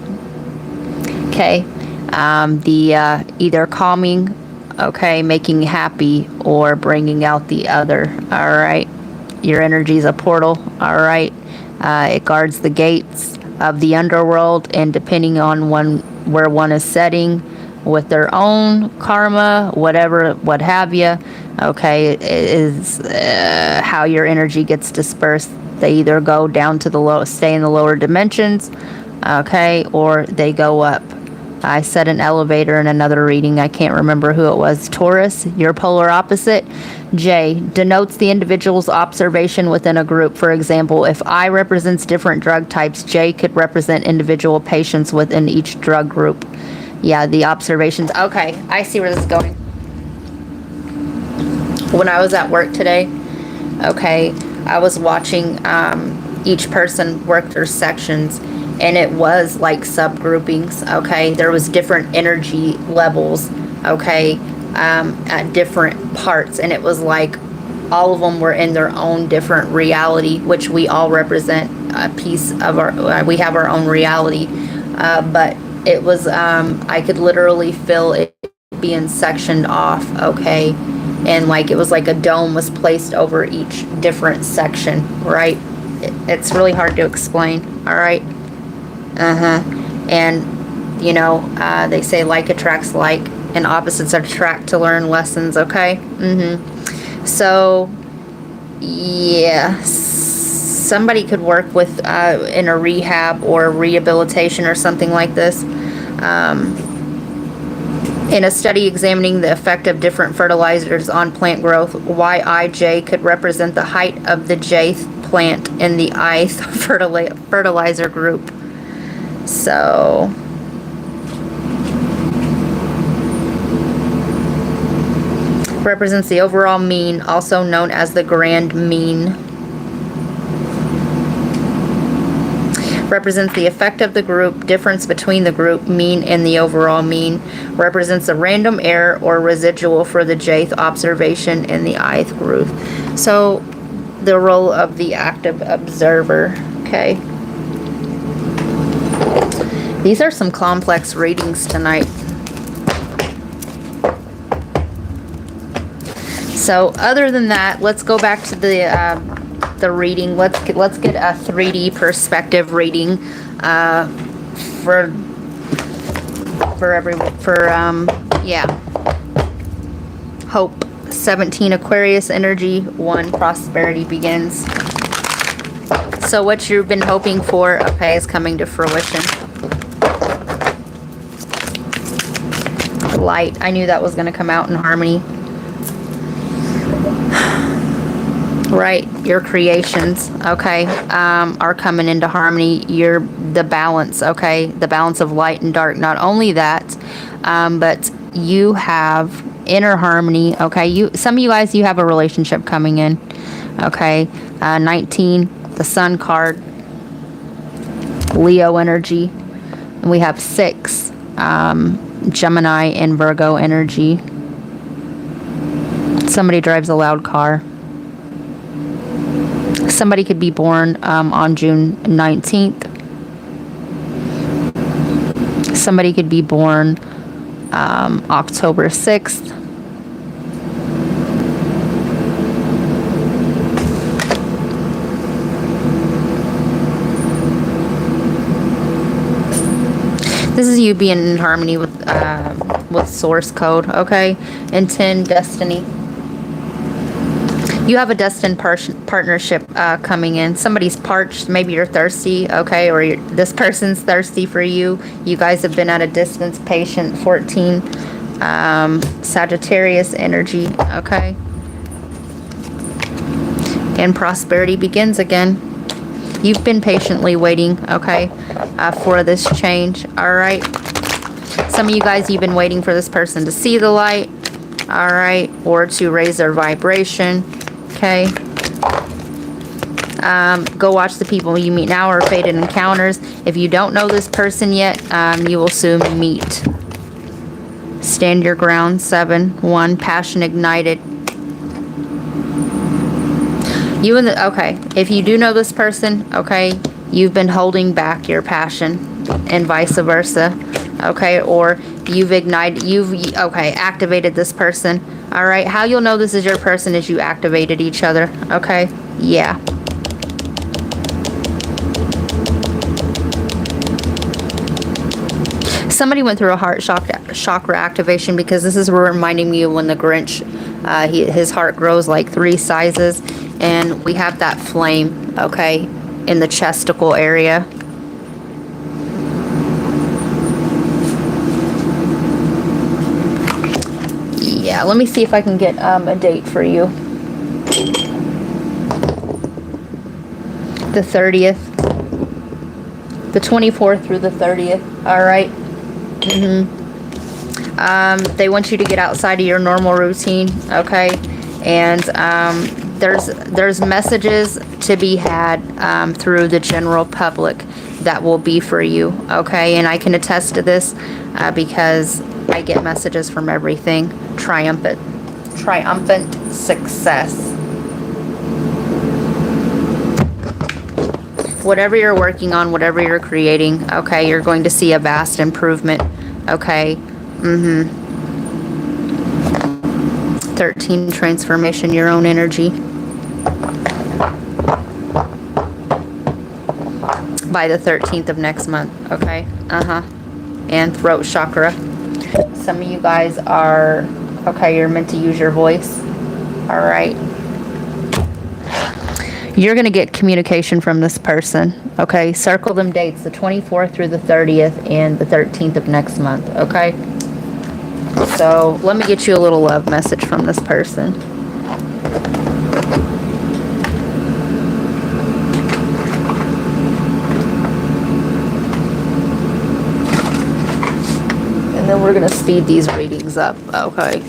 Okay, the either calming, okay, making happy, or bringing out the other. All right, your energy is a portal. All right. It guards the gates of the underworld, and depending on where one is setting with their own karma, whatever, what have you, okay, it is how your energy gets dispersed. They either go down to the stay in the lower dimensions, okay, or they go up. I said an elevator in another reading. I can't remember who it was. Taurus, your polar opposite. J denotes the individual's observation within a group. For example, if I represents different drug types, J could represent individual patients within each drug group. Yeah, the observations. Okay, I see where this is going. When I was at work today, okay, I was watching each person work their sections, and it was like subgroupings, okay? There was different energy levels, okay, at different parts, and it was like all of them were in their own different reality, which we all represent a piece of our, we have our own reality. But it was, I could literally feel it being sectioned off, okay? And like, it was like a dome was placed over each different section, right? It's really hard to explain, all right? And, you know, they say like attracts like, and opposites attract to learn lessons, okay? So, yeah, somebody could work with in a rehab or rehabilitation or something like this. In a study examining the effect of different fertilizers on plant growth, YIJ could represent the height of the J plant in the ith fertilizer group. So, represents the overall mean, also known as the grand mean. Represents the effect of the group, difference between the group mean and the overall mean. Represents a random error or residual for the jth observation in the ith group. So, the role of the active observer, okay? These are some complex readings tonight. So other than that, let's go back to the reading. Let's get a 3D perspective reading Hope 17 Aquarius energy, 1 prosperity begins. So what you've been hoping for, okay, is coming to fruition. Light. I knew that was going to come out in harmony. Right, your creations, okay, are coming into harmony. You're the balance, okay, the balance of light and dark. Not only that, but you have inner harmony, okay. Some of you guys, you have a relationship coming in, okay. 19, the Sun card, Leo energy, and we have 6, Gemini and Virgo energy. Somebody drives a loud car. Somebody could be born on June 19th. Somebody could be born October 6th. This is you being in harmony with source code, okay? And 10, destiny. You have a destined partnership coming in. Somebody's parched. Maybe you're thirsty, okay? Or this person's thirsty for you. You guys have been at a distance, patient. 14, Sagittarius energy, okay? And prosperity begins again. You've been patiently waiting, okay, for this change, all right? Some of you guys, you've been waiting for this person to see the light, all right, or to raise their vibration. Okay. Go watch the people you meet now or fated encounters. If you don't know this person yet, you will soon meet. Stand your ground. 7, 1, passion ignited. Okay, if you do know this person, okay, you've been holding back your passion and vice versa. Okay, or you've activated this person. All right, how you'll know this is your person is you activated each other, okay? Yeah. Somebody went through a heart chakra activation, because this is reminding me of when the Grinch, his heart grows like 3 sizes, and we have that flame, okay, in the chesticle area. Yeah, let me see if I can get a date for you. The 30th. The 24th through the 30th. All right. They want you to get outside of your normal routine, okay? And there's messages to be had through the general public that will be for you, okay? And I can attest to this because I get messages from everything. Triumphant success. Whatever you're working on, whatever you're creating, okay, you're going to see a vast improvement, okay? 13, transformation, your own energy. By the 13th of next month, okay? And throat chakra. Some of you guys are, okay, you're meant to use your voice, all right? You're going to get communication from this person, okay? Circle them dates, the 24th through the 30th and the 13th of next month, okay? So let me get you a little love message from this person. And then we're going to speed these readings up, okay?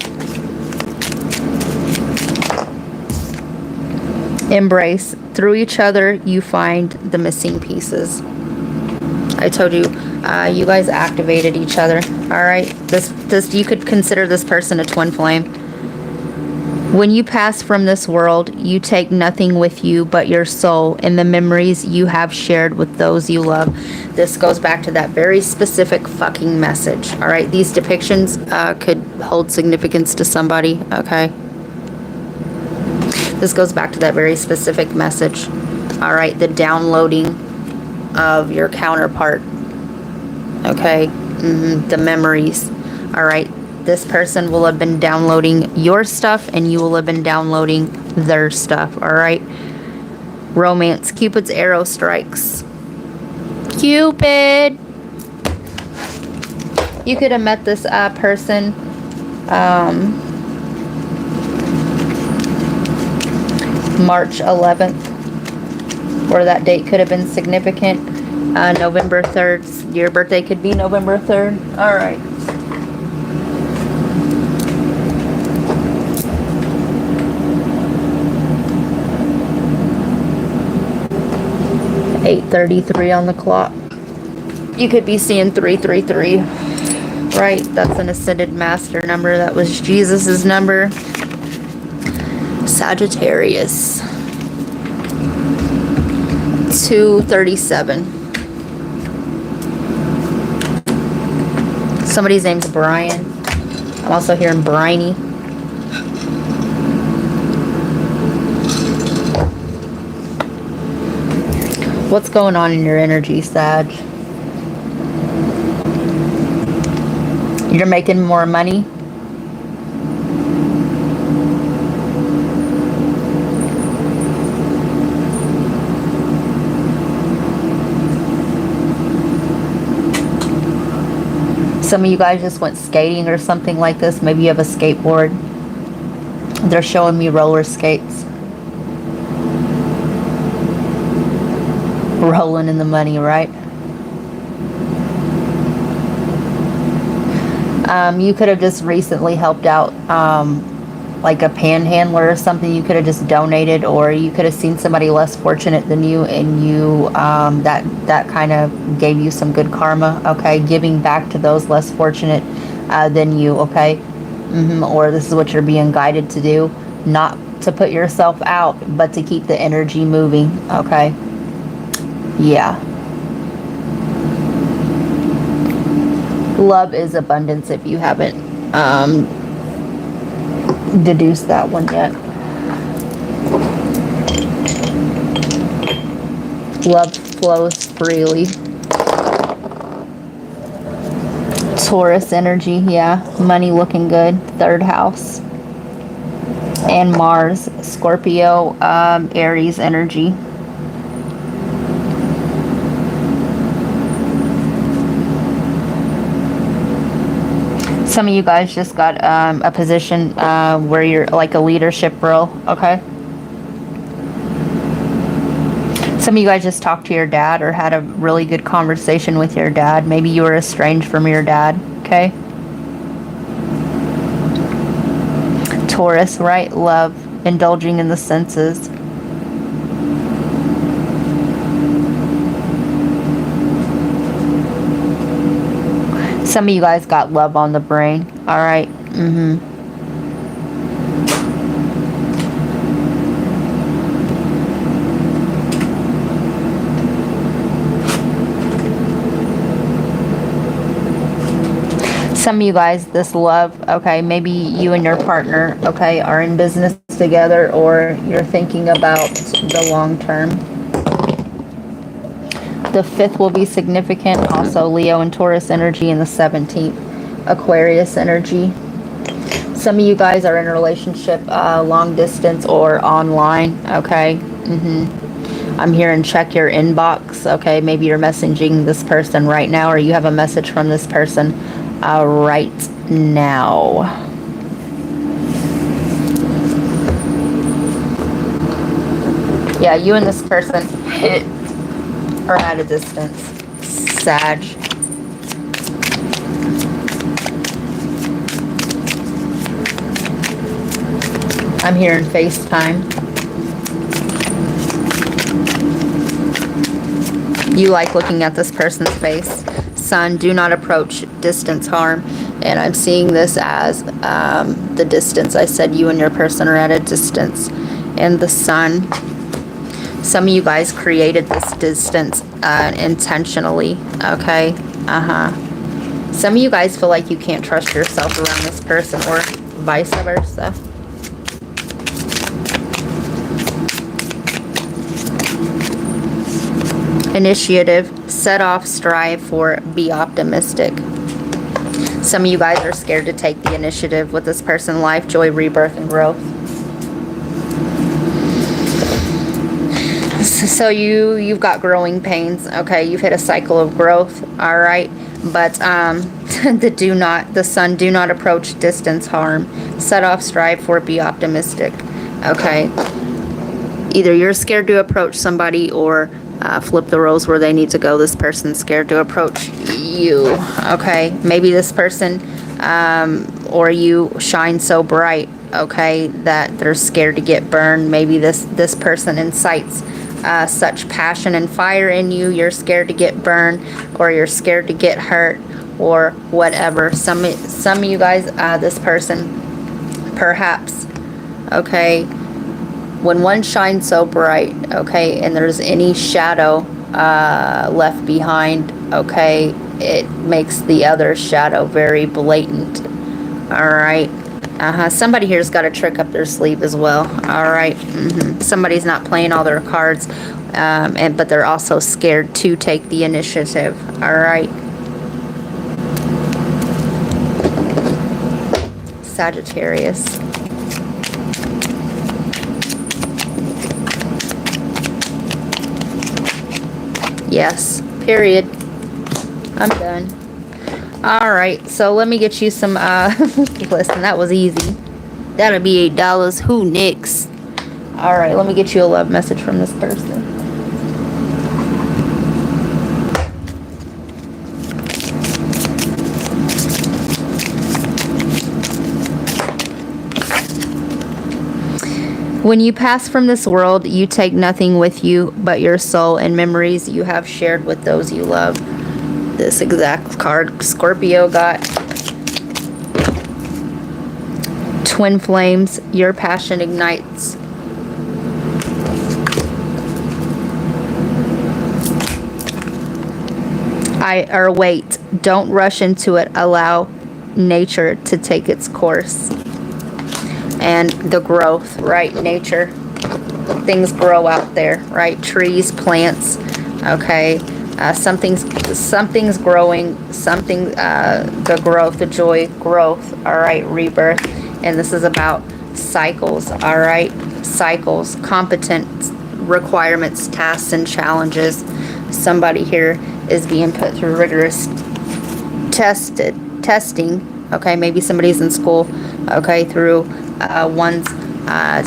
Embrace. Through each other, you find the missing pieces. I told you, you guys activated each other. All right. This you could consider this person a twin flame. When you pass from this world, you take nothing with you but your soul and the memories you have shared with those you love. This goes back to that very specific fucking message. All right. These depictions could hold significance to somebody. Okay. This goes back to that very specific message. All right, the downloading of your counterpart. Okay, the memories. All right, this person will have been downloading your stuff and you will have been downloading their stuff. All right, romance. Cupid's arrow strikes. Cupid. You could have met this person. March 11th, or that date could have been significant. November 3rd, your birthday could be November 3rd. All right. .8:33 on the clock. You could be seeing 333, right? That's an ascended master number. That was Jesus's number. Sagittarius. 237. Somebody's name's Brian. I'm also hearing Briny. What's going on in your energy, Sag? You're making more money? Some of you guys just went skating or something like this. Maybe you have a skateboard. They're showing me roller skates. Rolling in the money, right? You could have just recently helped out like a panhandler or something. You could have just donated, or you could have seen somebody less fortunate than you, and you that kind of gave you some good karma. Okay, giving back to those less fortunate than you. Okay, or this is what you're being guided to do, not to put yourself out, but to keep the energy moving. Okay, yeah. Love is abundance if you haven't deduced that one yet. Love flows freely. Taurus energy, yeah. Money looking good. Third house. And Mars, Scorpio, Aries energy. Some of you guys just got a position where you're like a leadership role, okay? Some of you guys just talked to your dad or had a really good conversation with your dad. Maybe you were estranged from your dad, okay? Taurus, right? Love, indulging in the senses. Some of you guys got love on the brain. All right. Some of you guys, this love, okay, maybe you and your partner, okay, are in business together, or you're thinking about the long term. The 5th will be significant. Also, Leo and Taurus energy, and the 17th, Aquarius energy. Some of you guys are in a relationship, long distance or online, okay? I'm hearing check your inbox, okay? Maybe you're messaging this person right now, or you have a message from this person right now. Yeah, you and this person are at a distance. Sag. I'm hearing FaceTime. You like looking at this person's face. Sun, do not approach, distance harm. And I'm seeing this as the distance. I said you and your person are at a distance. And the Sun. Some of you guys created this distance intentionally, okay? Some of you guys feel like you can't trust yourself around this person, or vice versa. Initiative, set off, strive for, be optimistic. Some of you guys are scared to take the initiative with this person. Life, joy, rebirth, and growth. So you've got growing pains, okay? You've hit a cycle of growth, all right? But the Sun, do not approach, distance harm. Set off, strive for, be optimistic, okay? Either you're scared to approach somebody, or flip the roles where they need to go. This person's scared to approach you, okay? Maybe this person or you shine so bright, okay, that they're scared to get burned. Maybe this person incites such passion and fire in you, you're scared to get burned, or you're scared to get hurt, or whatever. Some of you guys, this person, perhaps, okay, when one shines so bright, okay, and there's any shadow left behind, okay, it makes the other shadow very blatant, all right? Somebody here's got a trick up their sleeve as well, all right? Somebody's not playing all their cards, but they're also scared to take the initiative, all right? Sagittarius. Yes, period. I'm done. All right, so let me get you some, listen, that was easy. That'll be $8. Who next? All right, let me get you a love message from this person. When you pass from this world, you take nothing with you but your soul and memories you have shared with those you love. This exact card Scorpio got. Twin flames, your passion ignites. Wait, don't rush into it. Allow nature to take its course. And the growth, right? Nature, things grow out there, right? Trees, plants, okay? Something's growing, the growth, the joy, growth, all right? Rebirth. And this is about cycles, all right? Cycles, competence, requirements, tasks, and challenges. Somebody here is being put through rigorous testing, okay? Maybe somebody's in school, okay, through one's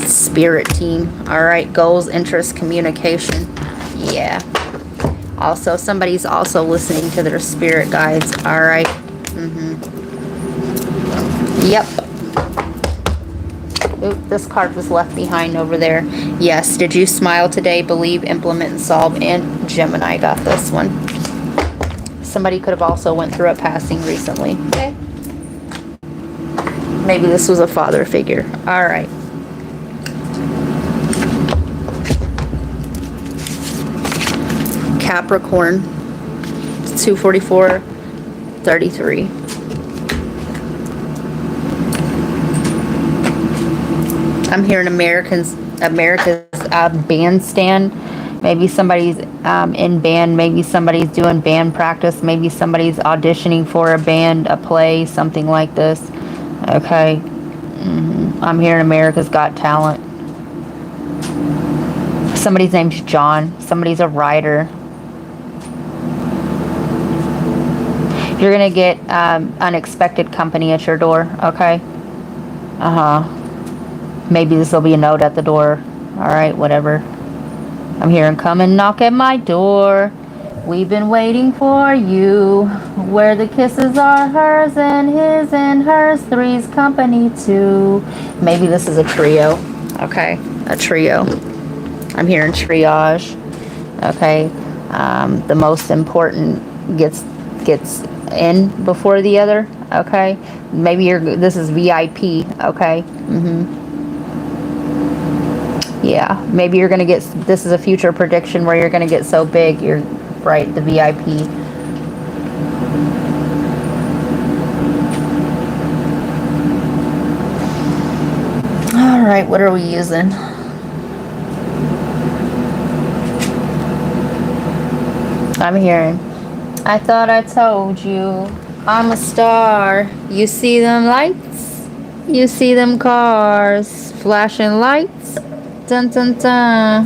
spirit team, all right? Goals, interests, communication, yeah. Also, somebody's also listening to their spirit guides, all right? Yep. Oop, this card was left behind over there. Yes, did you smile today? Believe, implement, and solve. And Gemini got this one. Somebody could have also went through a passing recently. Okay. Maybe this was a father figure. All right. Capricorn, 244-33. I'm hearing America's bandstand. Maybe somebody's in band. Maybe somebody's doing band practice. Maybe somebody's auditioning for a band, a play, something like this. Okay. I'm hearing America's Got Talent. Somebody's name's John. Somebody's a writer. You're going to get unexpected company at your door. Okay. Maybe this will be a note at the door. All right, whatever. I'm hearing, come and knock at my door. We've been waiting for you. Where the kisses are hers and his and hers. Three's company too. Maybe this is a trio. Okay, a trio. I'm hearing triage. Okay, the most important gets in before the other. Okay, maybe this is VIP. Okay. Yeah, maybe you're gonna get, this is a future prediction where you're gonna get so big, you're right, the VIP. All right, what are we using? I'm hearing, I thought I told you, I'm a star. You see them lights? You see them cars? Flashing lights? Dun dun dun.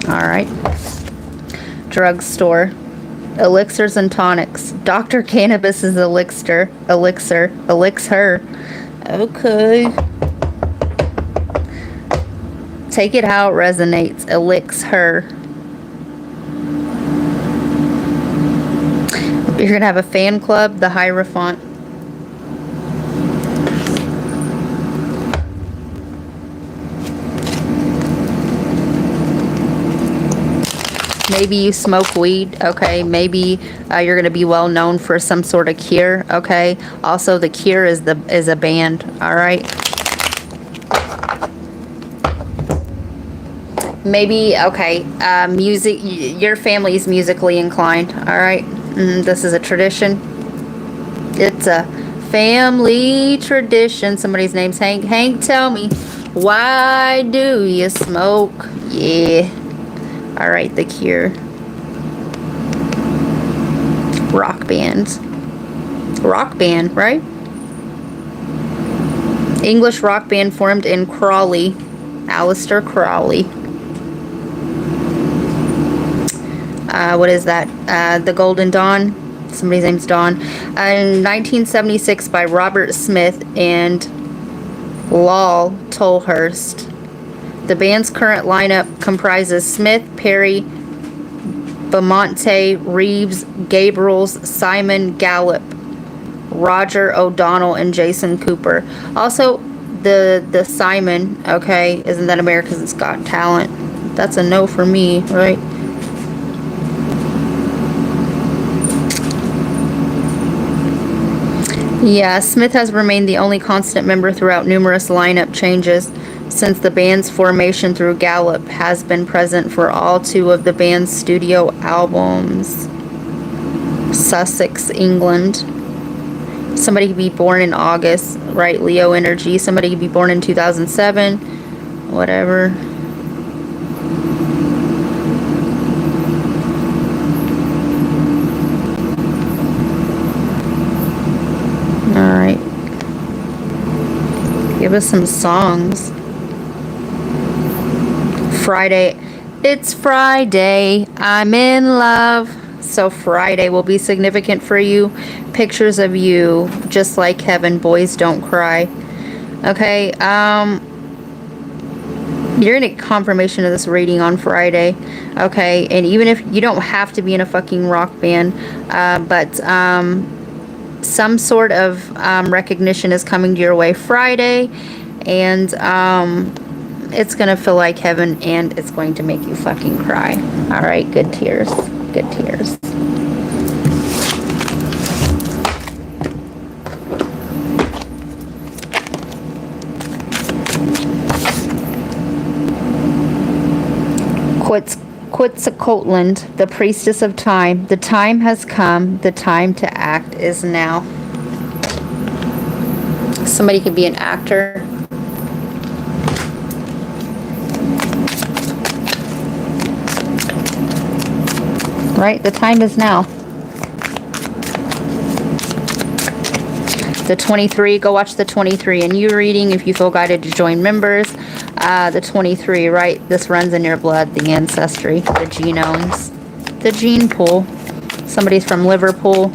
All right. Drugstore. Elixirs and tonics. Dr. Cannabis's elixir. Elixir. Okay. Take it how it resonates. Elixir. You're going to have a fan club, the Hierophant. Maybe you smoke weed, okay? Maybe you're going to be well known for some sort of cure, okay? Also, the Cure is a band, all right? Maybe, okay, music, your family's musically inclined, all right? This is a tradition. It's a family tradition. Somebody's name's Hank. Hank, tell me, why do you smoke? Yeah. All right, the Cure. Rock band. Rock band, right? English rock band formed in Crawley. Aleister Crowley. What is that? The Golden Dawn. Somebody's name's Dawn. In 1976 by Robert Smith and Lol Tolhurst. The band's current lineup comprises Smith, Perry, Beaumonte, Reeves, Gabriels, Simon Gallup, Roger O'Donnell, and Jason Cooper. Also, the Simon, okay, isn't that America's Got Talent? That's a no for me, right? Yeah, Smith has remained the only constant member throughout numerous lineup changes. Since the band's formation through Gallup has been present for all two of the band's studio albums. Sussex, England. Somebody could be born in August, right? Leo energy. Somebody could be born in 2007. Whatever. All right. Give us some songs. Friday. It's Friday. I'm in love. So Friday will be significant for you. Pictures of you, just like heaven. Boys don't cry. Okay. You're gonna get confirmation of this reading on Friday. Okay. And even if you don't have to be in a fucking rock band, but some sort of recognition is coming to your way Friday, and it's gonna feel like heaven, and it's going to make you fucking cry. All right, good tears, good tears. Quetzalcoatl, the priestess of time. The time has come. The time to act is now. Somebody could be an actor. Right? The time is now. The 23, go watch the 23 and you reading if you feel guided to join members. The 23, right? This runs in your blood, the ancestry, the genomes, the gene pool. Somebody's from Liverpool.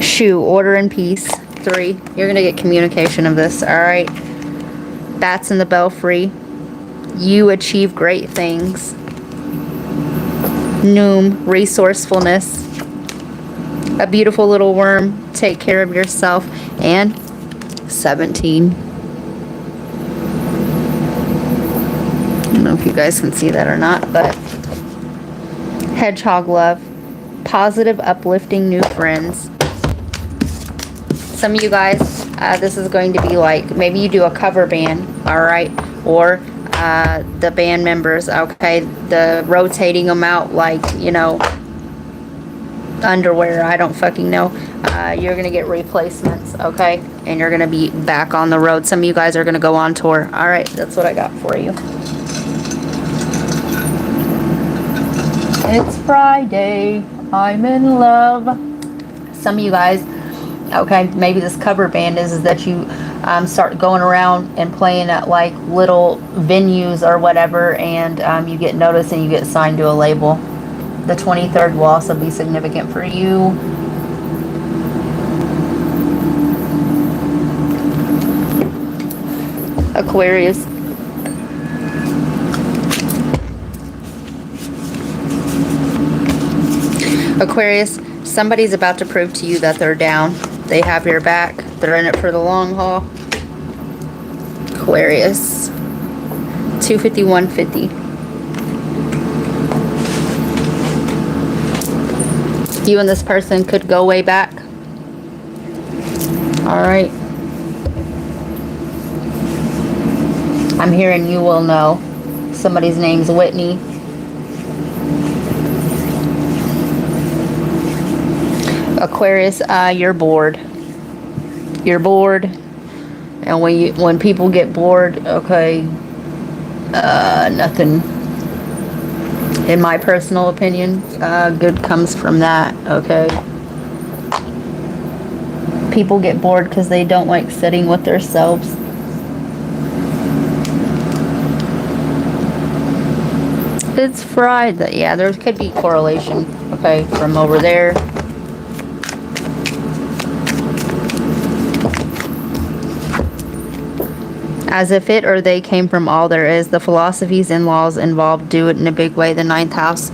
Shoe, order and peace. 3, you're going to get communication of this, all right? Bats in the belfry. You achieve great things. Noom, resourcefulness. A beautiful little worm. Take care of yourself. And 17. I don't know if you guys can see that or not, but hedgehog love. Positive, uplifting new friends. Some of you guys, this is going to be like, maybe you do a cover band, all right? Or the band members, okay, the rotating them out like, you know, underwear, I don't fucking know. You're gonna get replacements, okay, and you're gonna be back on the road. Some of you guys are gonna go on tour. All right, that's what I got for you. It's Friday, I'm in love. Some of you guys, okay, maybe this cover band is that you start going around and playing at like little venues or whatever, and you get noticed and you get signed to a label. The 23rd will also be significant for you. Aquarius. Aquarius, somebody's about to prove to you that they're down. They have your back. They're in it for the long haul. Aquarius. 251.50. You and this person could go way back. All right. I'm hearing you will know. Somebody's name's Whitney. Aquarius, you're bored. You're bored. And when people get bored, okay, nothing, in my personal opinion, good comes from that, okay? People get bored because they don't like sitting with themselves. It's Friday. Yeah, there could be correlation, okay, from over there. As if it or they came from all there is. The philosophies and laws involved do it in a big way. The 9th house,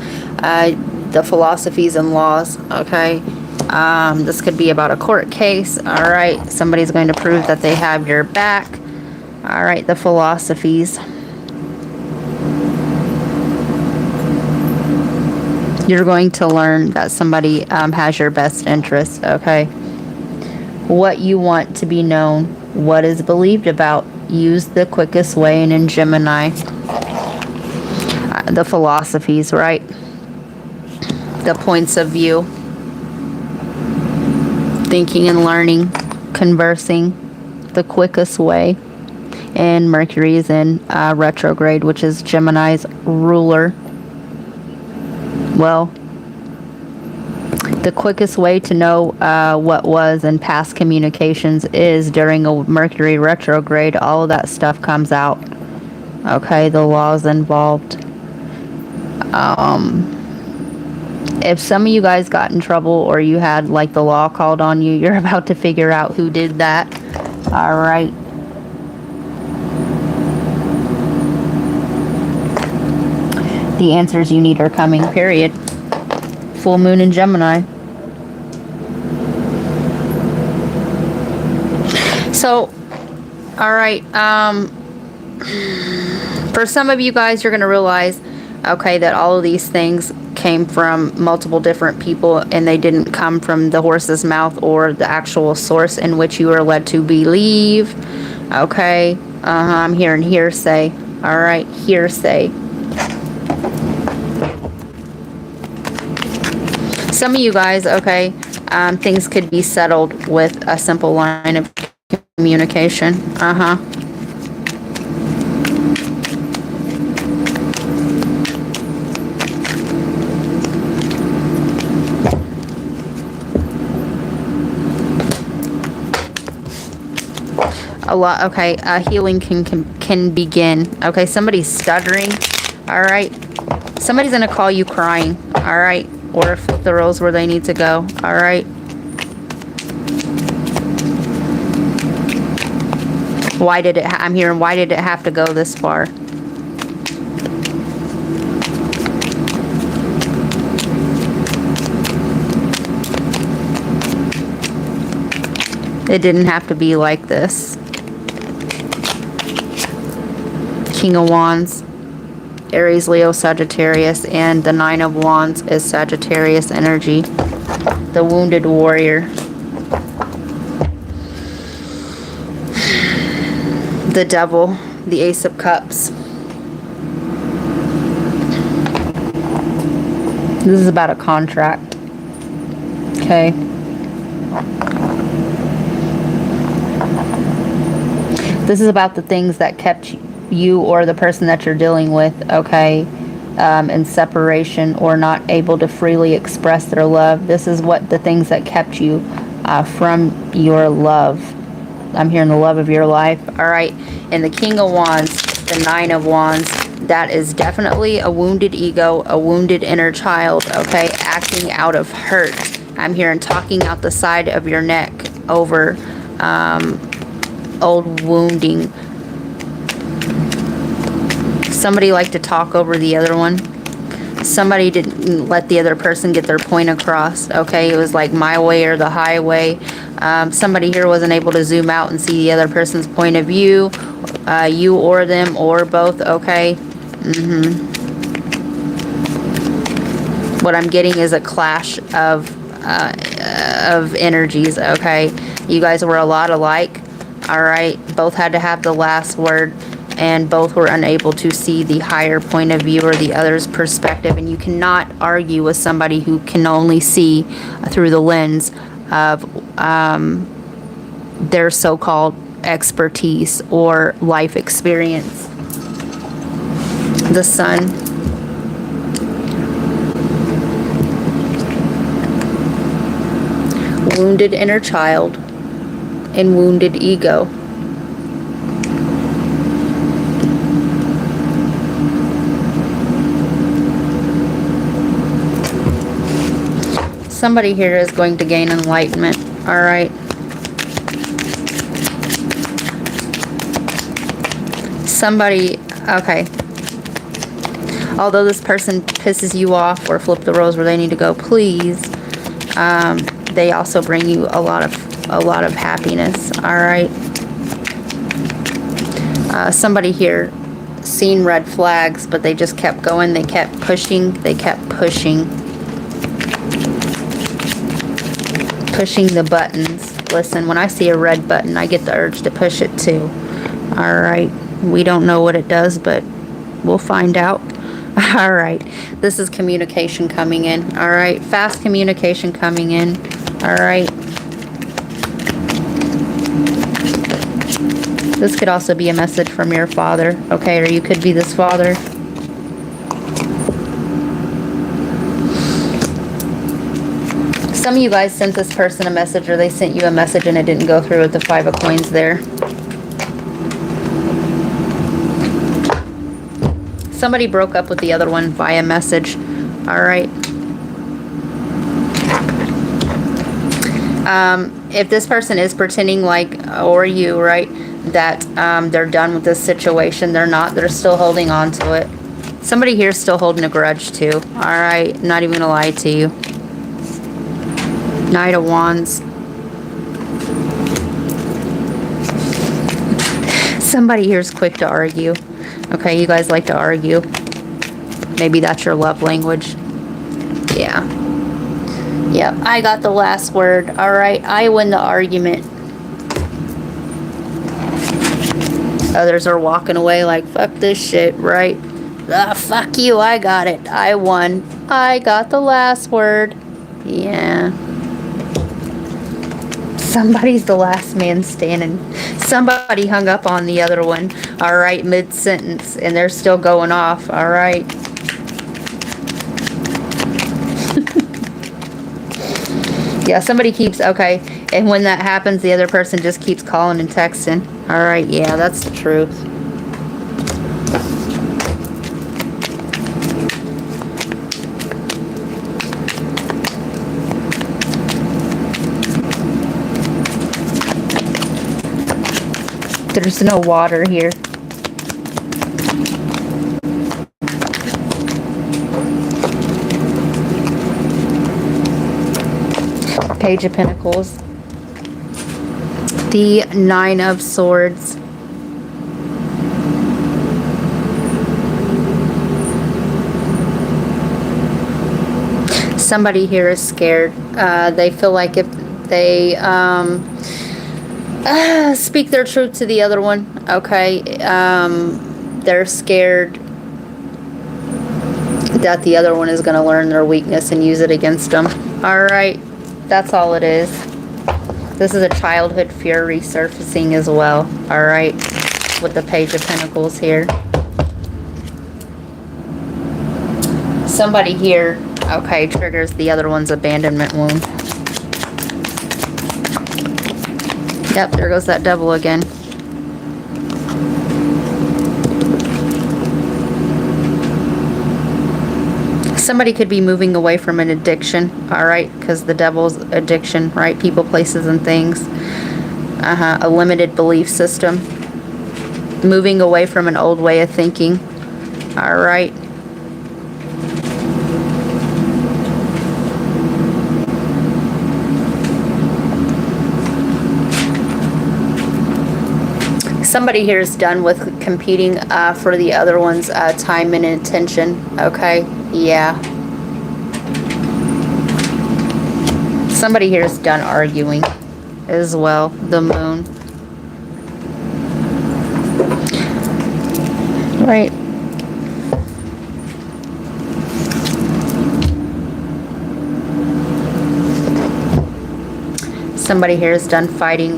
the philosophies and laws, okay? This could be about a court case, all right? Somebody's going to prove that they have your back. All right, the philosophies. You're going to learn that somebody has your best interest, okay? What you want to be known, what is believed about. Use the quickest way, and in Gemini, the philosophies, right? The points of view. Thinking and learning, conversing, the quickest way. And Mercury is in retrograde, which is Gemini's ruler. Well, the quickest way to know what was in past communications is during a Mercury retrograde. All of that stuff comes out. Okay, the laws involved. If some of you guys got in trouble or you had like the law called on you, you're about to figure out who did that. All right. The answers you need are coming, period. Full moon in Gemini. So, all right. For some of you guys, you're going to realize, okay, that all of these things came from multiple different people and they didn't come from the horse's mouth or the actual source in which you were led to believe. Okay. I'm hearing hearsay. All right, hearsay. Some of you guys, okay, things could be settled with a simple line of communication. A lot. Okay, healing can begin. Okay, somebody's stuttering. All right, somebody's gonna call you crying. All right, or flip the roles where they need to go. All right. Why did it? I'm hearing. Why did it have to go this far? It didn't have to be like this. King of Wands, Aries, Leo, Sagittarius, and the Nine of Wands is Sagittarius energy. The Wounded Warrior. The Devil, the Ace of Cups. This is about a contract. Okay. This is about the things that kept you or the person that you're dealing with, okay, in separation or not able to freely express their love. This is what the things that kept you from your love. I'm hearing the love of your life. All right. And the King of Wands, the Nine of Wands, that is definitely a wounded ego, a wounded inner child, okay, acting out of hurt. I'm hearing talking out the side of your neck over old wounding. Somebody liked to talk over the other one. Somebody didn't let the other person get their point across. Okay, it was like my way or the highway. Somebody here wasn't able to zoom out and see the other person's point of view. You or them or both. Okay. What I'm getting is a clash of energies. Okay, you guys were a lot alike. All right, both had to have the last word. And both were unable to see the higher point of view or the other's perspective. And you cannot argue with somebody who can only see through the lens of their so-called expertise or life experience. The Sun. Wounded inner child and wounded ego. Somebody here is going to gain enlightenment. All right. Somebody, okay. Although this person pisses you off or flip the roles where they need to go, please. They also bring you a lot of happiness. All right. Somebody here seen red flags, but they just kept going. They kept pushing. They kept pushing. Pushing the buttons. Listen, when I see a red button, I get the urge to push it too. All right. We don't know what it does, but we'll find out. All right. This is communication coming in. All right. Fast communication coming in. All right. This could also be a message from your father. Okay. Or you could be this father. Some of you guys sent this person a message, or they sent you a message and it didn't go through with the 5 of coins there. Somebody broke up with the other one via message. All right. If this person is pretending like, or you, right, that they're done with this situation, they're not. They're still holding on to it. Somebody here is still holding a grudge too. All right. Not even gonna lie to you. Knight of Wands. Somebody here is quick to argue. Okay, you guys like to argue. Maybe that's your love language. Yeah. Yep, I got the last word. All right, I win the argument. Others are walking away like, fuck this shit, right? Ah, fuck you, I got it. I won. I got the last word. Yeah. Somebody's the last man standing. Somebody hung up on the other one. All right, mid-sentence, and they're still going off. All right. Yeah, somebody keeps, okay. And when that happens, the other person just keeps calling and texting. All right, yeah, that's the truth. There's no water here. Page of Pentacles. The Nine of Swords. Somebody here is scared. They feel like if they speak their truth to the other one, okay, they're scared that the other one is going to learn their weakness and use it against them. All right, that's all it is. This is a childhood fear resurfacing as well. All right, with the Page of Pentacles here. Somebody here, okay, triggers the other one's abandonment wound. Yep, there goes that devil again. Somebody could be moving away from an addiction, all right, because the devil's addiction, right? People, places, and things. A limited belief system. Moving away from an old way of thinking, all right. Somebody here is done with competing for the other one's time and attention. Okay, yeah. Somebody here is done arguing as well. The Moon. Right. Somebody here is done fighting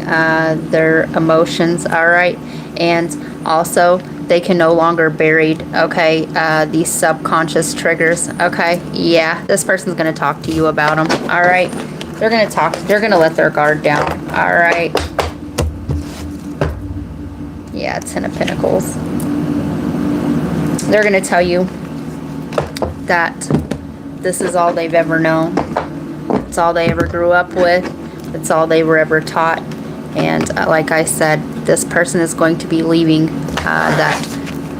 their emotions, all right? And also, they can no longer buried, okay, these subconscious triggers, okay? Yeah, this person's going to talk to you about them, all right? They're going to talk, they're going to let their guard down, all right? Yeah, Ten of Pentacles. They're going to tell you that this is all they've ever known. It's all they ever grew up with. It's all they were ever taught. And like I said, this person is going to be leaving that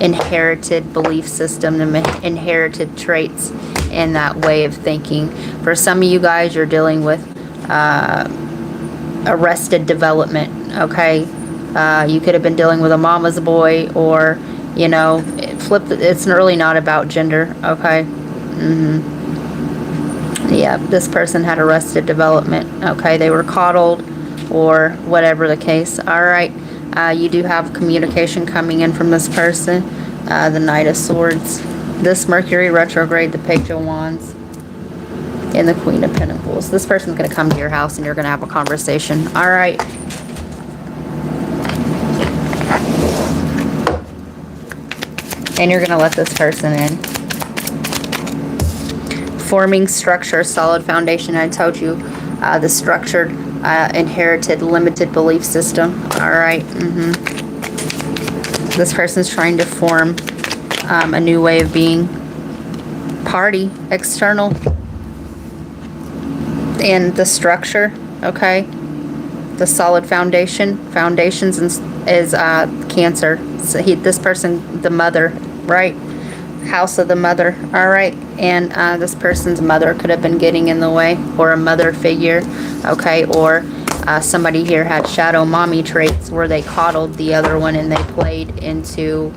inherited belief system, the inherited traits, and that way of thinking. For some of you guys, you're dealing with arrested development, okay? You could have been dealing with a mama's boy, or, you know, it's really not about gender, okay? Yeah, this person had arrested development, okay? They were coddled or whatever the case. All right, you do have communication coming in from this person. The Knight of Swords, this Mercury retrograde, the Page of Wands, and the Queen of Pentacles. This person's going to come to your house and you're going to have a conversation. All right. And you're going to let this person in. Forming structure, solid foundation. I told you the structured, inherited, limited belief system. All right. This person's trying to form a new way of being. Party, external. And the structure, okay? The solid foundation. Foundations is Cancer. So this person, the mother, right? House of the mother, all right? And this person's mother could have been getting in the way, or a mother figure, okay? Or somebody here had shadow mommy traits where they coddled the other one and they played into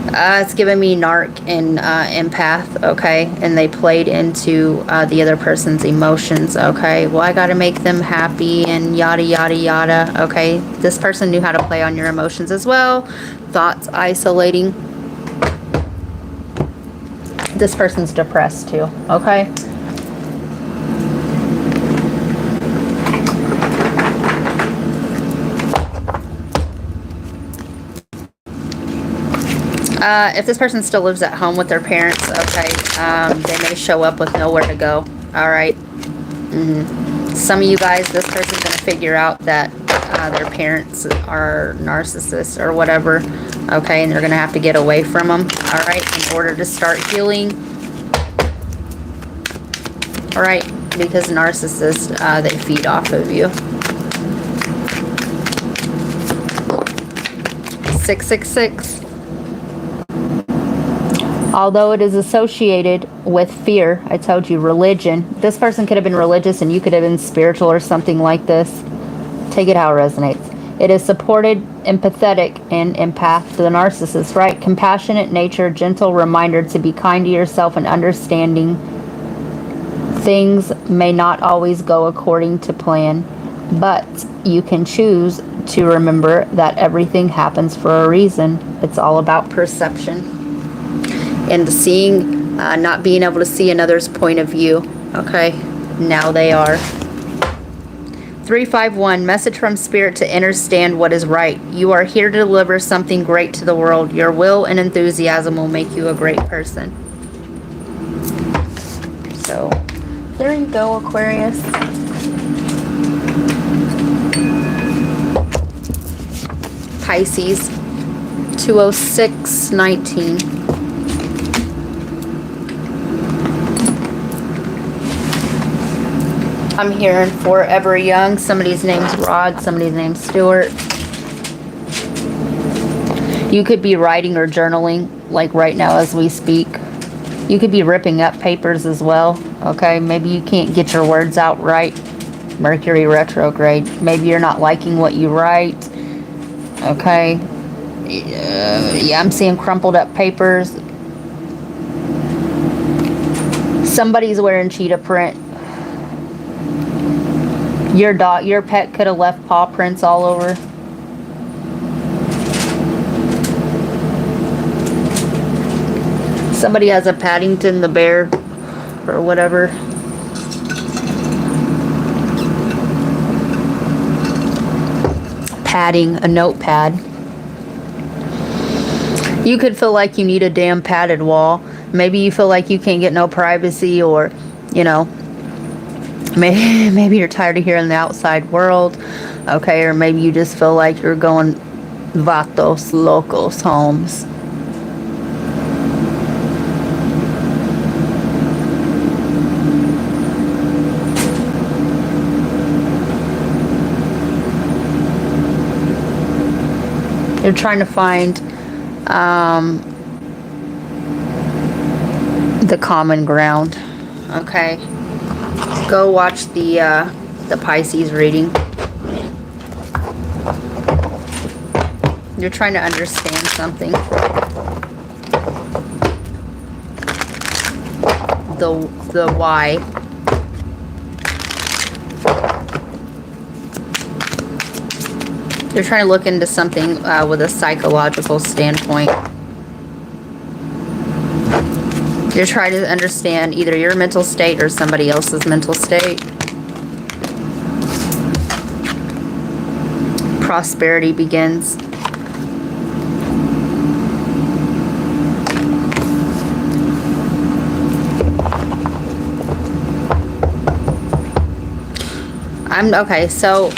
It's giving me narc and empath, okay? And they played into the other person's emotions, okay? Well, I gotta make them happy and yada, yada, yada, okay? This person knew how to play on your emotions as well. Thoughts isolating. This person's depressed too, okay? If this person still lives at home with their parents, okay, they may show up with nowhere to go, all right? Some of you guys, this person's going to figure out that their parents are narcissists or whatever, okay, and they're going to have to get away from them, all right, in order to start healing, all right, because narcissists, they feed off of you. 666. Although it is associated with fear, I told you, religion. This person could have been religious and you could have been spiritual or something like this. Take it how it resonates. It is supported, empathetic, and empath to the narcissist, right? Compassionate nature, gentle reminder to be kind to yourself and understanding. Things may not always go according to plan, but you can choose to remember that everything happens for a reason. It's all about perception. And seeing, not being able to see another's point of view. Okay, now they are. 351, message from Spirit to understand what is right. You are here to deliver something great to the world. Your will and enthusiasm will make you a great person. So, there you go, Aquarius. Pisces, 206-19. I'm hearing forever young. Somebody's name's Rod. Somebody's name's Stuart. You could be writing or journaling, like right now as we speak. You could be ripping up papers as well. Okay, maybe you can't get your words out right. Mercury retrograde. Maybe you're not liking what you write. Okay. Yeah, I'm seeing crumpled up papers. Somebody's wearing cheetah print. Your pet could have left paw prints all over. Somebody has a Paddington the bear or whatever. Padding, a notepad. You could feel like you need a damn padded wall. Maybe you feel like you can't get no privacy, or, you know, maybe you're tired of hearing the outside world, okay, or maybe you just feel like you're going vatos locos homes. You're trying to find the common ground, okay? Go watch the Pisces reading. You're trying to understand something. The why. You're trying to look into something with a psychological standpoint. You're trying to understand either your mental state or somebody else's mental state. Prosperity begins. Okay, so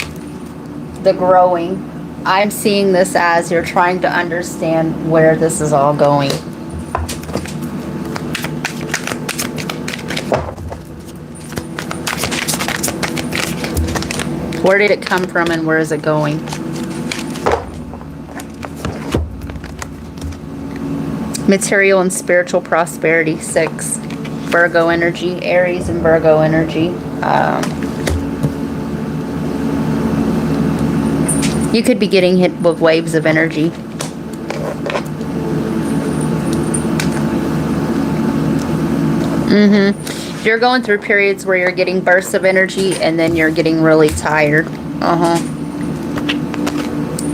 the growing. I'm seeing this as you're trying to understand where this is all going. Where did it come from and where is it going? Material and spiritual prosperity, 6. Virgo energy, Aries and Virgo energy. You could be getting hit with waves of energy. You're going through periods where you're getting bursts of energy and then you're getting really tired.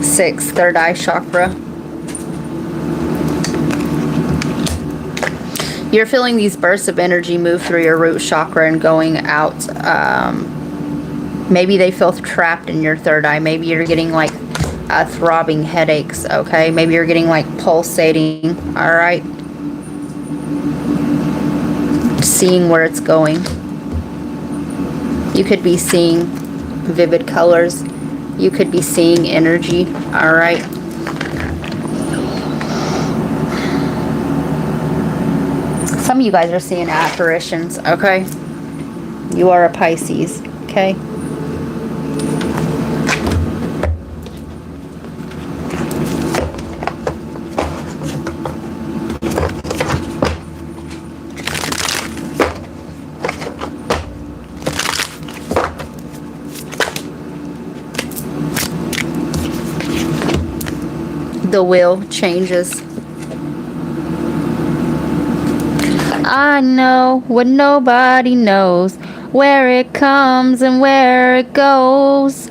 6, third eye chakra. You're feeling these bursts of energy move through your root chakra and going out. Maybe they feel trapped in your third eye. Maybe you're getting like throbbing headaches, okay? Maybe you're getting like pulsating, all right? Seeing where it's going. You could be seeing vivid colors. You could be seeing energy, all right? Some of you guys are seeing apparitions, okay? You are a Pisces, okay? The wheel changes. I know what nobody knows, where it comes and where it goes.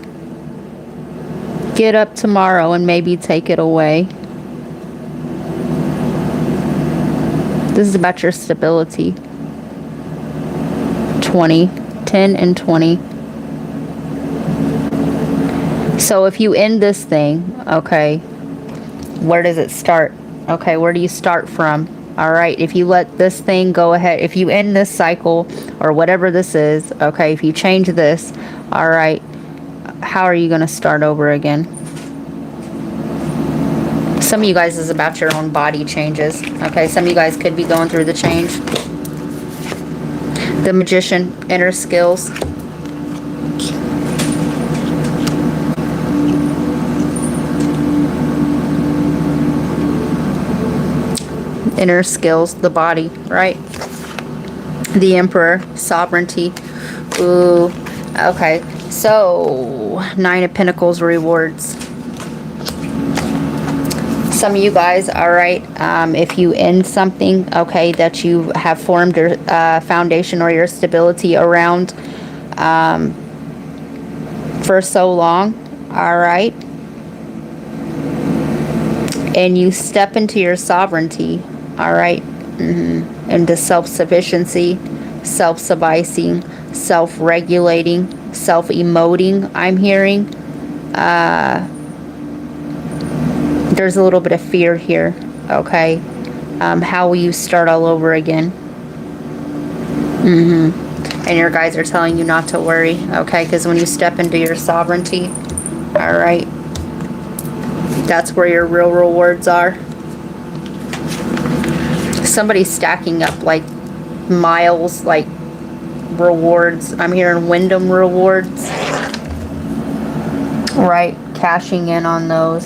Get up tomorrow and maybe take it away. This is about your stability. 20, 10 and 20. So if you end this thing, okay, where does it start? Okay, where do you start from? All right, if you let this thing go ahead, if you end this cycle or whatever this is, okay, if you change this, all right, how are you going to start over again? Some of you guys is about your own body changes, okay? Some of you guys could be going through the change. The Magician, inner skills. Inner skills, the body, right? The Emperor, sovereignty. Ooh, okay. So, 9 of Pentacles, rewards. Some of you guys, all right, if you end something, okay, that you have formed your foundation or your stability around for so long, all right, and you step into your sovereignty, all right, into self-sufficiency, self-sufficing, self-regulating, self-emoting, I'm hearing. There's a little bit of fear here, okay? How will you start all over again? And your guys are telling you not to worry, okay? Because when you step into your sovereignty, all right, that's where your real rewards are. Somebody's stacking up like miles, like rewards. I'm hearing Wyndham rewards, right? Cashing in on those.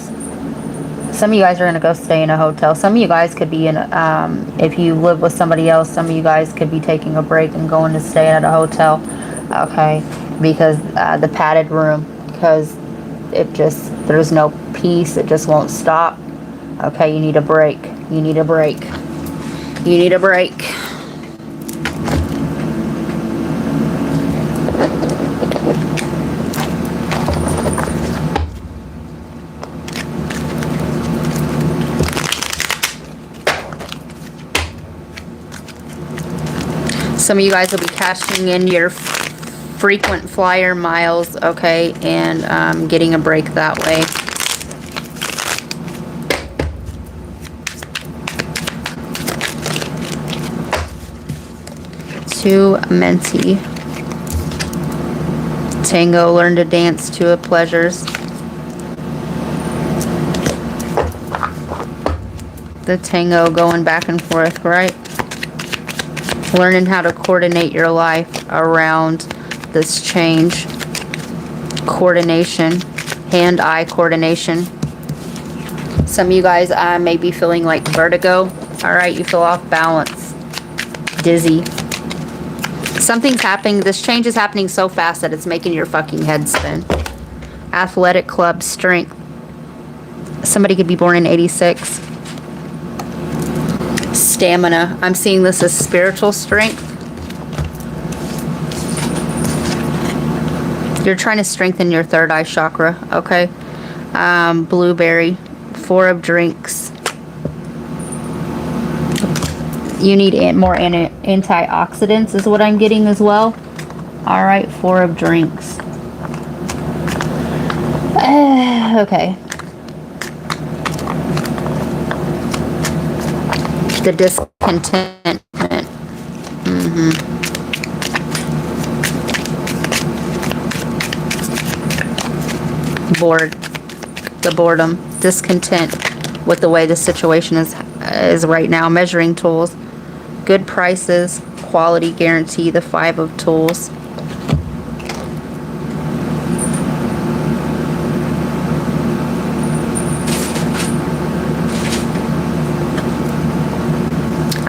Some of you guys are going to go stay in a hotel. Some of you guys could be in, if you live with somebody else, some of you guys could be taking a break and going to stay at a hotel, okay? Because the padded room, because it just, there's no peace. It just won't stop. Okay, you need a break. You need a break. You need a break. Some of you guys will be cashing in your frequent flyer miles, okay, and getting a break that way. To Menti. Tango, learn to dance to a pleasures. The tango going back and forth, right? Learning how to coordinate your life around this change. Coordination, hand-eye coordination. Some of you guys may be feeling like vertigo. All right, you feel off balance, dizzy. Something's happening. This change is happening so fast that it's making your fucking head spin. Athletic club, strength. Somebody could be born in 86. stamina. I'm seeing this as spiritual strength. You're trying to strengthen your third eye chakra, okay? Blueberry, 4 of drinks. You need more antioxidants is what I'm getting as well. All right, 4 of drinks. Okay. The discontentment. Bored. The boredom. Discontent with the way the situation is right now. Measuring tools. Good prices. Quality guarantee. The 5 of tools.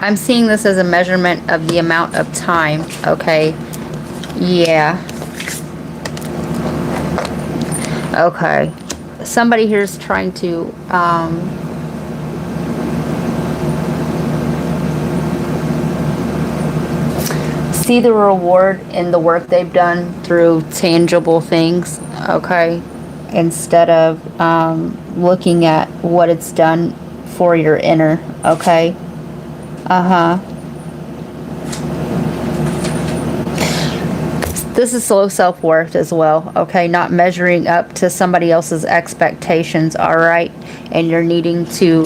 I'm seeing this as a measurement of the amount of time, okay? Yeah. Okay. Somebody here is trying to, see the reward in the work they've done through tangible things, okay? Instead of looking at what it's done for your inner, okay? This is low self-worth as well, okay? Not measuring up to somebody else's expectations, all right? And you're needing to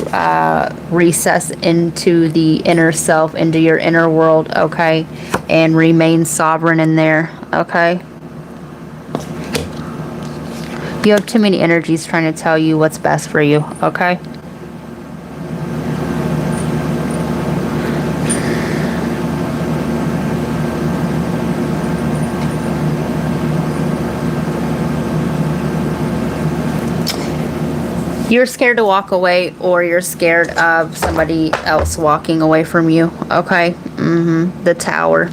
recess into the inner self, into your inner world, okay? And remain sovereign in there, okay? You have too many energies trying to tell you what's best for you, okay? You're scared to walk away, or you're scared of somebody else walking away from you, okay? The Tower.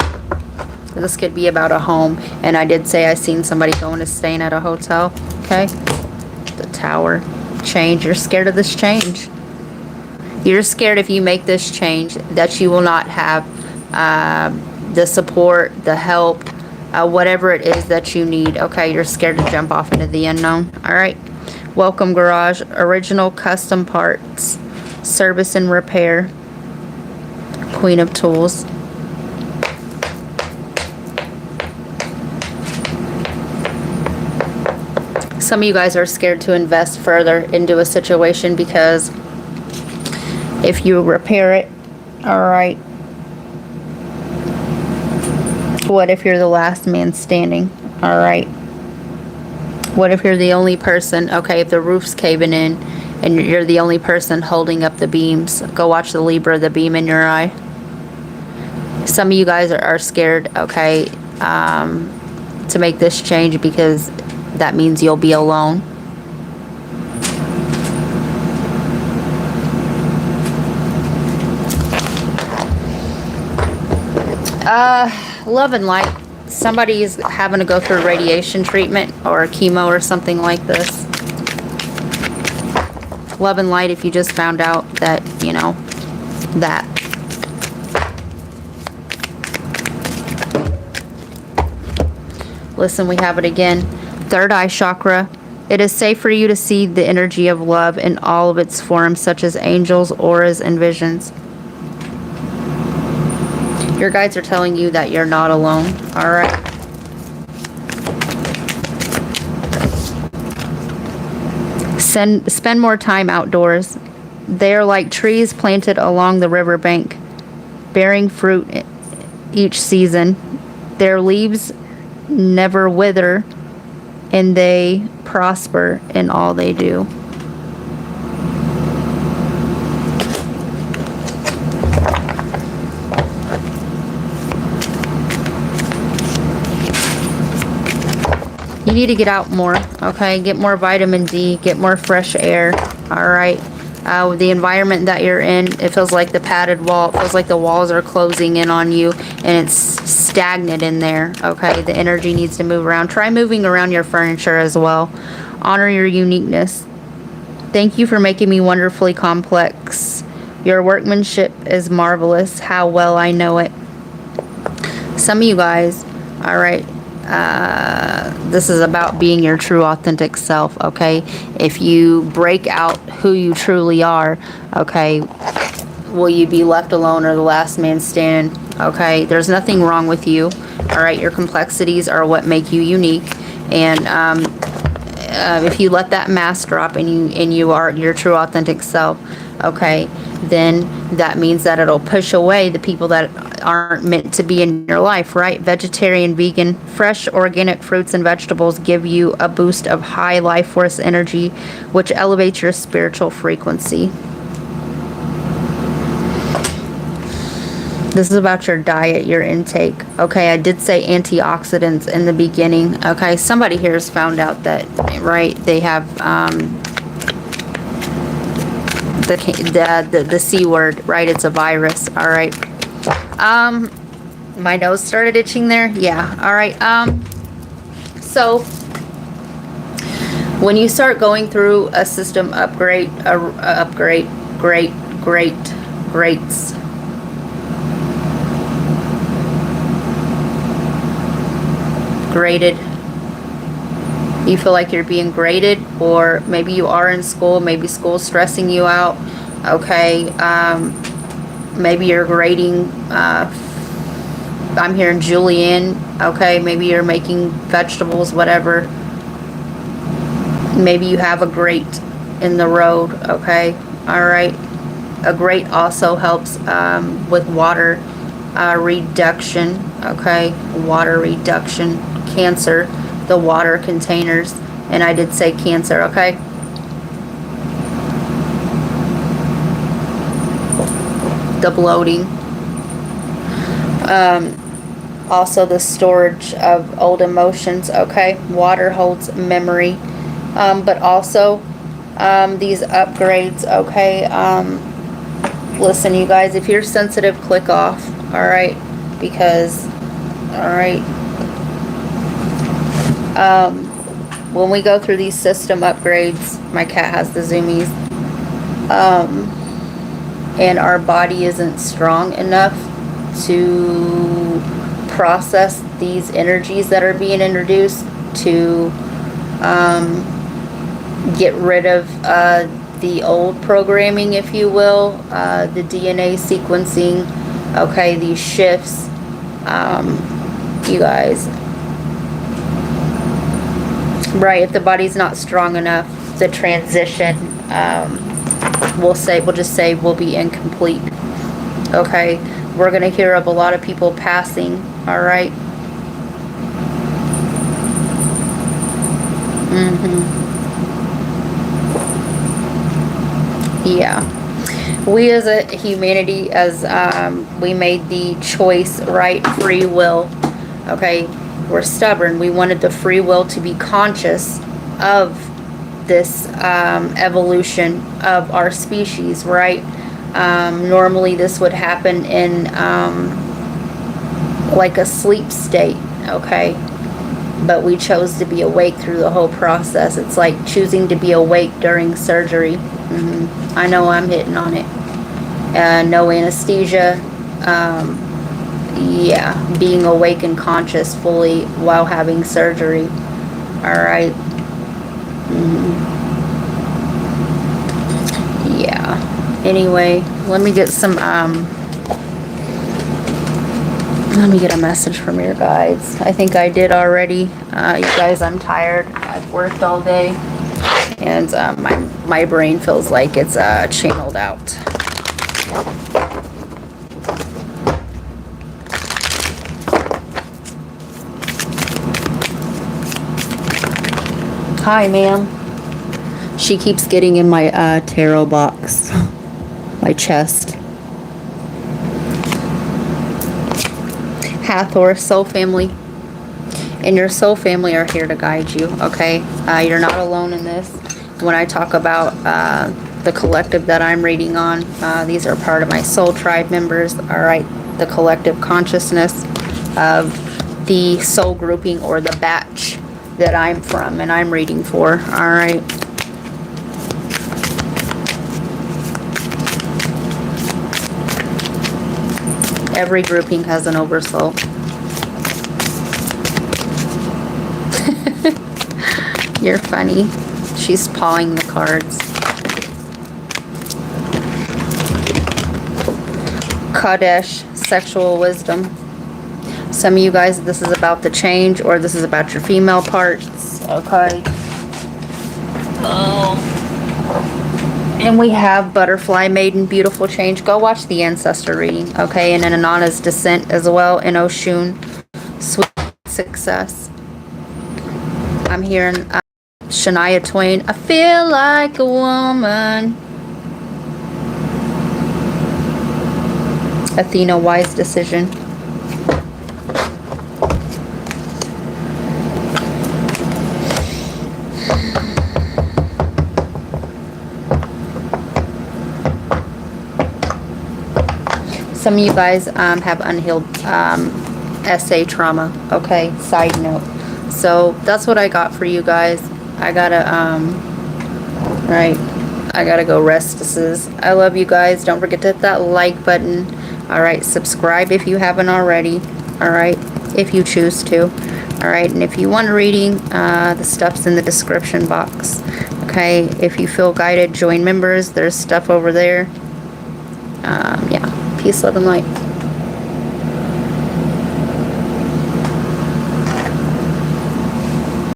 This could be about a home, and I did say I seen somebody going to staying at a hotel, okay? The Tower. Change. You're scared of this change. You're scared if you make this change that you will not have the support, the help, whatever it is that you need, okay? You're scared to jump off into the unknown, all right? Welcome Garage, original custom parts, service and repair, Queen of Tools. Some of you guys are scared to invest further into a situation because if you repair it, all right, what if you're the last man standing, all right? What if you're the only person, okay, if the roof's caving in and you're the only person holding up the beams? Go watch the Libra, the beam in your eye. Some of you guys are scared, okay, to make this change because that means you'll be alone. Love and light. Somebody's having to go through radiation treatment or chemo or something like this. Love and light if you just found out that, you know, that. Listen, we have it again. Third eye chakra. It is safe for you to see the energy of love in all of its forms, such as angels, auras, and visions. Your guides are telling you that you're not alone, all right? Spend more time outdoors. They are like trees planted along the riverbank, bearing fruit each season. Their leaves never wither, and they prosper in all they do. You need to get out more, okay? Get more vitamin D, get more fresh air, all right? The environment that you're in, it feels like the padded wall. It feels like the walls are closing in on you, and it's stagnant in there, okay? The energy needs to move around. Try moving around your furniture as well. Honor your uniqueness. Thank you for making me wonderfully complex. Your workmanship is marvelous. How well I know it. Some of you guys, all right, this is about being your true authentic self, okay? If you break out who you truly are, okay, will you be left alone or the last man standing? Okay, there's nothing wrong with you, all right? Your complexities are what make you unique, and if you let that mask drop and you are your true authentic self, okay, then that means that it'll push away the people that aren't meant to be in your life, right? Vegetarian, vegan, fresh organic fruits and vegetables give you a boost of high life force energy, which elevates your spiritual frequency. This is about your diet, your intake. Okay, I did say antioxidants in the beginning. Okay, somebody here has found out that, right, they have the C word, right? It's a virus, all right? My nose started itching there. Yeah, all right. So when you start going through a system upgrade, greats. Graded. You feel like you're being graded, or maybe you are in school, maybe school's stressing you out, okay? Maybe you're grading, I'm hearing julienne, okay? Maybe you're making vegetables, whatever. Maybe you have a grate in the road, okay? All right. A grate also helps with water reduction, okay? Water reduction, cancer, the water containers, and I did say cancer, okay? The bloating. Also the storage of old emotions, okay? Water holds memory. But also these upgrades, okay? Listen, you guys, if you're sensitive, click off, all right? Because, all right, when we go through these system upgrades, my cat has the zoomies, and our body isn't strong enough to process these energies that are being introduced, to get rid of the old programming, if you will, the DNA sequencing, okay, these shifts, you guys, right? If the body's not strong enough, the transition, we'll just say will be incomplete. Okay, we're gonna hear of a lot of people passing. All right. Yeah, we as a humanity, as we made the choice, right? Free will. Okay, we're stubborn. We wanted the free will to be conscious of this evolution of our species, right? Normally this would happen in like a sleep state, okay? But we chose to be awake through the whole process. It's like choosing to be awake during surgery. I know I'm hitting on it. No anesthesia. Yeah, being awake and conscious fully while having surgery. All right. Yeah. Anyway, let me get some, let me get a message from your guides. I think I did already. You guys, I'm tired. I've worked all day, and my brain feels like it's channeled out. Hi, ma'am. She keeps getting in my tarot box, my chest. Hathor, soul family, and your soul family are here to guide you, okay? You're not alone in this. When I talk about the collective that I'm reading on, these are part of my soul tribe members, all right? The collective consciousness of the soul grouping or the batch that I'm from and I'm reading for, all right? Every grouping has an oversoul. You're funny. She's pawing the cards. Kadesh, sexual wisdom. Some of you guys, this is about the change, or this is about your female parts. Okay. Oh. And we have Butterfly Maiden, beautiful change. Go watch the ancestor reading. Okay. And then Anana's descent as well. And Oshun, sweet success. I'm hearing Shania Twain. I feel like a woman. Athena, wise decision. Some of you guys have unhealed SA trauma. Okay, side note. So that's what I got for you guys. I gotta I gotta go rest. I love you guys. Don't forget to hit that like button. All right, subscribe if you haven't already. All right, if you choose to. All right, and if you want a reading, the stuff's in the description box. Okay, if you feel guided, join members. There's stuff over there. Yeah, peace, love, and light.